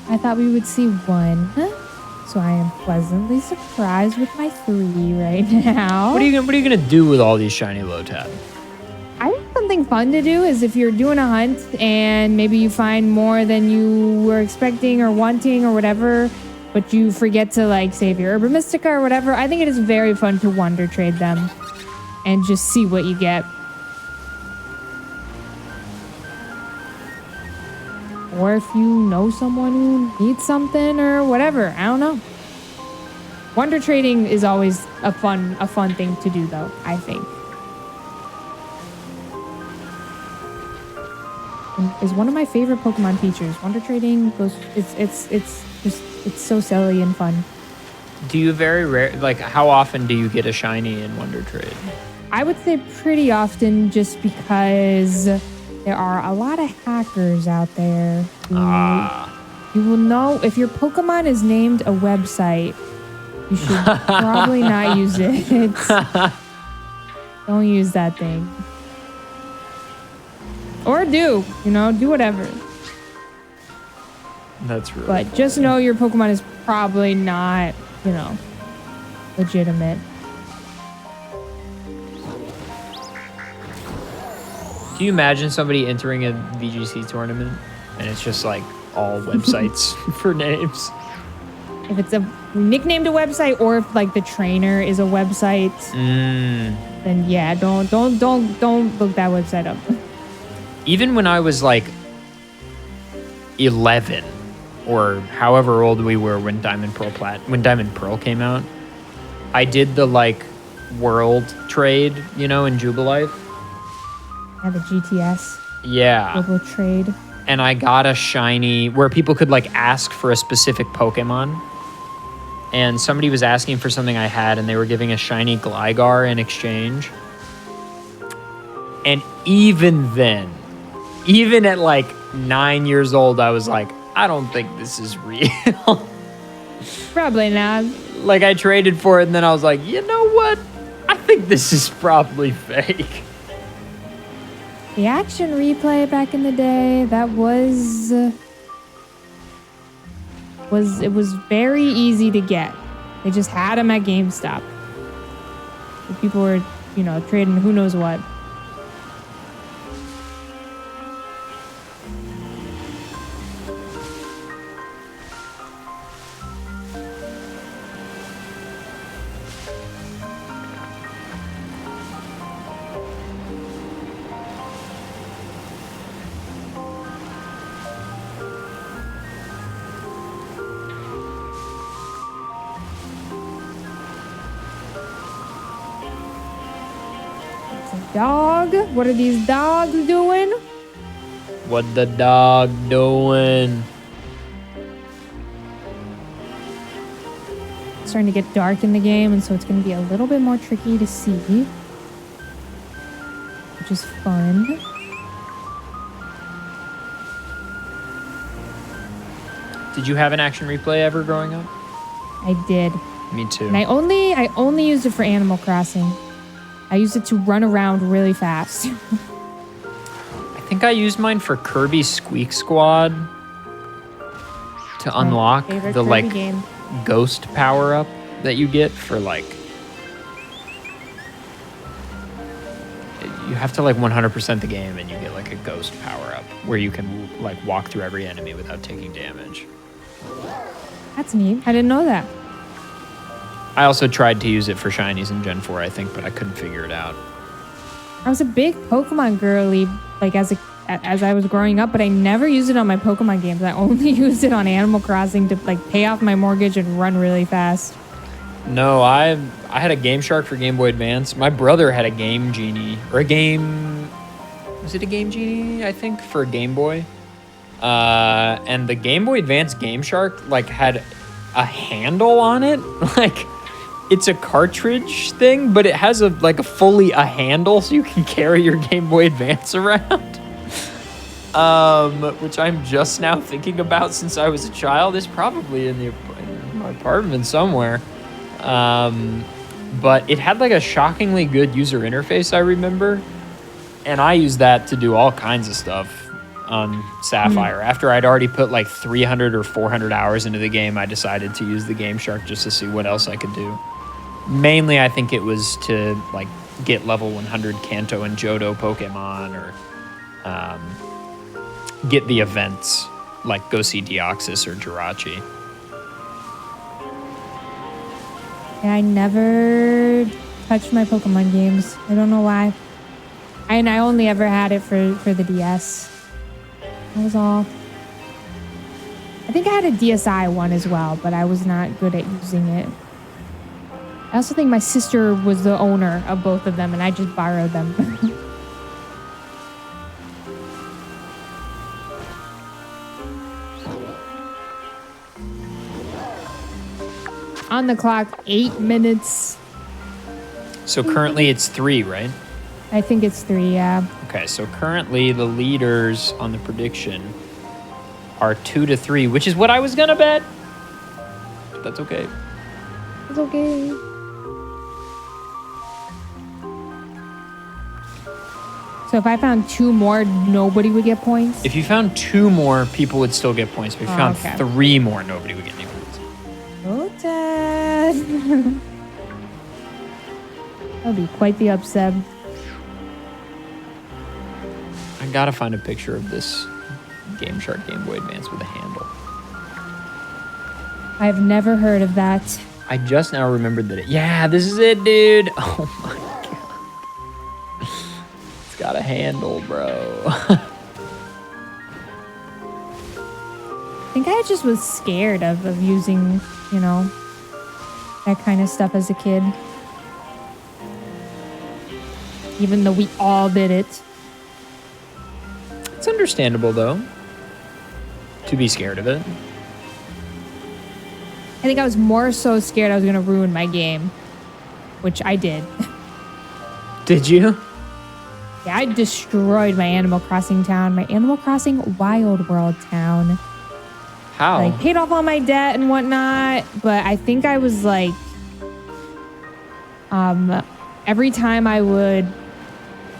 I thought we would see 1. So I am pleasantly surprised with my 3 right now. What are you gonna do with all these shiny Lotad? I think something fun to do is if you're doing a hunt and maybe you find more than you were expecting or wanting or whatever, but you forget to like save your Herba Mystica or whatever, I think it is very fun to wonder trade them and just see what you get. Or if you know someone who needs something or whatever, I don't know. Wonder trading is always a fun thing to do, though, I think. And is one of my favorite Pokemon features. Wonder trading goes. It's so silly and fun. Do you very rare like how often do you get a shiny in Wonder Trade? I would say pretty often, just because there are a lot of hackers out there who you will know if your Pokemon is named a website, you should probably not use it. Don't use that thing. Or do whatever. That's really But funny. just know your Pokemon is probably not, legitimate. Do you imagine somebody entering a VGC tournament and it's just like all websites for names? If it's nicknamed a website, or if like the trainer is a website, then yeah, don't look that website up. Even when I was like 11 or however old we were when Diamond Pearl came out, I did the like world trade, in Jubilife. Yeah, the GTS. Yeah. Global trade. And I got a shiny where people could like ask for a specific Pokemon. And somebody was asking for something I had, and they were giving a shiny Gligar in exchange. And even then, even at like 9 years old, I was like, I don't think this is real. Probably not. Like I traded for it, and then I was like, you know what? I think this is probably fake. The action replay back in the day, that was very easy to get. They just had them at GameStop. People were, trading who knows what. Dog? What are these dogs doing? What the dog doing? It's starting to get dark in the game, and so it's going to be a little bit more tricky to see, which is fun. Did you have an action replay ever growing up? I did. Me too. And I only used it for Animal Crossing. I used it to run around really fast. I think I used mine for Kirby Squeak Squad to unlock the Kirby like game. ghost power up that you get for like you have to like 100% the game and you get like a ghost power up where you can like walk through every enemy without taking damage. That's neat. I didn't know that. I also tried to use it for shinies in Gen 4, I think, but I couldn't figure it out. I was a big Pokemon girly, like as as I was growing up, but I never used it on my Pokemon games. I only used it on Animal Crossing to like pay off my mortgage and run really fast. No, I had a Game Shark for Game Boy Advance. My brother had a Game Genie, or a Game... Was it a Game Genie, I think, for a Game Boy? And the Game Boy Advance Game Shark, like, had a handle on it. Like, it's a cartridge thing, but it has a fully a handle so you can carry your Game Boy Advance around. Which I'm just now thinking about since I was a child. It's probably in my apartment somewhere. But it had like a shockingly good user interface, I remember. And I used that to do all kinds of stuff on Sapphire. After I'd already put like 300 or 400 hours into the game, I decided to use the Game Shark just to see what else I could do. Mainly, I think it was to like get level 100 Kanto and Johto Pokemon, or get the events, like go see Deoxys or Jirachi. Yeah, I never touched my Pokemon games. I don't know why. And I only ever had it for the DS. That was all. I think I had a DSi one as well, but I was not good at using it. I also think my sister was the owner of both of them, and I just borrowed them. On the clock, 8 minutes. So currently it's 3, right? I think it's 3, yeah. Okay, so currently the leaders on the prediction are 2-3, which is what I was gonna bet. But that's okay. It's okay. So if I found 2 more, nobody would get points? If you found 2 more, people would still get points. But if you found okay. 3 more, nobody would get any points. Oh, Dad. That would be quite the upset. I gotta find a picture of this Game Shark Game Boy Advance with a handle. I've never heard of that. I just now remembered that yeah, this is it, dude. Oh my god. It's got a handle, bro. I think I just was scared of using, you know, that kind of stuff as a kid. Even though we all did it. It's understandable, though, to be scared of it. I think I was more so scared I was going to ruin my game, which I did. Did you? Yeah, I destroyed my Animal Crossing town, my Animal Crossing Wild World town. How? Like, paid off all my debt and whatnot, but I think I was like, every time I would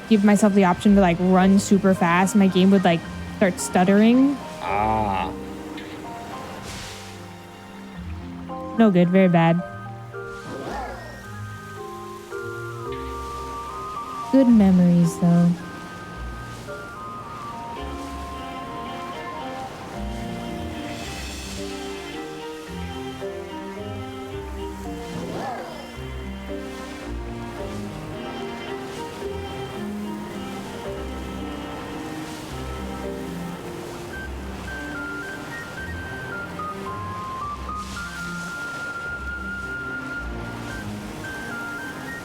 give myself the option to like run super fast, my game would like start stuttering. Ah. No good, very bad. Good memories though.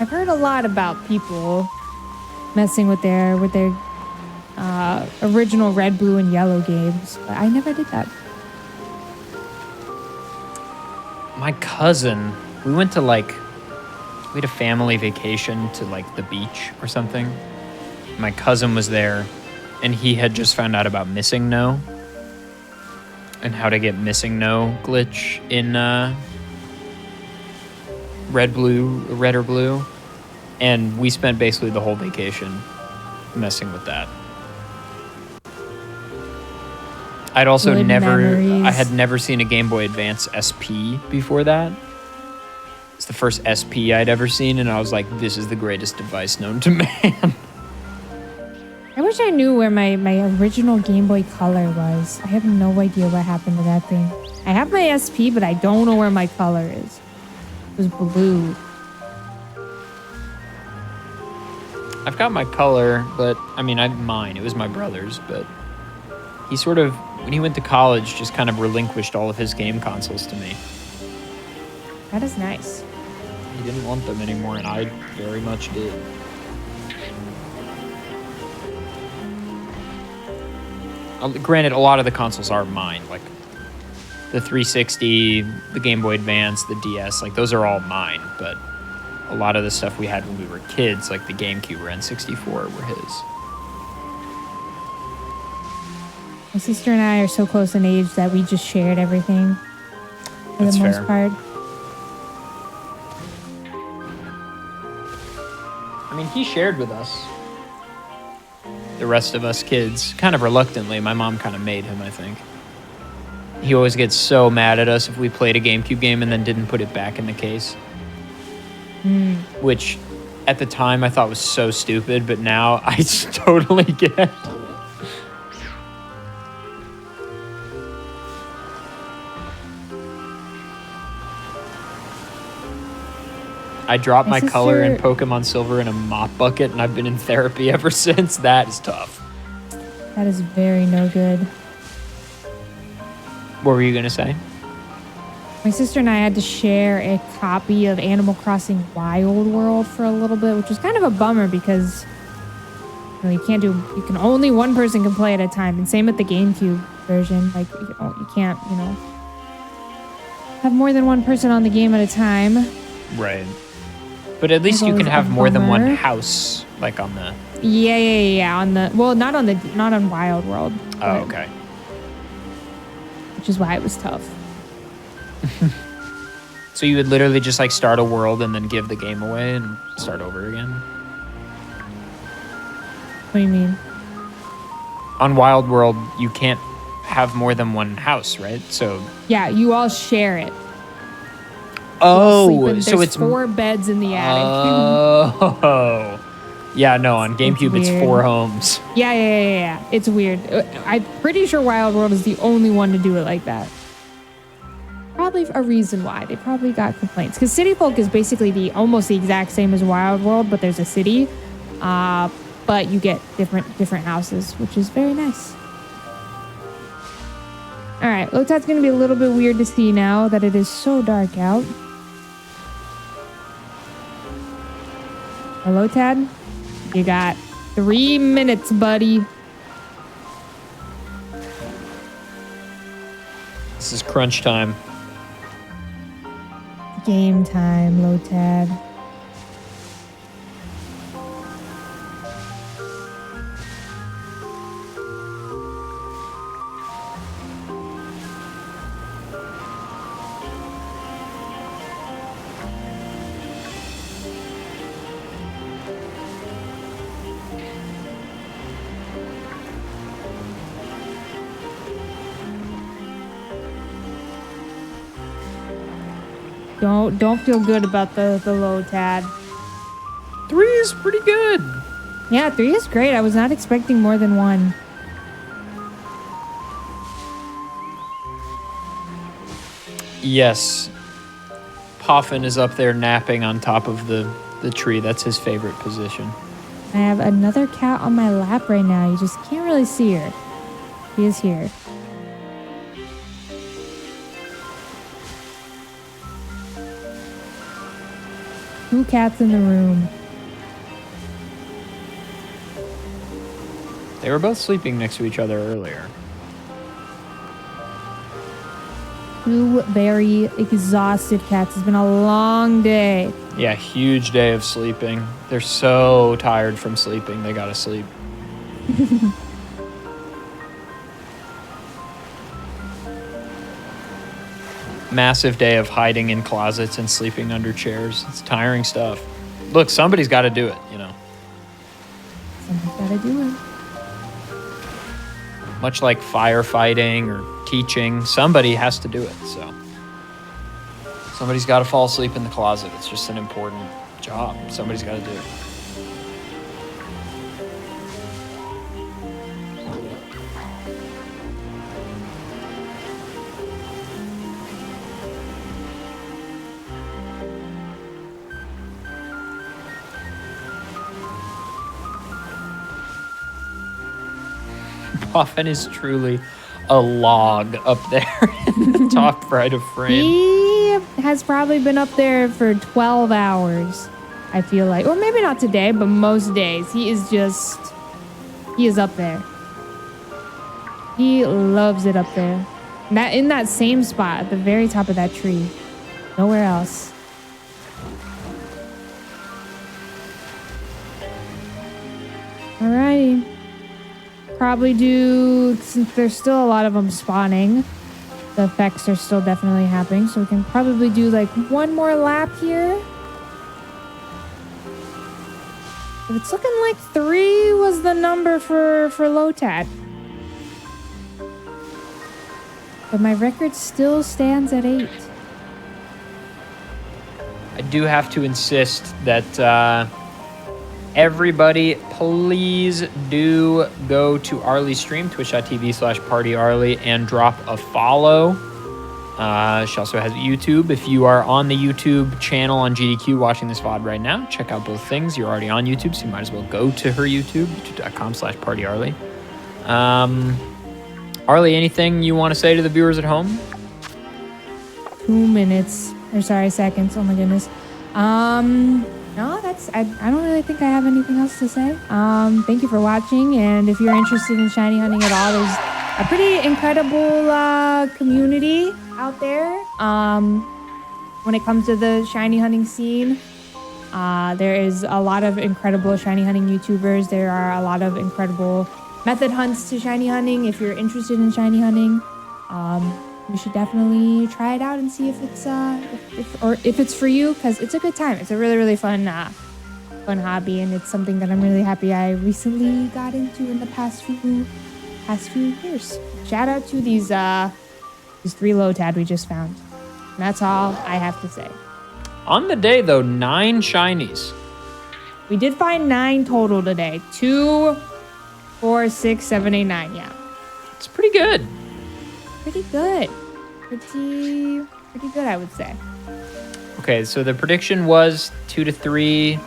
I've heard a lot about people messing with their original red, blue, and yellow games, but I never did that. My cousin, we had a family vacation to like the beach or something. My cousin was there, and he had just found out about Missing No and how to get Missing No glitch in red or blue, and we spent basically the whole vacation messing with that. I'd also Good memories. I had never seen a Game Boy Advance SP before that. It's the first SP I'd ever seen, and I was like, this is the greatest device known to man. I wish I knew where my original Game Boy Color was. I have no idea what happened to that thing. I have my SP, but I don't know where my color is. It was blue. I've got my color, but I mean, mine. It was my brother's, but he sort of, when he went to college, just kind of relinquished all of his game consoles to me. That is nice. He didn't want them anymore, and I very much did. Granted, a lot of the consoles are mine, like the 360, the Game Boy Advance, the DS, like those are all mine, but a lot of the stuff we had when we were kids, like the GameCube or N64, were his. My sister and I are so close in age that we just shared everything for the most part. I mean, he shared with us. The rest of us kids, kind of reluctantly. My mom kind of made him, I think. He always gets so mad at us if we played a GameCube game and then didn't put it back in the case. Which, at the time, I thought was so stupid, but now I totally get. I dropped my color in Pokemon Silver in a mop bucket, and I've been in therapy ever since. That is tough. That is very no good. What were you going to say? My sister and I had to share a copy of Animal Crossing Wild World for a little bit, which was kind of a bummer because you can only one person can play at a time. And same with the GameCube version. Like, you can't, have more than one person on the game at a time. Right. But at least you can have more than one house, like on the... Yeah. Not on Wild World. Oh, okay. Which is why it was tough. So you would literally just like start a world and then give the game away and start over again? What do you mean? On Wild World, you can't have more than one house, right? So yeah, you all share it. Oh, so it's 4 beds in the attic. Oh. Yeah, no, on GameCube it's 4 homes. Yeah. It's weird. I'm pretty sure Wild World is the only one to do it like that. Probably a reason why. They probably got complaints. Because City Folk is basically almost the exact same as Wild World, but there's a city. But you get different houses, which is very nice. All right, Lotad's going to be a little bit weird to see now that it is so dark out. Hello, Tad. You got 3 minutes, buddy. This is crunch time. Game time, Lotad. Don't feel good about the low, Tad. 3 is pretty good. Yeah, 3 is great. I was not expecting more than 1. Yes. Poffin is up there napping on top of the tree. That's his favorite position. I have another cat on my lap right now. You just can't really see her. She is here. Two cats in the room. They were both sleeping next to each other earlier. Two very exhausted cats. It's been a long day. Yeah, huge day of sleeping. They're so tired from sleeping. They gotta sleep. Massive day of hiding in closets and sleeping under chairs. It's tiring stuff. Look, somebody's got to do it, Somebody's got to do it. Much like firefighting or teaching, somebody has to do it, so. Somebody's got to fall asleep in the closet. It's just an important job. Somebody's got to do it. Coffin is truly a log up there in the top right of frame. He has probably been up there for 12 hours, I feel like. Or maybe not today, but most days. He is up there. He loves it up there. In that same spot, at the very top of that tree. Nowhere else. Alrighty. Probably do, since there's still a lot of them spawning, the effects are still definitely happening, so we can probably do like one more lap here. But it's looking like 3 was the number for Lotad. But my record still stands at 8. I do have to insist that everybody, please do go to Arlie's stream, twitch.tv/partyarlie, and drop a follow. She also has YouTube. If you are on the YouTube channel on GDQ watching this VOD right now, check out both things. You're already on YouTube, so you might as well go to her YouTube, youtube.com/partyarlie. Arlie, anything you want to say to the viewers at home? 2 minutes. Or sorry, seconds. Oh my goodness. No, I don't really think I have anything else to say. Thank you for watching, and if you're interested in shiny hunting at all, there's a pretty incredible community out there. When it comes to the shiny hunting scene, there is a lot of incredible shiny hunting YouTubers. There are a lot of incredible method hunts to shiny hunting. If you're interested in shiny hunting, you should definitely try it out and see if it's if it's for you, because it's a good time. It's a really, really fun hobby, and it's something that I'm really happy I recently got into in the past few years. Shout out to these 3 Lotad we just found. And that's all I have to say. On the day though, 9 shinies. We did find 9 total today. 2, 4, 6, 7, 8, 9. Yeah, It's pretty good. pretty good. Pretty good, I would say. Okay, so the prediction was 2 to 3.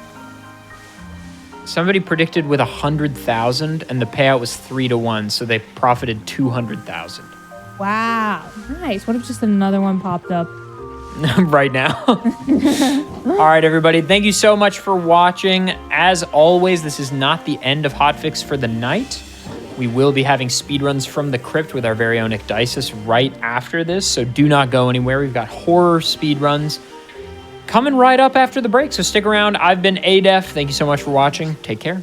Somebody predicted with 100,000, and the payout was 3 to 1, so they profited 200,000 Wow, nice. What if just another one popped up? right now. All right, everybody, thank you so much for watching. As always, this is not the end of Hotfix for the night. We will be having speedruns from the crypt with our very own Ecdysis right after this, so do not go anywhere. We've got horror speedruns coming right up after the break, so stick around. I've been Adef. Thank you so much for watching. Take care.